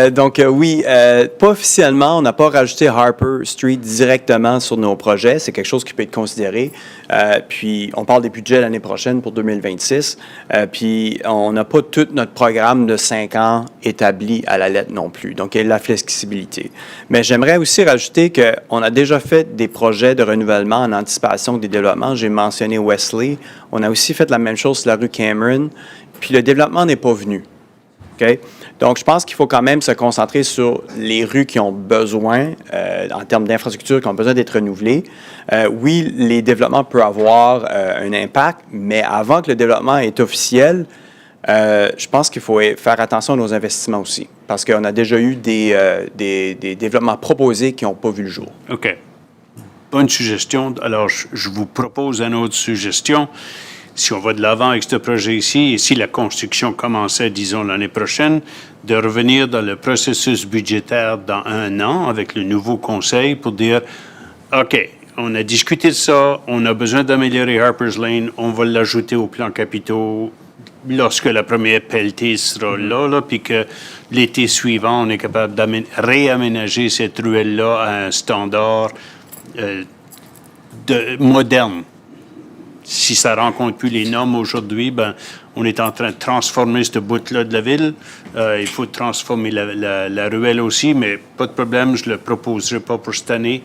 Donc, oui, pas officiellement, on n'a pas rajouté Harper Street directement sur nos projets. C'est quelque chose qui peut être considéré. Puis, on parle des budgets l'année prochaine pour 2026. Puis, on n'a pas tout notre programme de 5 ans établi à la lettre non plus. Donc, il y a de la flexibilité. Mais j'aimerais aussi rajouter qu'on a déjà fait des projets de renouvellement en anticipation des développements. J'ai mentionné Wesley. On a aussi fait la même chose sur la rue Cameron. Puis, le développement n'est pas venu. OK? Donc, je pense qu'il faut quand même se concentrer sur les rues qui ont besoin, en termes d'infrastructures, qui ont besoin d'être renouvelées. Oui, les développements peuvent avoir un impact, mais avant que le développement est officiel, je pense qu'il faut faire attention à nos investissements aussi, parce qu'on a déjà eu des développements proposés qui n'ont pas vu le jour. OK. Bonne suggestion. Alors, je vous propose une autre suggestion. Si on va de l'avant avec ce projet ici, et si la construction commençait, disons, l'année prochaine, de revenir dans le processus budgétaire dans 1 an avec le nouveau conseil pour dire, OK, on a discuté de ça, on a besoin d'améliorer Harper's Lane, on va l'ajouter au plan capitaux lorsque la première pelletée sera là, puis que l'été suivant, on est capable de réaménager cette ruelle-là à un standard moderne. Si ça ne rencontre plus les normes aujourd'hui, ben, on est en train de transformer ce bout-là de la ville. Il faut transformer la ruelle aussi, mais pas de problème, je ne le proposerai pas pour cette année.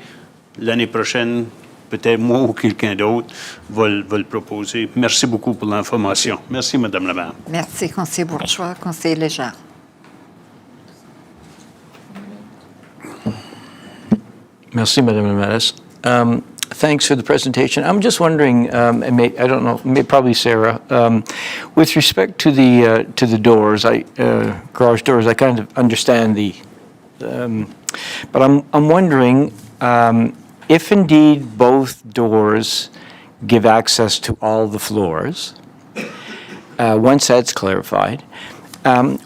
L'année prochaine, peut-être moi ou quelqu'un d'autre va le proposer. Merci beaucoup pour l'information. Merci, Mme la maire. Merci, conseiller Bourgeois. Conseiller Léger. Merci, Mme la mairesse. Thanks for the presentation. I'm just wondering, I don't know, probably Sarah, with respect to the doors, garage doors, I kind of understand but I'm wondering if indeed both doors give access to all the floors. Once that's clarified,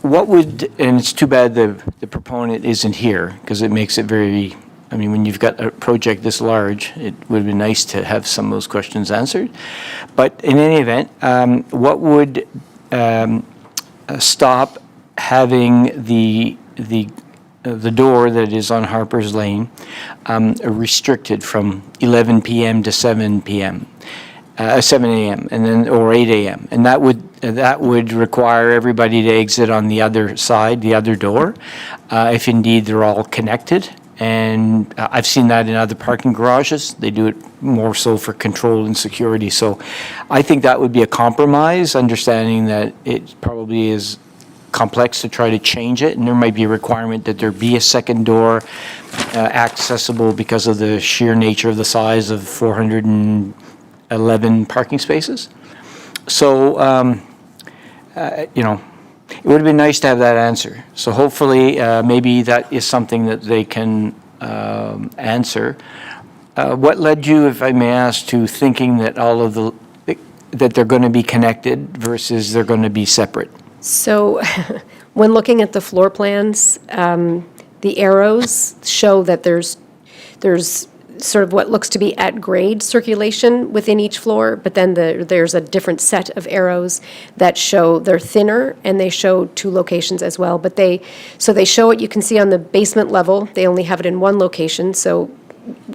what would, and it's too bad the proponent isn't here, because it makes it very, I mean, when you've got a project this large, it would be nice to have some of those questions answered. But in any event, what would stop having the door that is on Harper's Lane restricted from 11 p.m. to 7 p.m., 7 a.m. and then or 8 a.m. and that would require everybody to exit on the other side, the other door, if indeed they're all connected. And I've seen that in other parking garages. They do it more so for control and security. So I think that would be a compromise, understanding that it probably is complex to try to change it, and there might be a requirement that there be a second door accessible because of the sheer nature of the size of 411 parking spaces. So, it would have been nice to have that answer. So hopefully, maybe that is something that they can answer. What led you, if I may ask, to thinking that that they're going to be connected versus they're going to be separate? So when looking at the floor plans, the arrows show that there's sort of what looks to be at grade circulation within each floor, but then there's a different set of arrows that show they're thinner, and they show two locations as well. But they show it, you can see on the basement level, they only have it in one location. So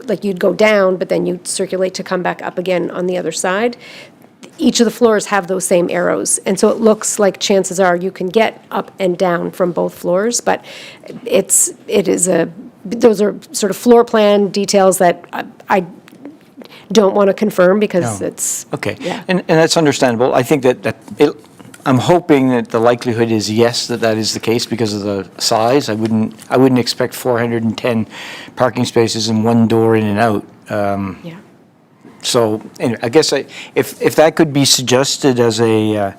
like you'd go down, but then you'd circulate to come back up again on the other side. Each of the floors have those same arrows. And so it looks like chances are you can get up and down from both floors, but those are sort of floor plan details that I don't want to confirm because it's... Okay, yeah. and that's understandable. I think I'm hoping that the likelihood is yes, that is the case because of the size. I wouldn't expect 410 parking spaces and one door in and out. Yeah. So anyway, I guess if that could be suggested as a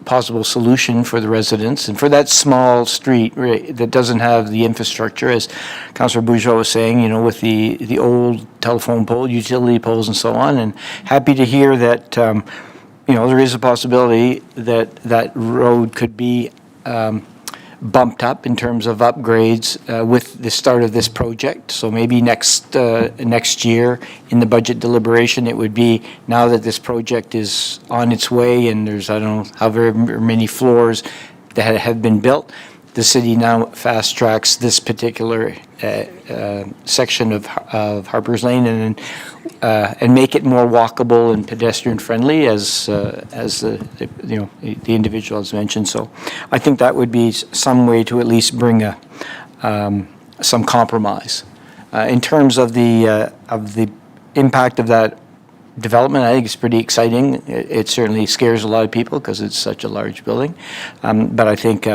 possible solution for the residents and for that small street that doesn't have the infrastructure, as Councillor Bourgeois was saying, with the old telephone pole, utility poles and so on, and happy to hear that, there is a possibility that road could be bumped up in terms of upgrades with the start of this project. So maybe next year in the budget deliberation, it would be, now that this project is on its way and there's, I don't know, however many floors that have been built, the city now fast tracks this particular section of Harper's Lane and make it more walkable and pedestrian friendly as the individual has mentioned. So I think that would be some way to at least bring some compromise. In terms of the impact of that development, I think it's pretty exciting. It certainly scares a lot of people because it's such a large building. But I think,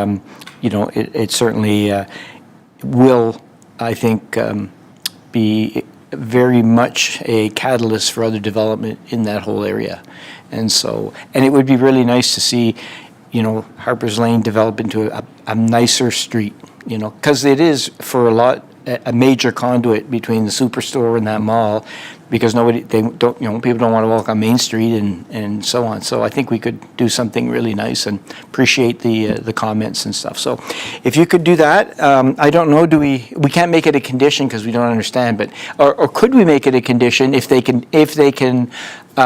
it certainly will, I think, be very much a catalyst for other development in that whole area. And it would be really nice to see, Harper's Lane develop into a nicer street, because it is for a major conduit between the superstore and that mall, because people don't want to walk on Main Street and so on. So I think we could do something really nice and appreciate the comments and stuff. So if you could do that, I don't know, we can't make it a condition because we don't understand, but or could we make it a condition if they can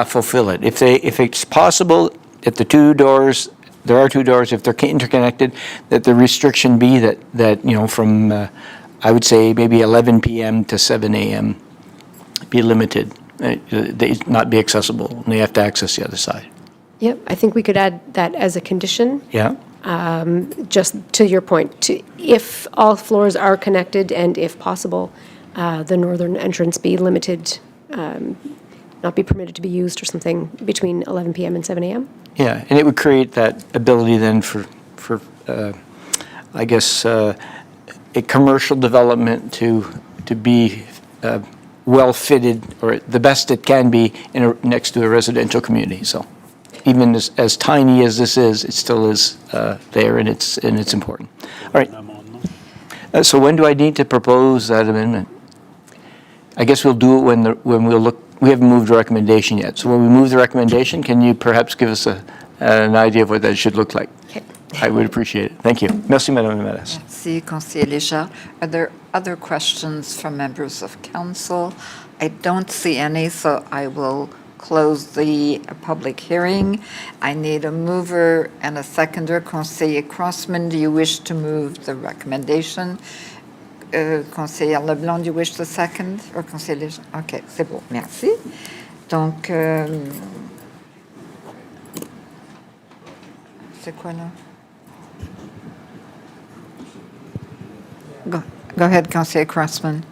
fulfill it? If it's possible, if there are two doors, if they're interconnected, that the restriction be that from I would say maybe 11 p.m. to 7 a.m. be limited, they not be accessible, and they have to access the other side. Yep, I think we could add that as a condition. Yeah. Just to your point, if all floors are connected and if possible, the northern entrance be limited, not be permitted to be used or something between 11 p.m. and 7 a.m. Yeah, and it would create that ability then for I guess, a commercial development to be well-fitted, or the best it can be next to a residential community. So even as tiny as this is, it still is there, and it's important. All right. So when do I need to propose that amendment? I guess we'll do it when we'll look. We haven't moved the recommendation yet. So when we move the recommendation, can you perhaps give us an idea of what that should look like? Okay. I would appreciate it. Thank you. Merci, Madame la Mairesse. Merci, Conseiller Léger. Are there other questions from members of council? I don't see any, so I will close the public hearing. I need a mover and a seconder. Conseiller Crossman, do you wish to move the recommendation? Conseiller Leblanc, do you wish to second? Or Conseiller Léger? OK, c'est bon, merci. Donc, c'est quoi là? Go ahead, Conseiller Crossman.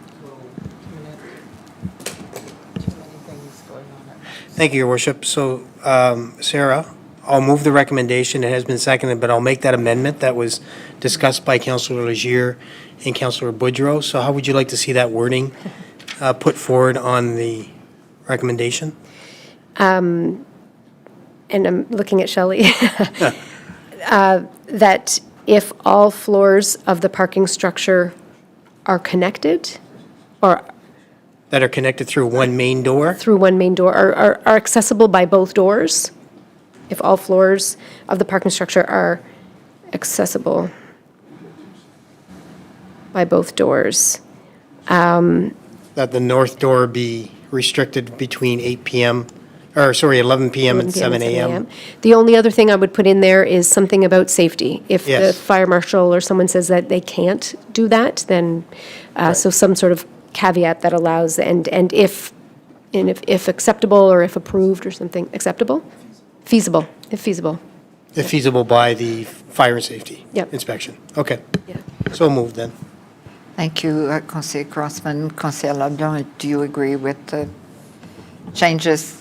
Thank you, Your Worship. So, Sarah, I'll move the recommendation. It has been seconded, but I'll make that amendment that was discussed by Councillor Legier and Councillor Boudreau. So how would you like to see that wording put forward on the recommendation? And I'm looking at Shelley. That if all floors of the parking structure are connected, or That are connected through one main door? through one main door, are accessible by both doors, if all floors of the parking structure are accessible by both doors. That the north door be restricted between 8 p.m., or sorry, 11 p.m. and 7 a.m.? The only other thing I would put in there is something about safety. If the Yes. fire marshal or someone says that they can't do that, then, so some sort of caveat that allows, and if acceptable, or if approved, or something, acceptable? Feasible, if feasible. If feasible by the fire and safety Yep. inspection. Okay. So moved then. Thank you, Conseiller Crossman. Conseiller Leblanc, do you agree with the changes?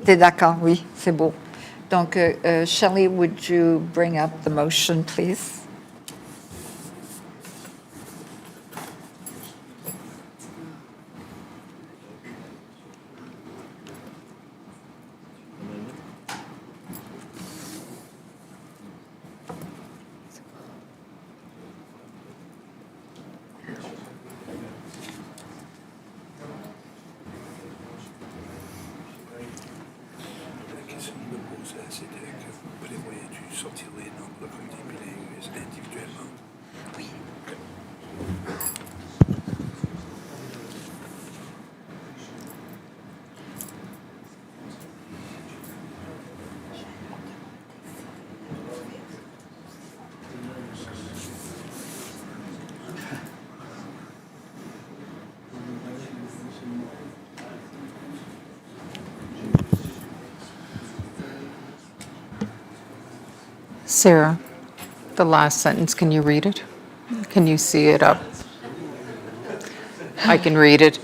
T'es d'accord? Oui, c'est beau. Donc, Shelley, would you bring up the motion, please? La question que je me posais, c'était que prévoyais-tu sortir les noms pour le comité bilingue individuellement? Oui. Sarah, the last sentence, can you read it? Can you see it up? I can read it.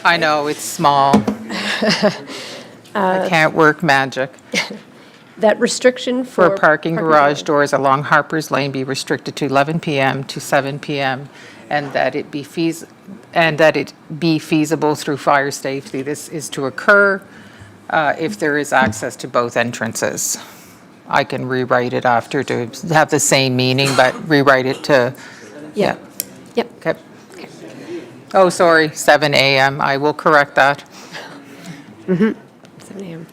I know, it's small. I can't work magic. That restriction For parking garage doors along Harper's Lane be restricted to 11 p.m. to 7 p.m., and that it be feasible through fire safety. This is to occur if there is access to both entrances. I can rewrite it after to have the same meaning, but rewrite it to, yeah. Yep. Okay. Oh, sorry, 7 a.m. I will correct that. 7 a.m.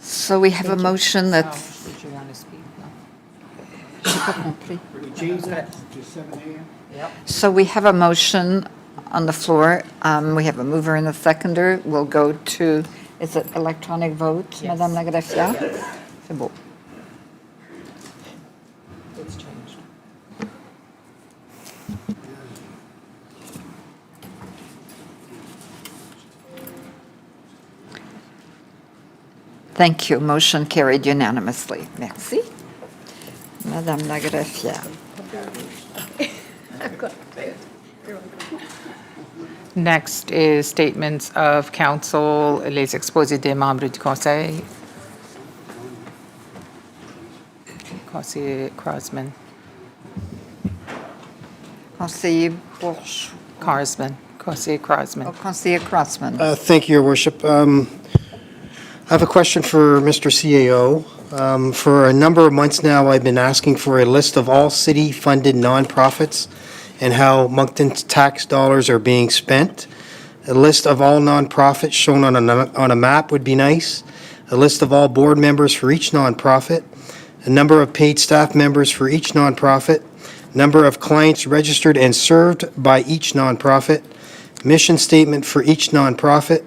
So we have a motion that's... Did you want to speak? J'ai pas compris. We change that to 7 a.m.? So we have a motion on the floor. We have a mover and a seconder. We'll go to, is it electronic vote, Madame la Greffière? C'est beau. It's changed. Thank you. Motion carried unanimously. Merci. Madame la Greffière. Next is statements of council, les exposés des membres du conseil. Conseiller Crossman. Conseiller Bourgeois. Crosman, Conseiller Crosman. Conseiller Crossman. Thank you, Your Worship. I have a question for Mr. CAO. For a number of months now, I've been asking for a list of all city-funded nonprofits and how Moncton's tax dollars are being spent. A list of all nonprofits shown on a map would be nice. A list of all board members for each nonprofit. A number of paid staff members for each nonprofit. Number of clients registered and served by each nonprofit. Mission statement for each nonprofit.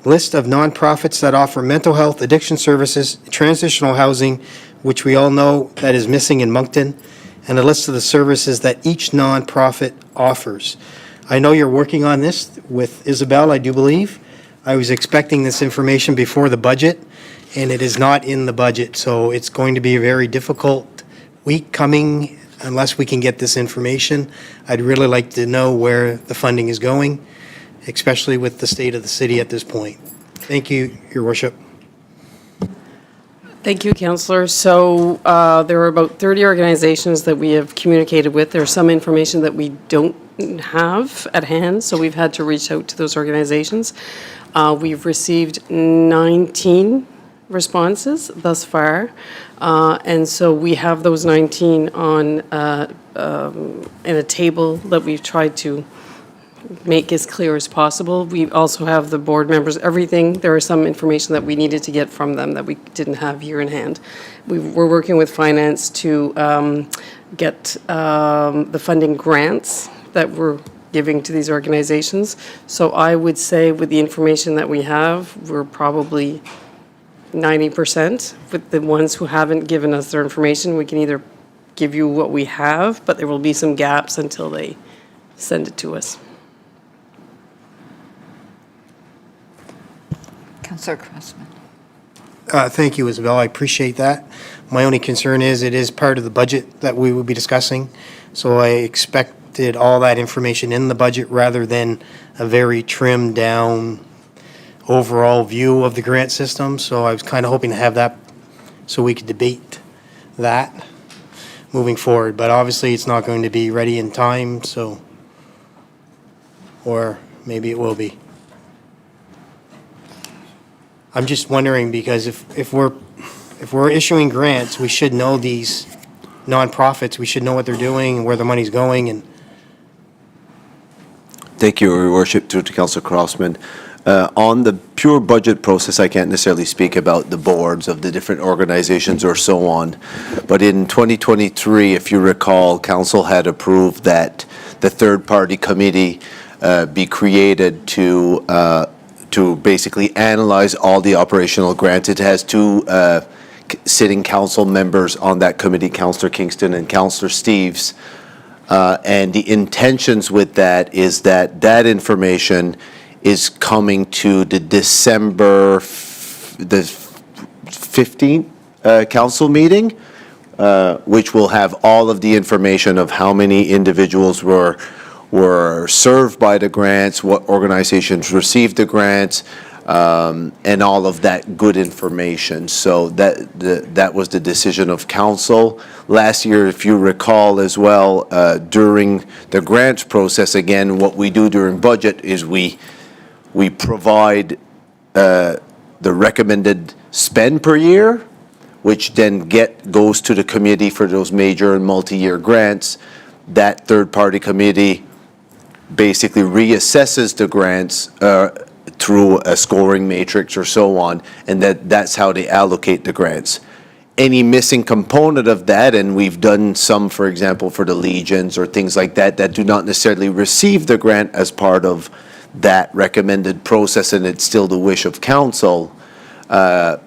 List of nonprofits that offer mental health, addiction services, transitional housing, which we all know that is missing in Moncton, and a list of the services that each nonprofit offers. I know you're working on this with Isabel, I do believe. I was expecting this information before the budget, and it is not in the budget, so it's going to be a very difficult week coming unless we can get this information. I'd really like to know where the funding is going, especially with the state of the city at this point. Thank you, Your Worship. Thank you, Councillor. So there are about 30 organizations that we have communicated with. There's some information that we don't have at hand, so we've had to reach out to those organizations. We've received 19 responses thus far, and so we have those 19 on in a table that we've tried to make as clear as possible. We also have the board members, everything. There is some information that we needed to get from them that we didn't have here in hand. We're working with finance to get the funding grants that we're giving to these organizations. So I would say with the information that we have, we're probably 90%. With the ones who haven't given us their information, we can either give you what we have, but there will be some gaps until they send it to us. Councillor Crossman. Thank you, Isabel. I appreciate that. My only concern is it is part of the budget that we will be discussing, so I expected all that information in the budget rather than a very trimmed down overall view of the grant system. So I was kind of hoping to have that so we could debate that moving forward. But obviously, it's not going to be ready in time, so, or maybe it will be. I'm just wondering, because if we're issuing grants, we should know these nonprofits. We should know what they're doing and where the money's going. And Thank you, Your Worship, to Councillor Crossman. On the pure budget process, I can't necessarily speak about the boards of the different organizations or so on. But in 2023, if you recall, Council had approved that the third-party committee be created to basically analyze all the operational grants. It has two sitting council members on that committee, Councillor Kingston and Councillor Steves. And the intentions with that is that that information is coming to the December the 15th council meeting, which will have all of the information of how many individuals were served by the grants, what organizations received the grants, and all of that good information. So that was the decision of council. Last year, if you recall as well, during the grants process, again, what we do during budget is we provide the recommended spend per year, which then goes to the committee for those major and multi-year grants. That third-party committee basically reassesses the grants through a scoring matrix or so on, and that's how they allocate the grants. Any missing component of that, and we've done some, for example, for the Legions or things like that, that do not necessarily receive the grant as part of that recommended process, and it's still the wish of council. Council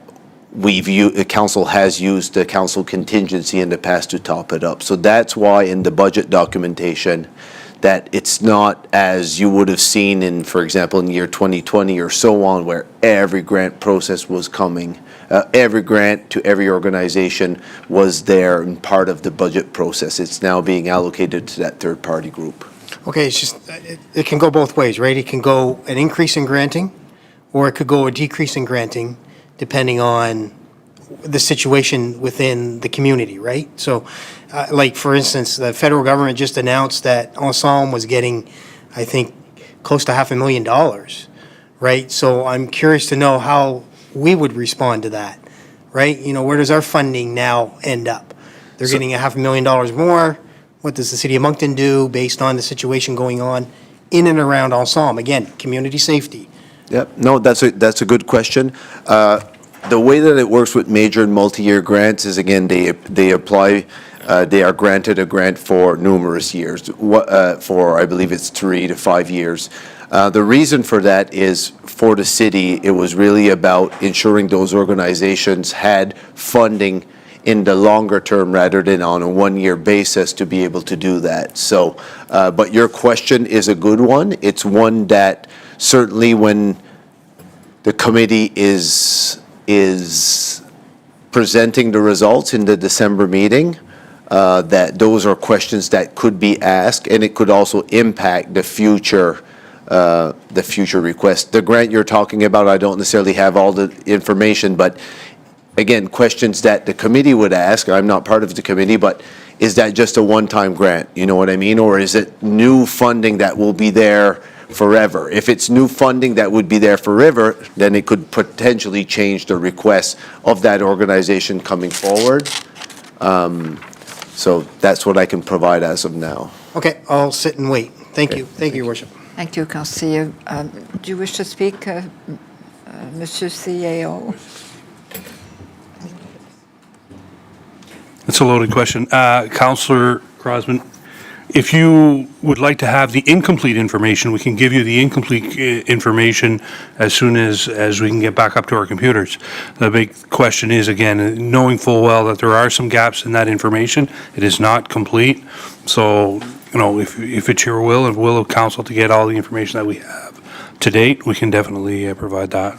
has used the council contingency in the past to top it up. So that's why in the budget documentation, that it's not as you would have seen in, for example, in the year 2020 or so on, where every grant process was coming, every grant to every organization was there and part of the budget process. It's now being allocated to that third-party group. okay, it's just, it can go both ways, right? It can go an increase in granting, or it could go a decrease in granting, depending on the situation within the community, right? So, like, for instance, the federal government just announced that Ensemble was getting, I think, close to $500,000, right? So I'm curious to know how we would respond to that, right? You know, where does our funding now end up? They're getting $500,000 more. What does the city of Moncton do based on the situation going on in and around Ensemble? Again, community safety. Yep, no, that's a good question. The way that it works with major and multi-year grants is, again, they apply, they are granted a grant for numerous years, for, I believe it's 3 to 5 years. The reason for that is, for the city, it was really about ensuring those organizations had funding in the longer term rather than on a one-year basis to be able to do that. So, but your question is a good one. It's one that certainly when the committee is presenting the results in the December meeting, that those are questions that could be asked, and it could also impact the future request. The grant you're talking about, I don't necessarily have all the information, but again, questions that the committee would ask. I'm not part of the committee, but is that just a one-time grant? You know what I mean? Or is it new funding that will be there forever? If it's new funding that would be there forever, then it could potentially change the request of that organization coming forward. So that's what I can provide as of now. Okay, I'll sit and wait. Thank you. Thank you, Your Worship. Thank you, Councillor. Do you wish to speak, Monsieur CAO? It's a loaded question. Councillor Crosman, if you would like to have the incomplete information, we can give you the incomplete information as soon as we can get back up to our computers. The big question is, again, knowing full well that there are some gaps in that information, it is not complete. So, you know, if it's your will and will of council to get all the information that we have to date, we can definitely provide that.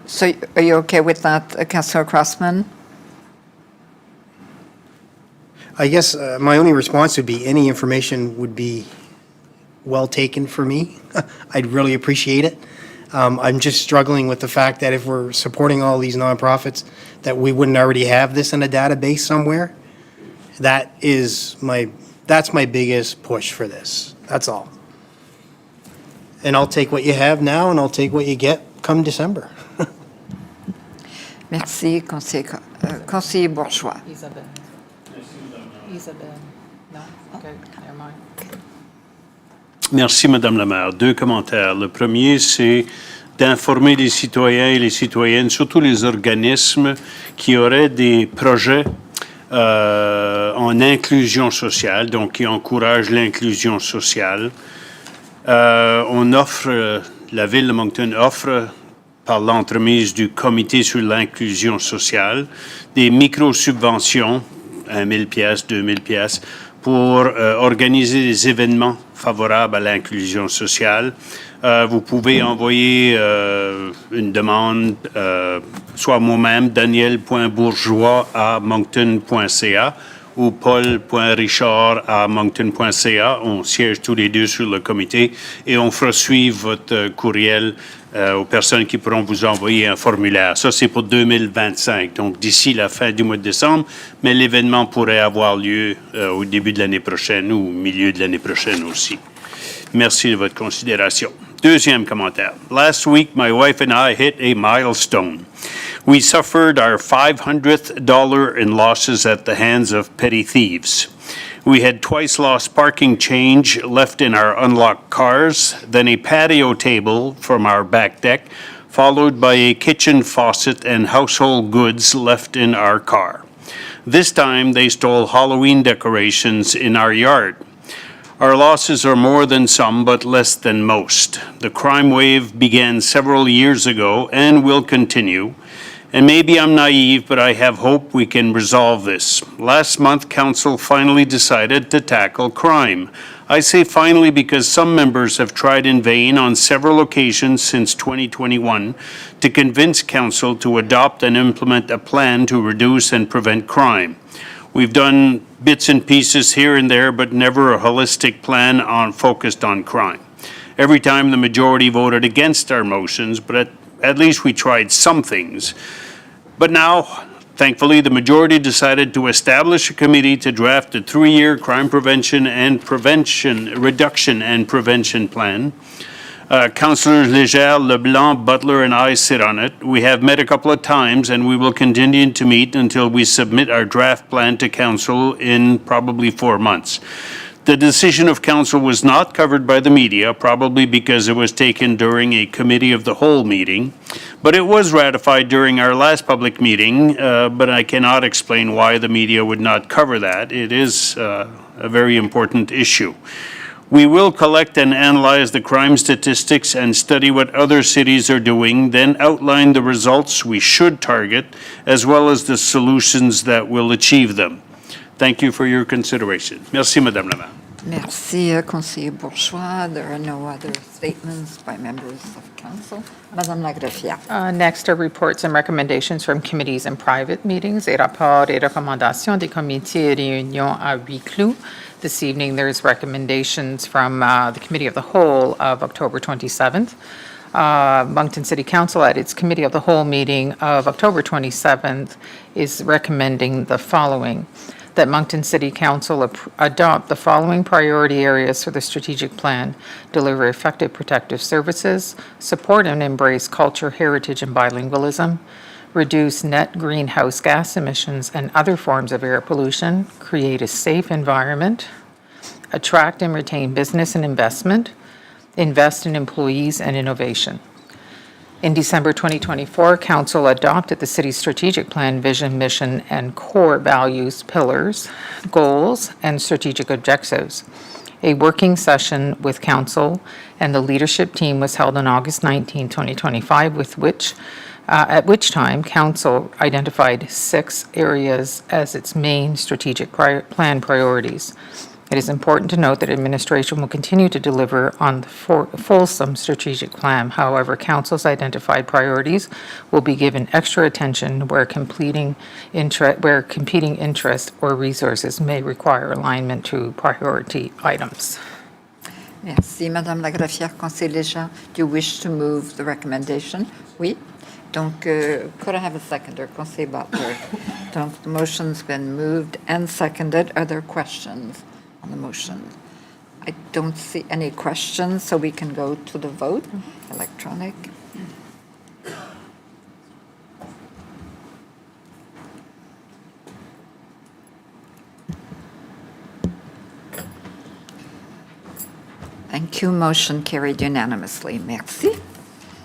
So are you okay with that, Councillor Crossman? I guess my only response would be any information would be well taken for me. I'd really appreciate it. I'm just struggling with the fact that if we're supporting all these nonprofits, that we wouldn't already have this in a database somewhere. That's my biggest push for this. That's all. And I'll take what you have now, and I'll take what you get come December. Merci, Conseiller Bourgeois. Isabelle. Non? Okay, never mind. Merci, Madame la maire. 2 commentaires. Le premier, c'est d'informer les citoyens et les citoyennes, surtout les organismes qui auraient des projets en inclusion sociale, donc qui encouragent l'inclusion sociale. On offre, la Ville de Moncton offre, par l'entremise du Comité sur l'inclusion sociale, des micro-subventions, 1 000 pièces, 2 000 pièces, pour organiser des événements favorables à l'inclusion sociale. Vous pouvez envoyer une demande, soit moi-même, daniel.bourgeois à moncton.ca ou paul.richard@moncton.ca. On siège tous les deux sur le comité et on fera suivre votre courriel aux personnes qui pourront vous envoyer un formulaire. Ça, c'est pour 2025, donc d'ici la fin du mois de décembre, mais l'événement pourrait avoir lieu au début de l'année prochaine ou au milieu de l'année prochaine aussi. Merci de votre considération. Deuxième commentaire. Last week, my wife and I hit a milestone. We suffered our $500th in losses at the hands of petty thieves. We had twice lost parking change left in our unlocked cars, then a patio table from our back deck, followed by a kitchen faucet and household goods left in our car. This time, they stole Halloween decorations in our yard. Our losses are more than some, but less than most. The crime wave began several years ago and will continue. And maybe I'm naive, but I have hope we can resolve this. Last month, Council finally decided to tackle crime. I say finally because some members have tried in vain on several occasions since 2021 to convince Council to adopt and implement a plan to reduce and prevent crime. We've done bits and pieces here and there, but never a holistic plan focused on crime. Every time the majority voted against our motions, but at least we tried some things. But now Thankfully, the majority decided to establish a committee to draft a 3-year crime reduction and prevention plan. Councilors Légère, LeBlanc, Butler, and I sit on it. We have met a couple of times, and we will continue to meet until we submit our draft plan to council in probably 4 months. The decision of council was not covered by the media, probably because it was taken during a committee of the whole meeting, but it was ratified during our last public meeting, but I cannot explain why the media would not cover that. It is a very important issue. We will collect and analyze the crime statistics and study what other cities are doing, then outline the results we should target, as well as the solutions that will achieve them. Thank you for your consideration. Merci, Madame la Maire. Merci, Conseiller Bourgeois. There are no other statements by members of council. Madame la Greffière. Next are reports and recommendations from committees and private meetings, et rapports et recommandations des comités et réunions à huis clos. This evening, there's recommendations from the Committee of the Whole of October 27th. Moncton City Council at its Committee of the Whole meeting of October 27th is recommending the following: that Moncton City Council adopt the following priority areas for the strategic plan: deliver effective protective services, support and embrace culture, heritage, and bilingualism, reduce net greenhouse gas emissions and other forms of air pollution, create a safe environment, attract and retain business and investment, invest in employees and innovation. In December 2024, Council adopted the city's strategic plan, vision, mission, and core values, pillars, goals, and strategic objectives. A working session with Council and the leadership team was held on August 19, 2025, at which time Council identified 6 areas as its main strategic plan priorities. It is important to note that administration will continue to deliver on the fulsome strategic plan. However, Council's identified priorities will be given extra attention where competing interest or resources may require alignment to priority items. Merci, Madame la Greffière. Conseiller Légère, do you wish to move the recommendation? Oui. Donc, could I have a seconder? Conseiller Butler. Donc, the motion's been moved and seconded. Are there questions on the motion? I don't see any questions, so we can go to the vote. Electronic. Thank you. Motion carried unanimously. Merci.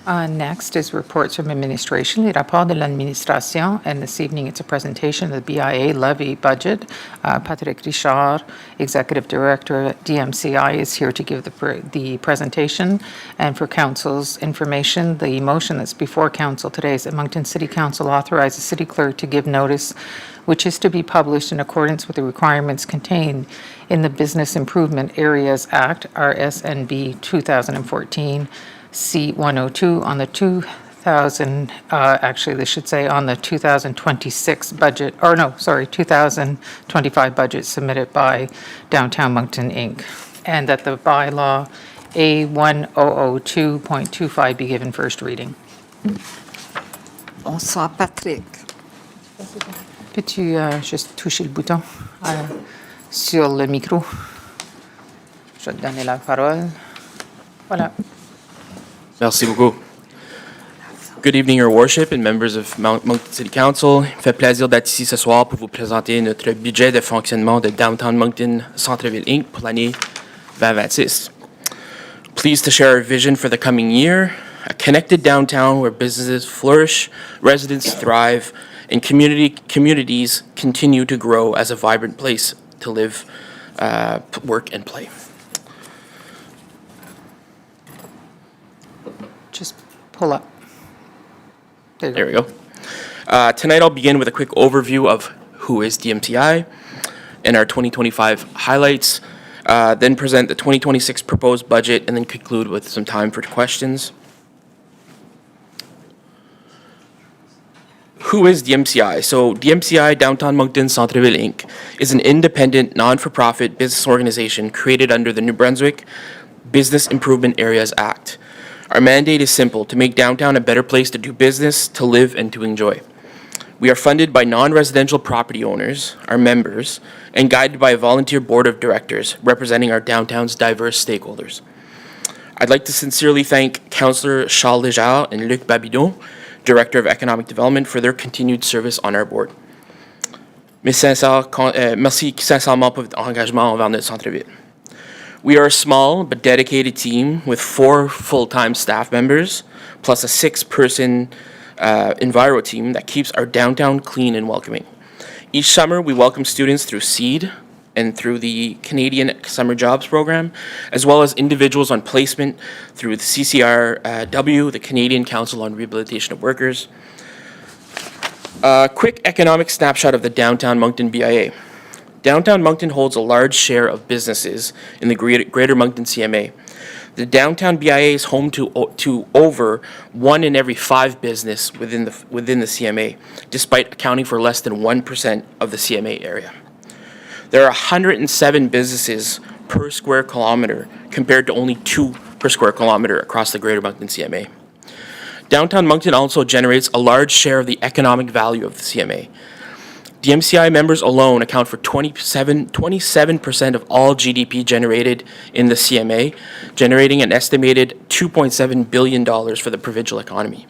Next is reports from administration, les rapports de l'administration, and this evening it's a presentation of the BIA levy budget. Patrick Richard, Executive Director at DMCI, is here to give the presentation. And for Council's information, the motion that's before Council today is that Moncton City Council authorize the City Clerk to give notice, which is to be published in accordance with the requirements contained in the Business Improvement Areas Act, RSNB 2014, C-102 on the 2026 budget, 2025 budget submitted by Downtown Moncton, Inc., and that the bylaw A1002.25 be given first reading. Bonsoir, Patrick. Peux-tu juste toucher le bouton sur le micro? Je vais te donner la parole. Voilà. Merci beaucoup. Good evening, Your Worship and members of Moncton City Council. Il me fait plaisir d'être ici ce soir pour vous présenter notre budget de fonctionnement de Downtown Moncton Centre-Ville Inc. pour l'année 2026. Pleased to share our vision for the coming year, a connected downtown where businesses flourish, residents thrive, and communities continue to grow as a vibrant place to live, work, and play. Just pull up. There we go. Tonight I'll begin with a quick overview of who is DMCI and our 2025 highlights, then present the 2026 proposed budget, and then conclude with some time for questions. Who is DMCI? So DMCI, Downtown Moncton Centre-Ville Inc., is an independent, non-for-profit business organization created under the New Brunswick Business Improvement Areas Act. Our mandate is simple: to make downtown a better place to do business, to live, and to enjoy. We are funded by non-residential property owners, our members, and guided by a volunteer board of directors representing our downtown's diverse stakeholders. I'd like to sincerely thank Councillor Charles Léger and Luc Babineau, Director of Economic Development, for their continued service on our board. Merci sincèrement pour votre engagement envers notre centre-ville. We are a small but dedicated team with 4 full-time staff members, plus a 6-person Enviro team that keeps our downtown clean and welcoming. Each summer, we welcome students through SEED and through the Canadian Summer Jobs Program, as well as individuals on placement through the CCRW, the Canadian Council on Rehabilitation of Workers. A quick economic snapshot of the Downtown Moncton BIA. Downtown Moncton holds a large share of businesses in the Greater Moncton CMA. The Downtown BIA is home to over 1 in every 5 business within the CMA, despite accounting for less than 1% of the CMA area. There are 107 businesses per square kilometer compared to only 2 per square kilometer across the Greater Moncton CMA. Downtown Moncton also generates a large share of the economic value of the CMA. DMCI members alone account for 27% of all GDP generated in the CMA, generating an estimated $2.7 billion for the provincial economy.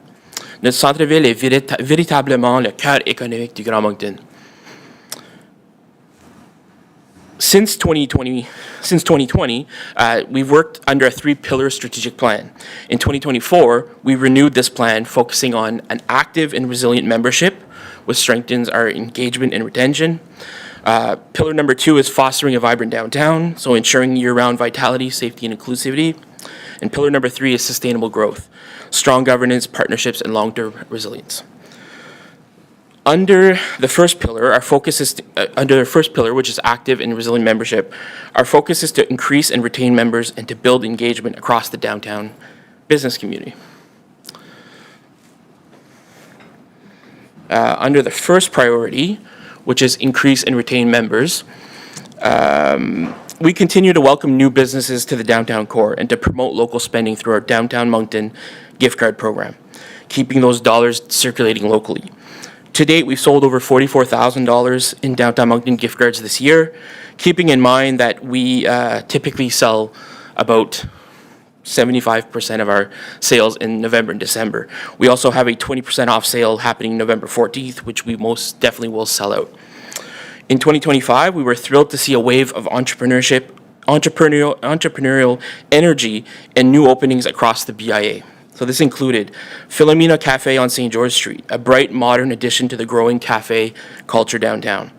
Notre centre-ville est véritablement le cœur économique du Grand Moncton. Since 2020, we've worked under a 3-pillar strategic plan. In 2024, we renewed this plan, focusing on an active and resilient membership, which strengthens our engagement and retention. Pillar number 2 is fostering a vibrant downtown, so ensuring year-round vitality, safety, and inclusivity. And pillar number 3 is sustainable growth, strong governance, partnerships, and long-term resilience. Under the first pillar, which is active and resilient membership, our focus is to increase and retain members and to build engagement across the downtown business community. Under the first priority, which is increase and retain members, we continue to welcome new businesses to the downtown core and to promote local spending through our Downtown Moncton gift card program, keeping those dollars circulating locally. To date, we've sold over $44,000 in Downtown Moncton gift cards this year, keeping in mind that we typically sell about 75% of our sales in November and December. We also have a 20% off sale happening November 14th, which we most definitely will sell out. In 2025, we were thrilled to see a wave of entrepreneurial energy and new openings across the BIA. So this included Philomena Cafe on St. George Street, a bright, modern addition to the growing cafe culture downtown.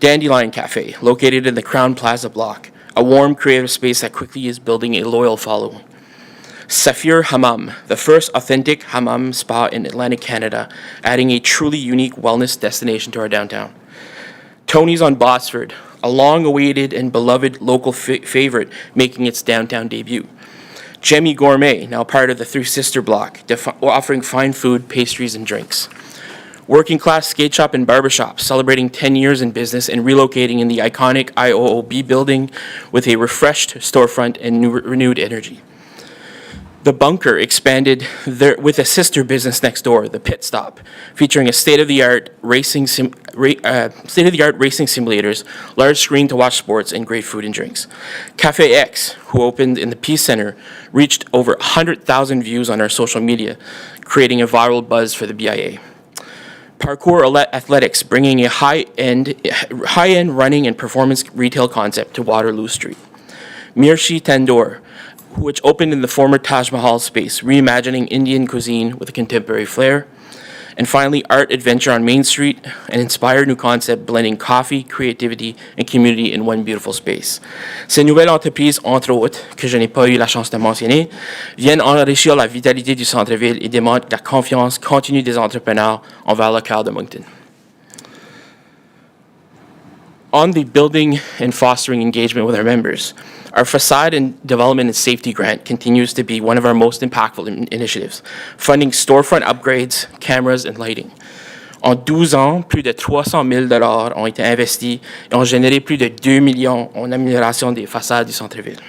Dandelion Cafe, located in the Crown Plaza block, a warm, creative space that quickly is building a loyal following. Saphir Hammam, the first authentic hammam spa in Atlantic Canada, adding a truly unique wellness destination to our downtown. Tony's on Botsford, a long-awaited and beloved local favorite making its downtown debut. Jemmy Gourmet, now part of the Three Sister block, offering fine food, pastries, and drinks. Working Class Skate Shop and Barbershop, celebrating 10 years in business and relocating in the iconic IOOB building with a refreshed storefront and renewed energy. The Bunker expanded with a sister business next door, the Pit Stop, featuring a state-of-the-art racing simulators, large screen to watch sports, and great food and drinks. Cafe X, who opened in the Peace Center, reached over 100,000 views on our social media, creating a viral buzz for the BIA. Parkour Athletics, bringing a high-end running and performance retail concept to Waterloo Street. Mirchi Tandoor, which opened in the former Taj Mahal space, reimagining Indian cuisine with a contemporary flair. And finally, Art Adventure on Main Street, an inspired new concept blending coffee, creativity, and community in one beautiful space. Ces nouvelles entreprises, entre autres, que je n'ai pas eu la chance de mentionner, viennent enrichir la vitalité du centre-ville et démontrent la confiance continue des entrepreneurs envers le cœur de Moncton. On the building and fostering engagement with our members, our Facade and Development and Safety Grant continues to be one of our most impactful initiatives, funding storefront upgrades, cameras, and lighting. En 12 ans, plus de 300 000 $ ont été investis et ont généré plus de 2 millions en amélioration des façades du centre-ville.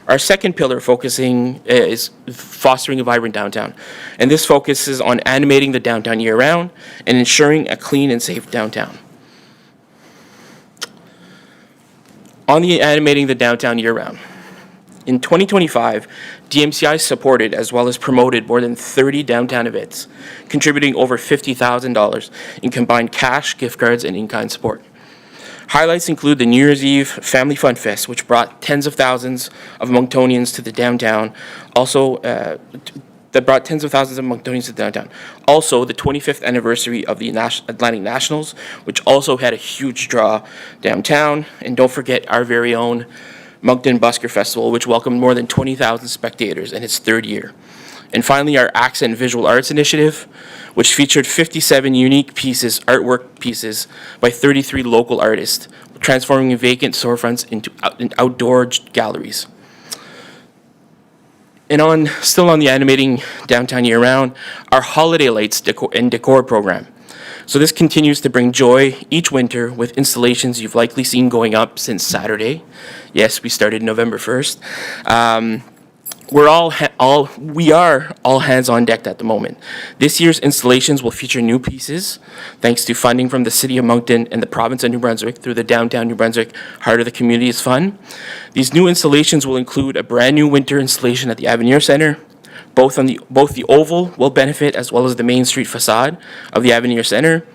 Our second pillar is fostering a vibrant downtown. And this focuses on animating the downtown year-round and ensuring a clean and safe downtown. On the animating the downtown year-round. In 2025, DMCI supported as well as promoted more than 30 downtown events, contributing over $50,000 in combined cash, gift cards, and in-kind support. Highlights include the New Year's Eve Family Fun Fest, which brought tens of thousands of Monctonians to the downtown. Also, the 25th anniversary of the Atlantic Nationals, which also had a huge draw downtown. And don't forget our very own Moncton Busker Festival, which welcomed more than 20,000 spectators in its third year. And finally, our Accent Visual Arts Initiative, which featured 57 unique artwork pieces by 33 local artists, transforming vacant storefronts into outdoor galleries. And still on the animating downtown year-round, our Holiday Lights and Decor program. So this continues to bring joy each winter with installations you've likely seen going up since Saturday. Yes, we started November 1st. We are all hands on deck at the moment. This year's installations will feature new pieces, thanks to funding from the City of Moncton and the Province of New Brunswick through the Downtown New Brunswick Heart of the Communities Fund. These new installations will include a brand new winter installation at the Avenir Centre. Both the oval will benefit, as well as the Main Street facade of the Avenir Centre.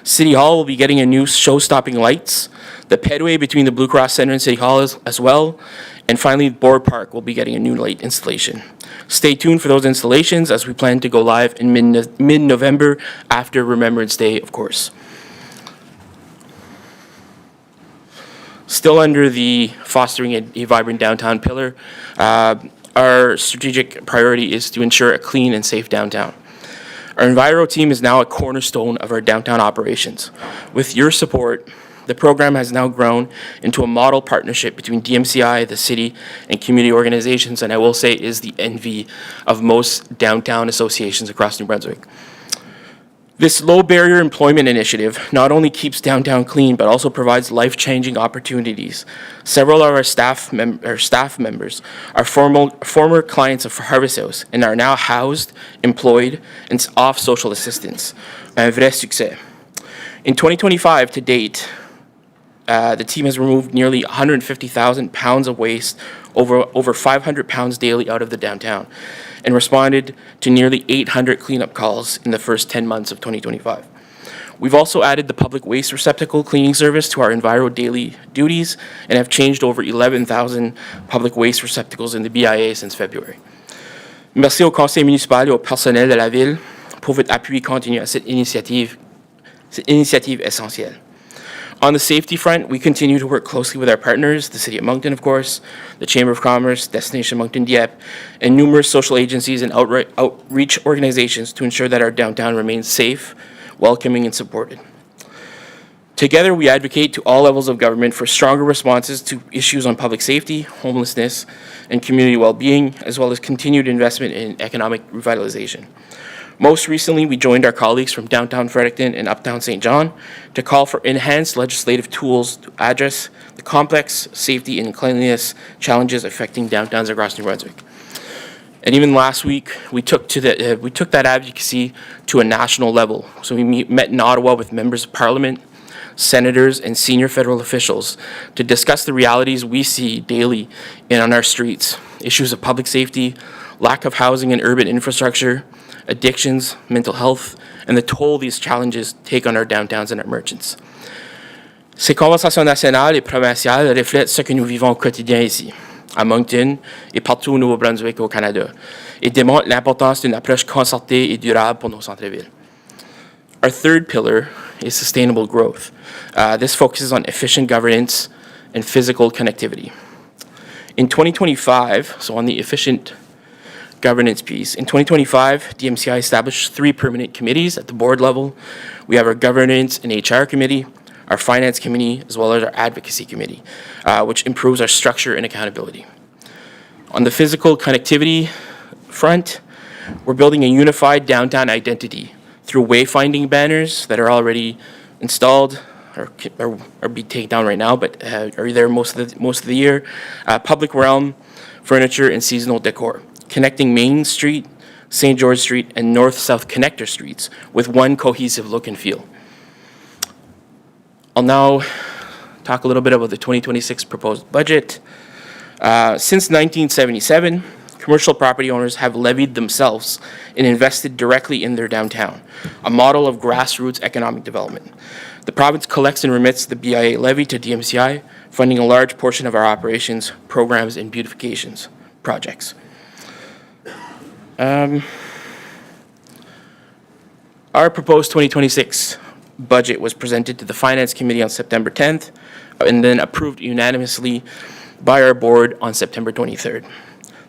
City Hall will be getting a new show-stopping lights. The pedway between the Blue Cross Centre and City Hall as well. And finally, Board Park will be getting a new light installation. Stay tuned for those installations as we plan to go live in mid-November after Remembrance Day, of course. Still under the fostering a vibrant downtown pillar, our strategic priority is to ensure a clean and safe downtown. Our Enviro team is now a cornerstone of our downtown operations. With your support, the program has now grown into a model partnership between DMCI, the city, and community organizations, and I will say is the envy of most downtown associations across New Brunswick. This low-barrier employment initiative not only keeps downtown clean, but also provides life-changing opportunities. Several of our staff members are former clients of Harvest House and are now housed, employed, and off social assistance. Un vrai succès. In 2025 to date, the team has removed nearly 150,000 pounds of waste, over 500 pounds daily out of the downtown, and responded to nearly 800 cleanup calls in the first 10 months of 2025. We've also added the public waste receptacle cleaning service to our Enviro daily duties and have changed over 11,000 public waste receptacles in the BIA since February. Merci au conseil municipal et au personnel de la ville pour votre appui continu à cette initiative essentielle. On the safety front, we continue to work closely with our partners, the City of Moncton, of course, the Chamber of Commerce, Destination Moncton Dieppe, and numerous social agencies and outreach organizations to ensure that our downtown remains safe, welcoming, and supported. Together, we advocate to all levels of government for stronger responses to issues on public safety, homelessness, and community well-being, as well as continued investment in economic revitalization. Most recently, we joined our colleagues from downtown Fredericton and uptown St. John to call for enhanced legislative tools to address the complex safety and cleanliness challenges affecting downtowns across New Brunswick. And even last week, we took that advocacy to a national level. So we met in Ottawa with members of Parliament, senators, and senior federal officials to discuss the realities we see daily on our streets, issues of public safety, lack of housing and urban infrastructure, addictions, mental health, and the toll these challenges take on our downtowns and our merchants. Ces conversations nationales et provinciales reflètent ce que nous vivons au quotidien ici, à Moncton et partout au Nouveau-Brunswick et au Canada, et démontrent l'importance d'une approche concertée et durable pour nos centres-villes. Our third pillar is sustainable growth. This focuses on efficient governance and physical connectivity. In 2025, so on the efficient governance piece. In 2025, DMCI established 3 permanent committees at the board level. We have our governance and HR committee, our finance committee, as well as our advocacy committee, which improves our structure and accountability. On the physical connectivity front, we're building a unified downtown identity through wayfinding banners that are already installed or be taken down right now, but are there most of the year. Public realm furniture, and seasonal decor, connecting Main Street, St. George Street, and North-South connector streets with one cohesive look and feel. I'll now talk a little bit about the 2026 proposed budget. Since 1977, commercial property owners have levied themselves and invested directly in their downtown, a model of grassroots economic development. The province collects and remits the BIA levy to DMCI, funding a large portion of our operations, programs, and beautifications projects. Our proposed 2026 budget was presented to the Finance Committee on September 10th and then approved unanimously by our board on September 23rd.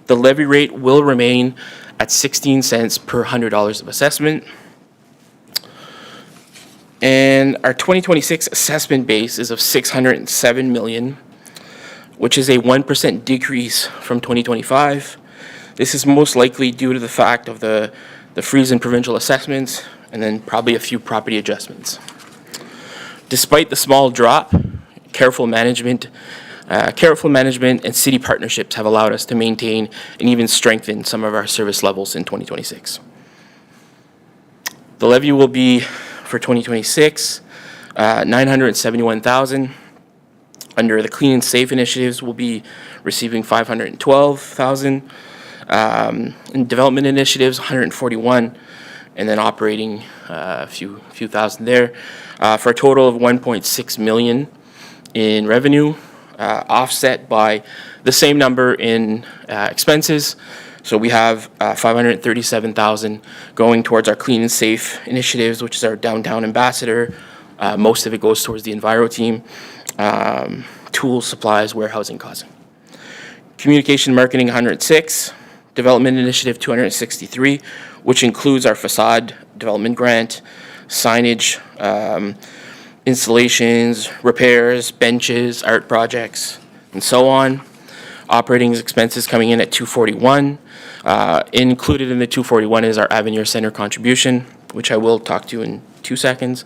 The levy rate will remain at 16 cents per $100 of assessment. And our 2026 assessment base is of $607 million, which is a 1% decrease from 2025. This is most likely due to the fact of the freeze in provincial assessments and then probably a few property adjustments. Despite the small drop, careful management and city partnerships have allowed us to maintain and even strengthen some of our service levels in 2026. The levy will be for 2026, $971,000. Under the Clean and Safe initiatives, we'll be receiving $512,000. In development initiatives, $141,000, and then operating a few thousand there, for a total of $1.6 million in revenue, offset by the same number in expenses. So we have $537,000 going towards our Clean and Safe initiatives, which is our downtown ambassador. Most of it goes towards the Enviro team, tools, supplies, warehousing costs. Communication marketing, $106,000. Development initiative, $263,000, which includes our facade development grant, signage, installations, repairs, benches, art projects, and so on. Operating expenses coming in at $241,000. Included in the $241,000 is our Avenir Center contribution, which I will talk to in 2 seconds.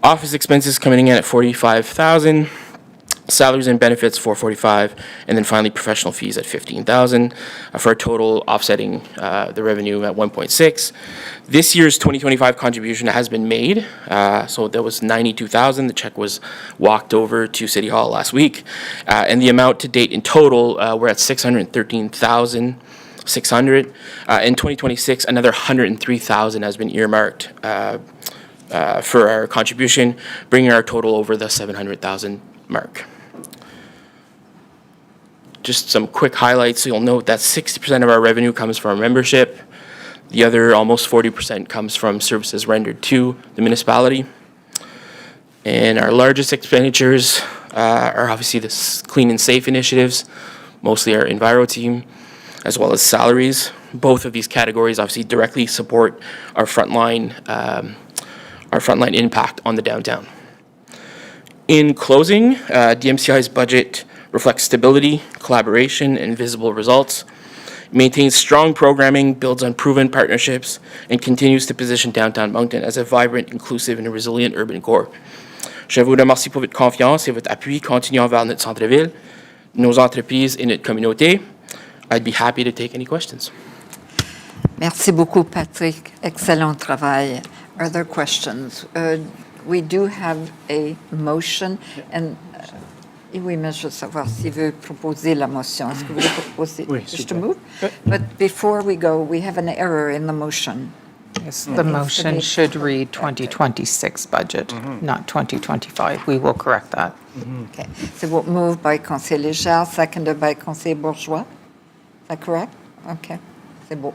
Office expenses coming in at $45,000. Salaries and benefits, $445,000, and then finally professional fees at $15,000, for a total offsetting the revenue at $1.6. This year's 2025 contribution has been made, so there was $92,000. The check was walked over to City Hall last week, and the amount to date in total, we're at $613,600. In 2026, another $103,000 has been earmarked for our contribution, bringing our total over the $700,000 mark. Just some quick highlights. You'll note that 60% of our revenue comes from our membership. The other almost 40% comes from services rendered to the municipality. And our largest expenditures are obviously the Clean and Safe initiatives, mostly our Enviro team, as well as salaries. Both of these categories obviously directly support our frontline impact on the downtown. In closing, DMCI's budget reflects stability, collaboration, and visible results. It maintains strong programming, builds on proven partnerships, and continues to position downtown Moncton as a vibrant, inclusive, and resilient urban core. Je vous remercie pour votre confiance et votre appui continuant vers notre centre-ville, nos entreprises et notre communauté. I'd be happy to take any questions. Merci beaucoup, Patrick. Excellent travail. Are there questions? We do have a motion, and oui, mais je veux savoir s'il veut proposer la motion. Est-ce que vous voulez proposer? Oui, Just s'il to vous move? But before we go, we have an error in the motion. Yes, the motion should read 2026 budget, not 2025. We will correct that. Okay. C'est moved by Conseiller Léger, seconded by Conseiller Bourgeois. Is that correct? Okay. C'est beau.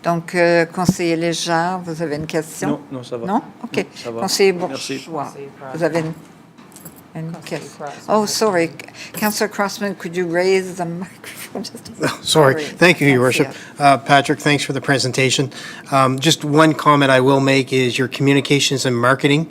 Donc, Conseiller Léger, vous avez une question? Non, ça va. Non? OK. Ça va. Conseiller Merci. Bourgeois, vous avez une question? Oh, sorry. Councillor Crossman, could you raise the microphone? Sorry. Thank you, Your Worship. Patrick, thanks for the presentation. Just one comment I will make is your communications and marketing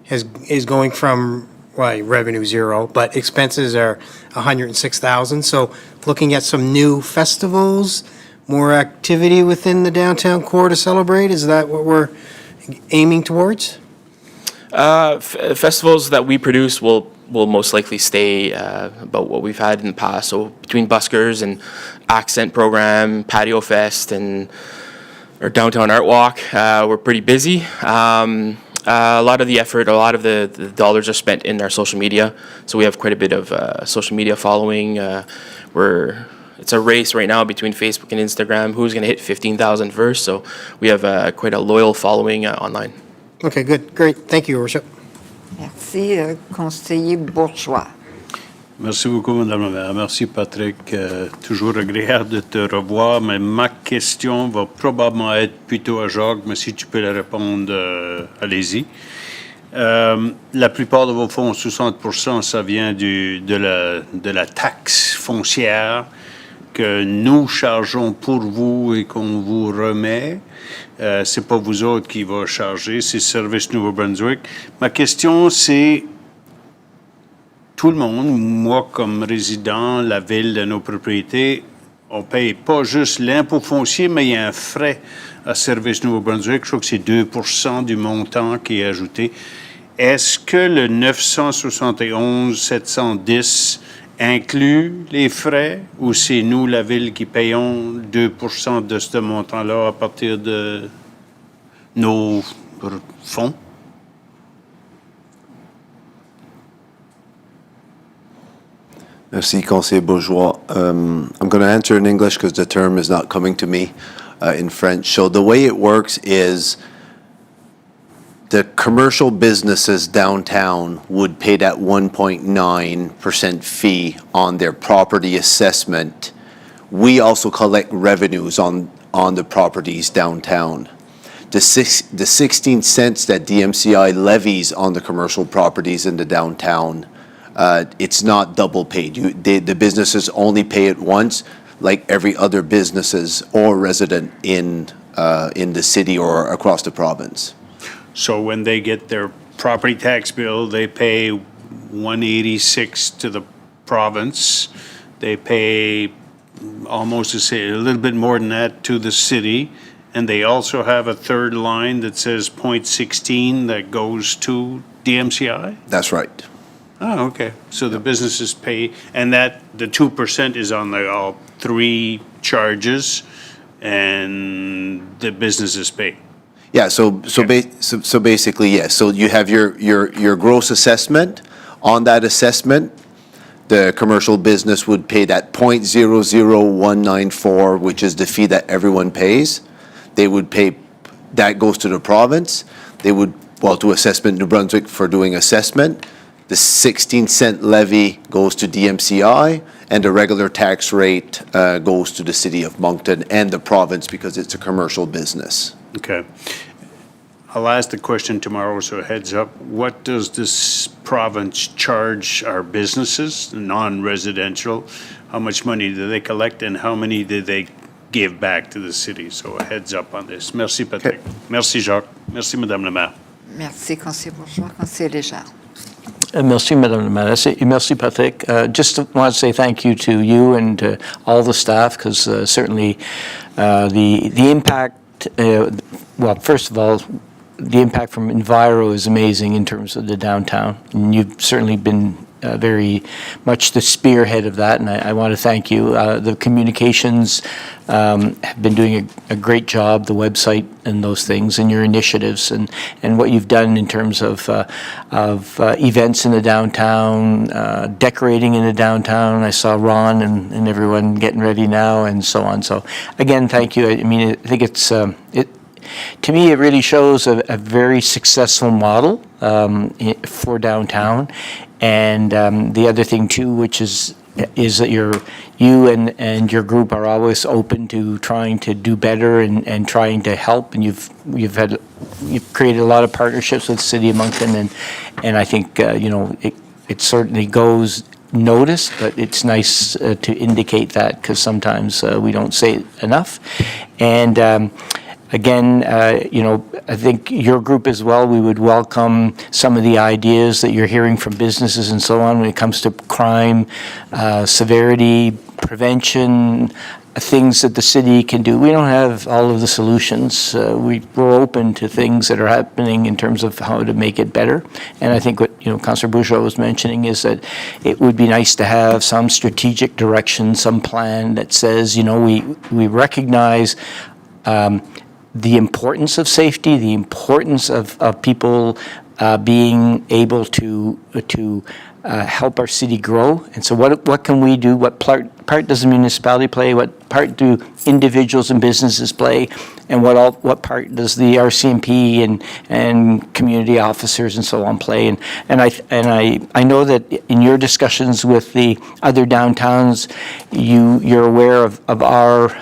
is going from, well, revenue zero, but expenses are $106,000. So looking at some new festivals, more activity within the downtown core to celebrate, is that what we're aiming towards? Festivals that we produce will will most likely stay about what we've had in the past. So between buskers and accent program, patio fest, and our downtown art walk, we're pretty busy. A lot of the effort, a lot of the dollars are spent in our social media. So we have quite a bit of social media following. It's a race right now between Facebook and Instagram. Who's going to hit 15,000 first? So we have quite a loyal following online. Okay, good, great. Thank you, Your Worship. Merci, conseiller Bourgeois. Merci beaucoup, Madame la maire. Merci, Patrick. Toujours agréable de te revoir, mais ma question va probablement être plutôt à Jacques, mais si tu peux la répondre, allez-y. La plupart de vos fonds, 60%, ça vient de la taxe foncière que nous chargeons pour vous et qu'on vous remet. C'est pas vous autres qui va charger, c'est Service Nouveau-Brunswick. Ma question, c'est tout le monde, moi comme résident, la ville de nos propriétés, on paye pas juste l'impôt foncier, mais il y a un frais à Service Nouveau-Brunswick. Je crois que c'est 2% du montant qui est ajouté. Est-ce que le 971 710 inclut les frais ou c'est nous, la ville, qui payons 2% de ce montant-là à partir de nos fonds? Merci, Conseiller Bourgeois. I'm going to answer in English because the term is not coming to me in French. So the way it works is the commercial businesses downtown would pay that 1.9% fee on their property assessment. We also collect revenues on the properties downtown. The 16 cents that DMCI levies on the commercial properties in the downtown, it's not double paid. The businesses only pay it once, like every other businesses or resident in the city or across the province. So when they get their property tax bill, they pay 186 to the province. They pay almost a little bit more than that to the city. And they also have a third line that says 0.16 that goes to DMCI? That's right. Oh, okay. So the businesses pay, and that the 2% is on all three charges, and the businesses pay. Yeah, so basically, yes. So you have your gross assessment. On that assessment, the commercial business would pay that 0.00194, which is the fee that everyone pays. They would pay, that goes to the province. They would, to Assessment New Brunswick for doing assessment. The 16-cent levy goes to DMCI, and the regular tax rate goes to the City of Moncton and the province because it's a commercial business. Okay. I'll ask the question tomorrow, so heads up. What does this province charge our businesses, non-residential? How much money do they collect, and how many do they give back to the city? So a heads up on this. Merci, Patrick. Okay. Merci, Jacques. Merci, Madame la maire. Merci, conseiller Bourgeois. Conseiller Léger. Merci, Madame la maire. Merci, Patrick. Just want to say thank you to you and to all the staff, because certainly the impact, first of all, the impact from Enviro is amazing in terms of the downtown. And you've certainly been very much the spearhead of that, and I want to thank you. The communications have been doing a great job, the website and those things, and your initiatives, and what you've done in terms of events in the downtown, decorating in the downtown. I saw Ron and everyone getting ready now, and so on. So again, thank you. I mean, I think it's to me, it really shows a very successful model for downtown. And the other thing too, which is that you and your group are always open to trying to do better and trying to help. And you've created a lot of partnerships with the City of Moncton, and I think it certainly goes noticed, but it's nice to indicate that, because sometimes we don't say it enough. And again, I think your group as well, we would welcome some of the ideas that you're hearing from businesses and so on when it comes to crime, severity, prevention, things that the city can do. We don't have all of the solutions. We're open to things that are happening in terms of how to make it better. And I think what, Councillor Bourgeois was mentioning is that it would be nice to have some strategic direction, some plan that says, we recognize the importance of safety, the importance of people being able to help our city grow. And so what can we do? What part does the municipality play? What part do individuals and businesses play? And what part does the RCMP and community officers and so on play? And I know that in your discussions with the other downtowns, you're aware of our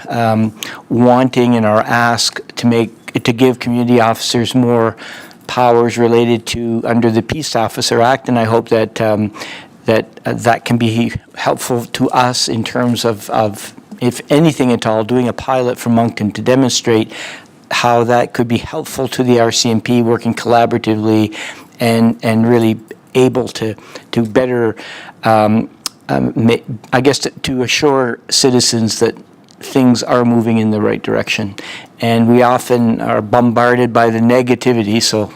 wanting and our ask to give community officers more powers related to under the Peace Officer Act, and I hope that that can be helpful to us in terms of, if anything at all, doing a pilot for Moncton to demonstrate how that could be helpful to the RCMP working collaboratively and really able to better, I guess, to assure citizens that things are moving in the right direction. And we often are bombarded by the negativity, so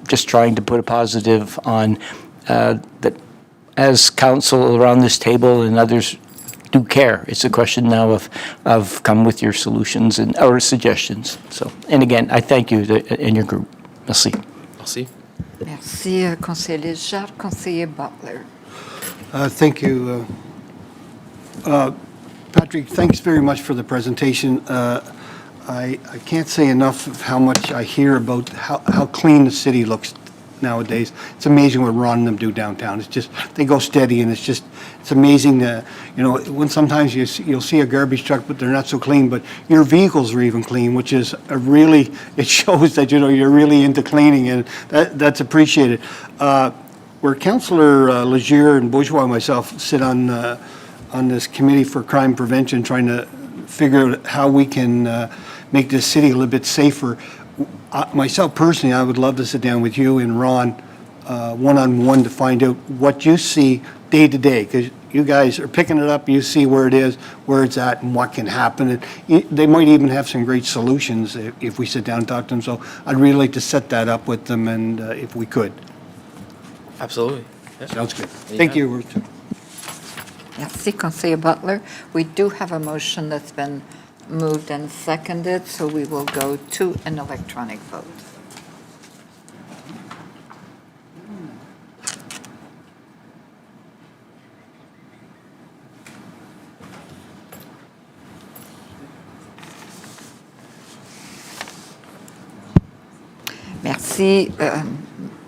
just trying to put a positive on that as council around this table and others do care. It's a question now of come with your solutions or suggestions. So, and again, I thank you and your group. Merci. Merci. Merci, Conseiller Léger. Conseiller Butler. Thank you. Patrick, thanks very much for the presentation. I can't say enough of how much I hear about how clean the city looks nowadays. It's amazing what Ron and them do downtown. It's just, they go steady, and it's amazing that, when sometimes you'll see a garbage truck, but they're not so clean, but your vehicles are even clean, which is it shows that, you're really into cleaning, and that's appreciated. Where Councillor Leger and Bourgeois and myself sit on this committee for crime prevention, trying to figure out how we can make this city a little bit safer. Myself personally, I would love to sit down with you and Ron one-on-one to find out what you see day to day, because you guys are picking it up, you see where it is, where it's at, and what can happen. And they might even have some great solutions if we sit down and talk to them. So I'd really like to set that up with them, and if we could. Absolutely. Yeah. Sounds good. Thank you. Merci, Conseiller Butler. We do have a motion that's been moved and seconded, so we will go to an electronic vote. Merci.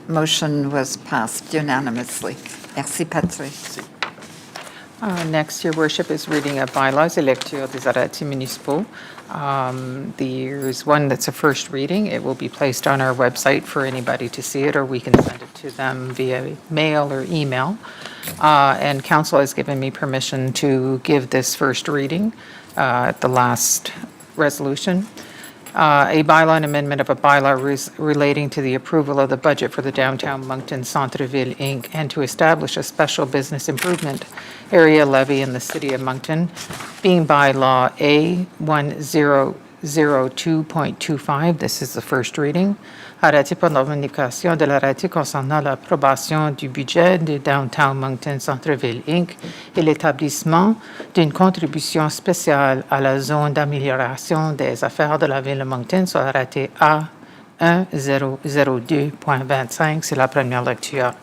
Motion was passed unanimously. Merci, Patrick. Next, Your Worship, is reading of bylaws et lecture des arrêtés municipaux. There's one that's a first reading. It will be placed on our website for anybody to see it, or we can send it to them via mail or email. And council has given me permission to give this first reading at the last resolution. A bylaw and amendment of a bylaw relating to the approval of the budget for the downtown Moncton Centre-Ville, Inc., and to establish a special business improvement area levy in the city of Moncton, being bylaw A1002.25. This is the first reading. Arrêté pour la communication de l'arrêté concernant l'approbation du budget de Downtown Moncton Centre-Ville, Inc. et l'établissement d'une contribution spéciale à la zone d'amélioration des affaires de la ville de Moncton sur l'arrêté A1002.25. C'est la première lecture.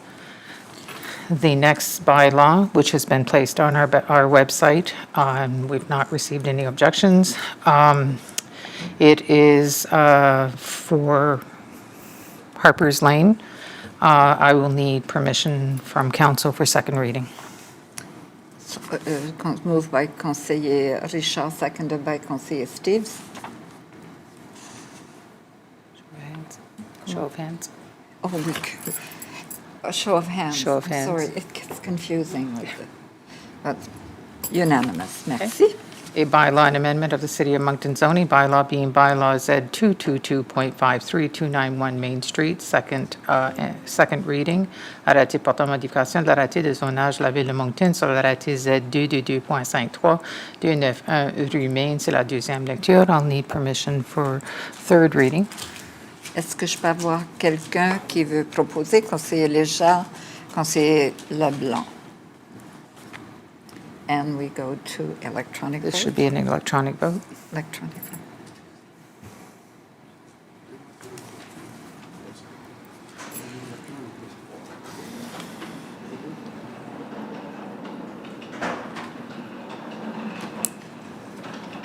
The next bylaw, which has been placed on our website, we've not received any objections. It is for Harper's Lane. I will need permission from council for second reading. Moved by Conseiller Richard, seconded by Conseiller Steves. Show of hands. Oh, a show of hands. Show of hands. Sorry, it gets confusing with it. But unanimous. Merci. A bylaw and amendment of the City of Moncton zoning bylaw being bylaw Z 222.53291 Main Street, second reading. Arrêté portant modification de l'arrêté de zonage de la Ville de Moncton sur l'arrêté Z 222.53 rue Main. C'est la deuxième lecture. I'll need permission for third reading. Est-ce que je peux avoir quelqu'un qui veut proposer, conseiller Léger, conseiller Leblanc? And we go to electronic vote. This should be an electronic vote. Electronic vote.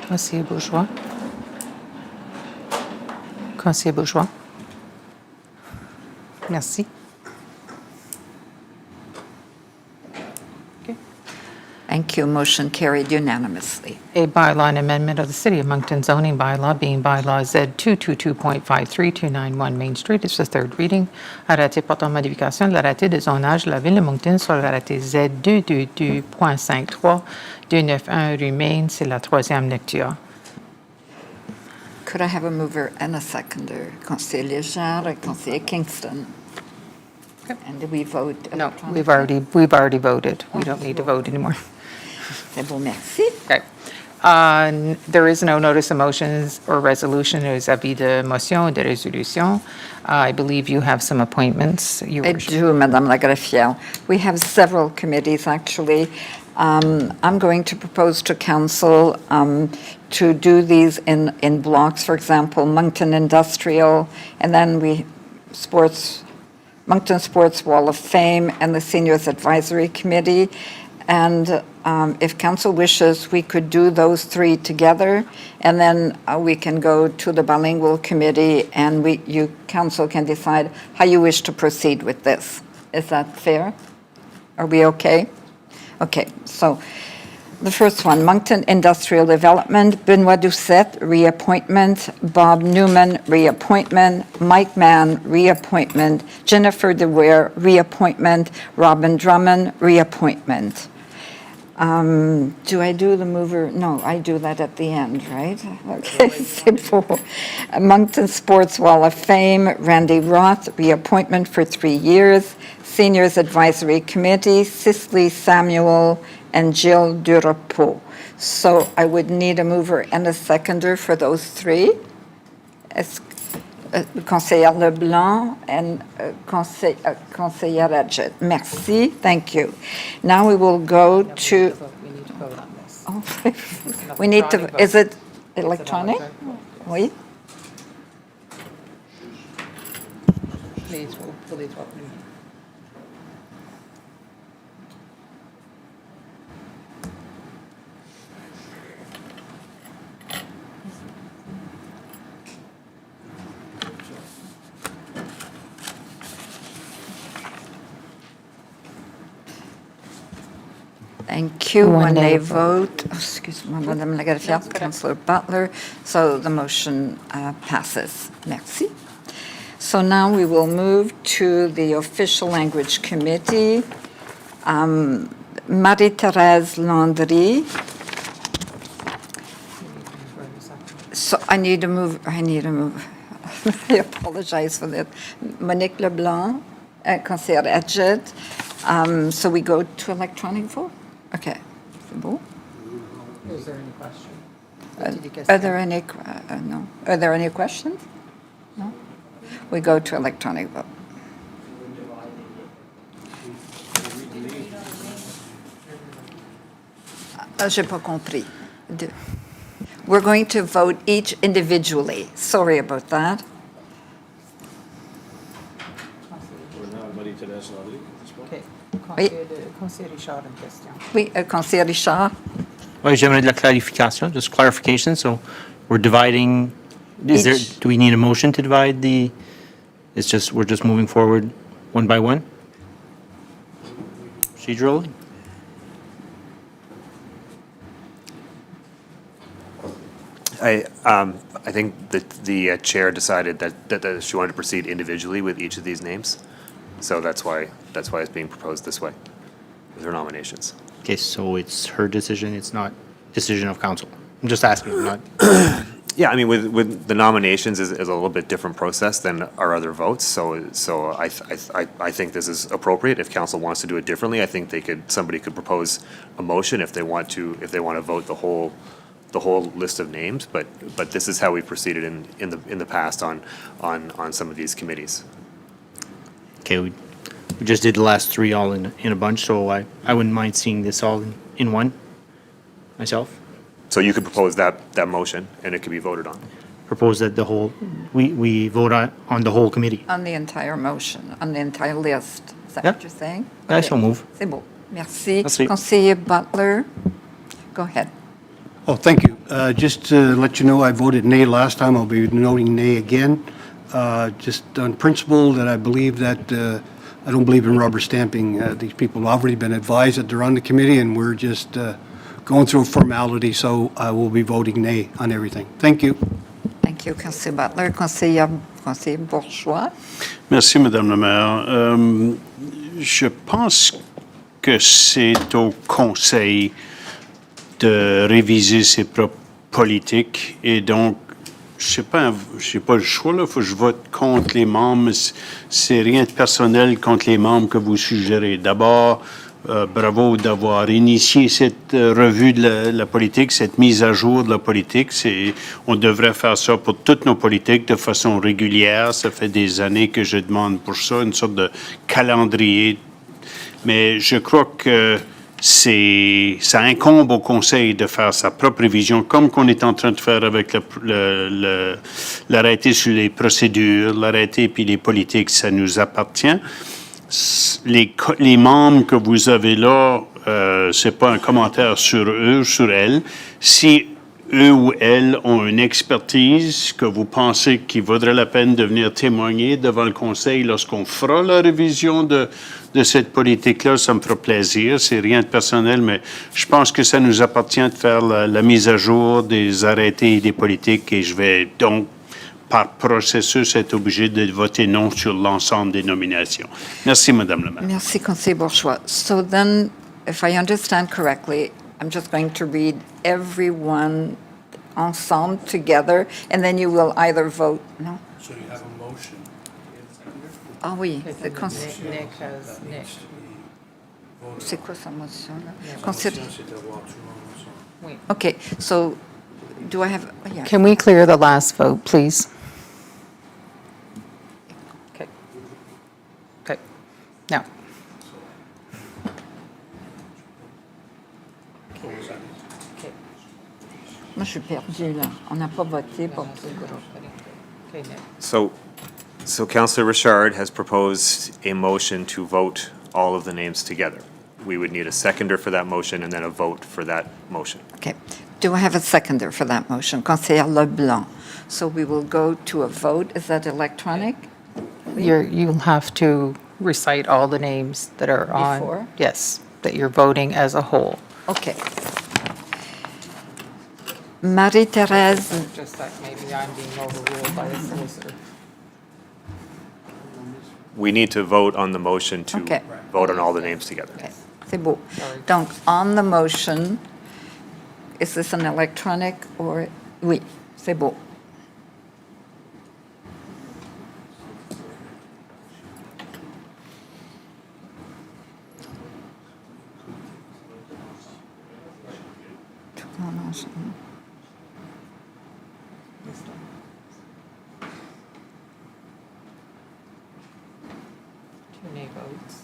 Conseiller Bourgeois. Conseiller Bourgeois. Merci. Thank you. Motion carried unanimously. A bylaw and amendment of the City of Moncton zoning bylaw being bylaw Z 222.53291 Main Street. It's the third reading. Arrêté portant modification de l'arrêté de zonage de la Ville de Moncton sur l'arrêté Z 222.53.291 rue Main. C'est la troisième lecture. Could I have a mover and a seconder? Conseiller Léger et conseiller Kingston. And do we vote? No, electronically? we've already voted. We don't need to vote anymore. C'est bon, merci. Okay. There is no notice of motions or resolution vis-à-vis de motion de résolution. I believe you have some appointments. I do, Madame la Greffière. We have several committees, actually. I'm going to propose to council to do these in blocks. For example, Moncton Industrial, and then Moncton Sports Wall of Fame, and the Seniors Advisory Committee. And if council wishes, we could do those three together, and then we can go to the bilingual committee, and council can decide how you wish to proceed with this. Is that fair? Are we okay? Okay, so the first one, Moncton Industrial Development, Benoit Doucette, reappointment, Bob Newman, reappointment, Mike Mann, reappointment, Jennifer DeWare, reappointment, Robin Drummond, reappointment. Do I do the mover? No, I do that at the end, right? Okay, c'est bon. Moncton Sports Wall of Fame, Randy Roth, reappointment for 3 years. Seniors Advisory Committee, Cicely Samuel and Jill Durapeau. So I would need a mover and a seconder for those three. Conseillère Leblanc and Conseillère Adjet. Merci, thank you. Now we will go to... We need to vote on this. Oh, we need to, is it electronic? Oui. Please vote. Thank you. One One nay nay vote. Oh, excuse-moi, Madame la Greffière, Councillor Butler. So the motion passes. Merci. So now we will move to the Official Language Committee. Marie-Thérèse Landry. So I need a move. I apologize for that. Monique Leblanc, Conseillère Adjet. So we go to electronic vote? Okay. C'est bon? Is there any question? Are there any, no. Are there any questions? No? We go to electronic vote. J'ai pas compris. We're going to vote each individually. Sorry about that. Okay. Oui. Conseiller Richard, une question. Oui, conseiller Richard. Oui, j'aimerais de la clarification, just clarification. So we're dividing, Each. do we need a motion to divide the, we're just moving forward one by one? Procedurally? I think that the chair decided that she wanted to proceed individually with each of these names. So that's why it's being proposed this way with her nominations. Okay, so it's her decision, it's not decision of council. I'm just asking, not. Yeah, I mean, with the nominations is a little bit different process than our other votes, so I think this is appropriate. If council wants to do it differently, I think somebody could propose a motion if they want to vote the whole list of names, but this is how we proceeded in the past on some of these committees. Okay, we just did the last three all in a bunch, so I wouldn't mind seeing this all in one myself. So you could propose that motion, and it could be voted on. Propose that we vote on the whole committee. On the entire motion, on the entire list. Is that Yeah. what you're saying? I Okay. so move. C'est beau. Merci. Merci. Conseiller Butler, go ahead. Oh, thank you. Just to let you know, I voted nay last time. I'll be noting nay again. Just on principle that I believe that, I don't believe in rubber stamping. These people have already been advised that they're on the committee, and we're just going through a formality, so I will be voting nay on everything. Thank you. Thank you, Conseiller Butler. Conseiller Bourgeois. Merci, Madame la maire. Je pense que c'est au Conseil de réviser ses propres politiques et donc, je n'ai pas le choix, il faut que je vote contre les membres. C'est rien de personnel contre les membres que vous suggérez. D'abord, bravo d'avoir initié cette revue de la politique, cette mise à jour de la politique. On devrait faire ça pour toutes nos politiques de façon régulière. Ça fait des années que je demande pour ça, une sorte de calendrier. Mais je crois que ça incombe au Conseil de faire sa propre révision, comme qu'on est en train de faire avec l'arrêté sur les procédures, l'arrêté puis les politiques, ça nous appartient. Les membres que vous avez là, c'est pas un commentaire sur eux, sur elles. Si eux ou elles ont une expertise que vous pensez qu'il vaudrait la peine de venir témoigner devant le Conseil lorsqu'on fera la révision de cette politique-là, ça me fera plaisir. C'est rien de personnel, mais je pense que ça nous appartient de faire la mise à jour des arrêtés et des politiques et je vais donc, par processus, être obligé de voter non sur l'ensemble des nominations. Merci, Madame la maire. Merci, Conseiller Bourgeois. So then, if I understand correctly, I'm just going to read everyone ensemble together, and then you will either vote, no? So you have a motion. Ah oui, c'est quoi sa motion là? Okay, so do I have, yeah. Can we clear the last vote, please? Okay. Okay. Now. Moi, je suis perdue là. On n'a pas voté pour tout le groupe. So Councillor Richard has proposed a motion to vote all of the names together. We would need a seconder for that motion and then a vote for that motion. Okay. Do I have a seconder for that motion? Conseiller Leblanc. So we will go to a vote. Is that electronic? You'll have to recite all the names that are on. Before? Yes, that you're voting as a whole. Okay. Marie-Thérèse, Just like maybe I'm being overruled by the solicitor. We need to vote on the motion to Okay. vote on all the names together. Okay, c'est beau. Donc, on the motion, is this an electronic or, oui, c'est beau. Two nay votes.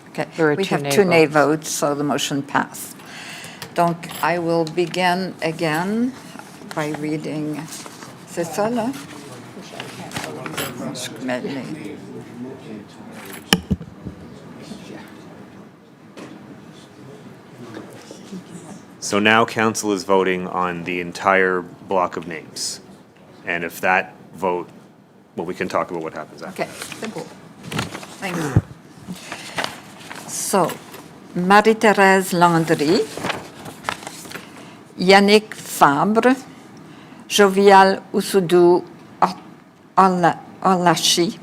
Okay, There are we two have nay two nay votes. votes, so the motion passed. Donc, I will begin again by reading, c'est ça là? Je mets les- So now council is voting on the entire block of names. And if that vote, well, we can talk about what happens after. Okay, c'est beau. Thank you. So, Marie-Thérèse Landry, Yannick Fabre, Jovial Oussoudou Olachi,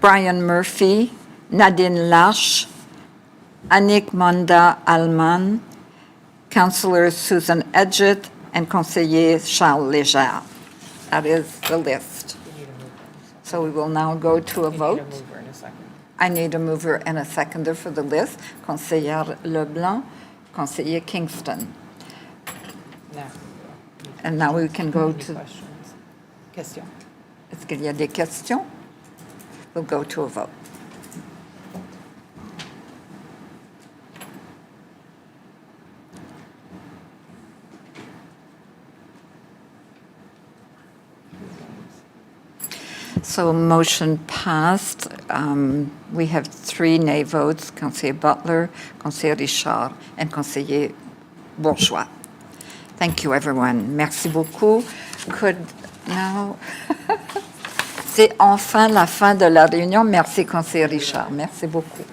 Brian Councillor Susan Edgett, and Conseiller Charles Légère. That is the list. So we will now go to a vote. I need a mover and a seconder for the list. Conseillère Leblanc, Conseiller Kingston. And now we can go to... Question. Est-ce qu'il y a des questions? We'll go to a vote. So motion passed. We have 3 nay votes, Conseiller Butler, Conseiller Richard, and Conseiller Bourgeois. Thank you, everyone. Merci beaucoup. Could now... C'est enfin la fin de la réunion. Merci, Conseiller Richard. Merci beaucoup.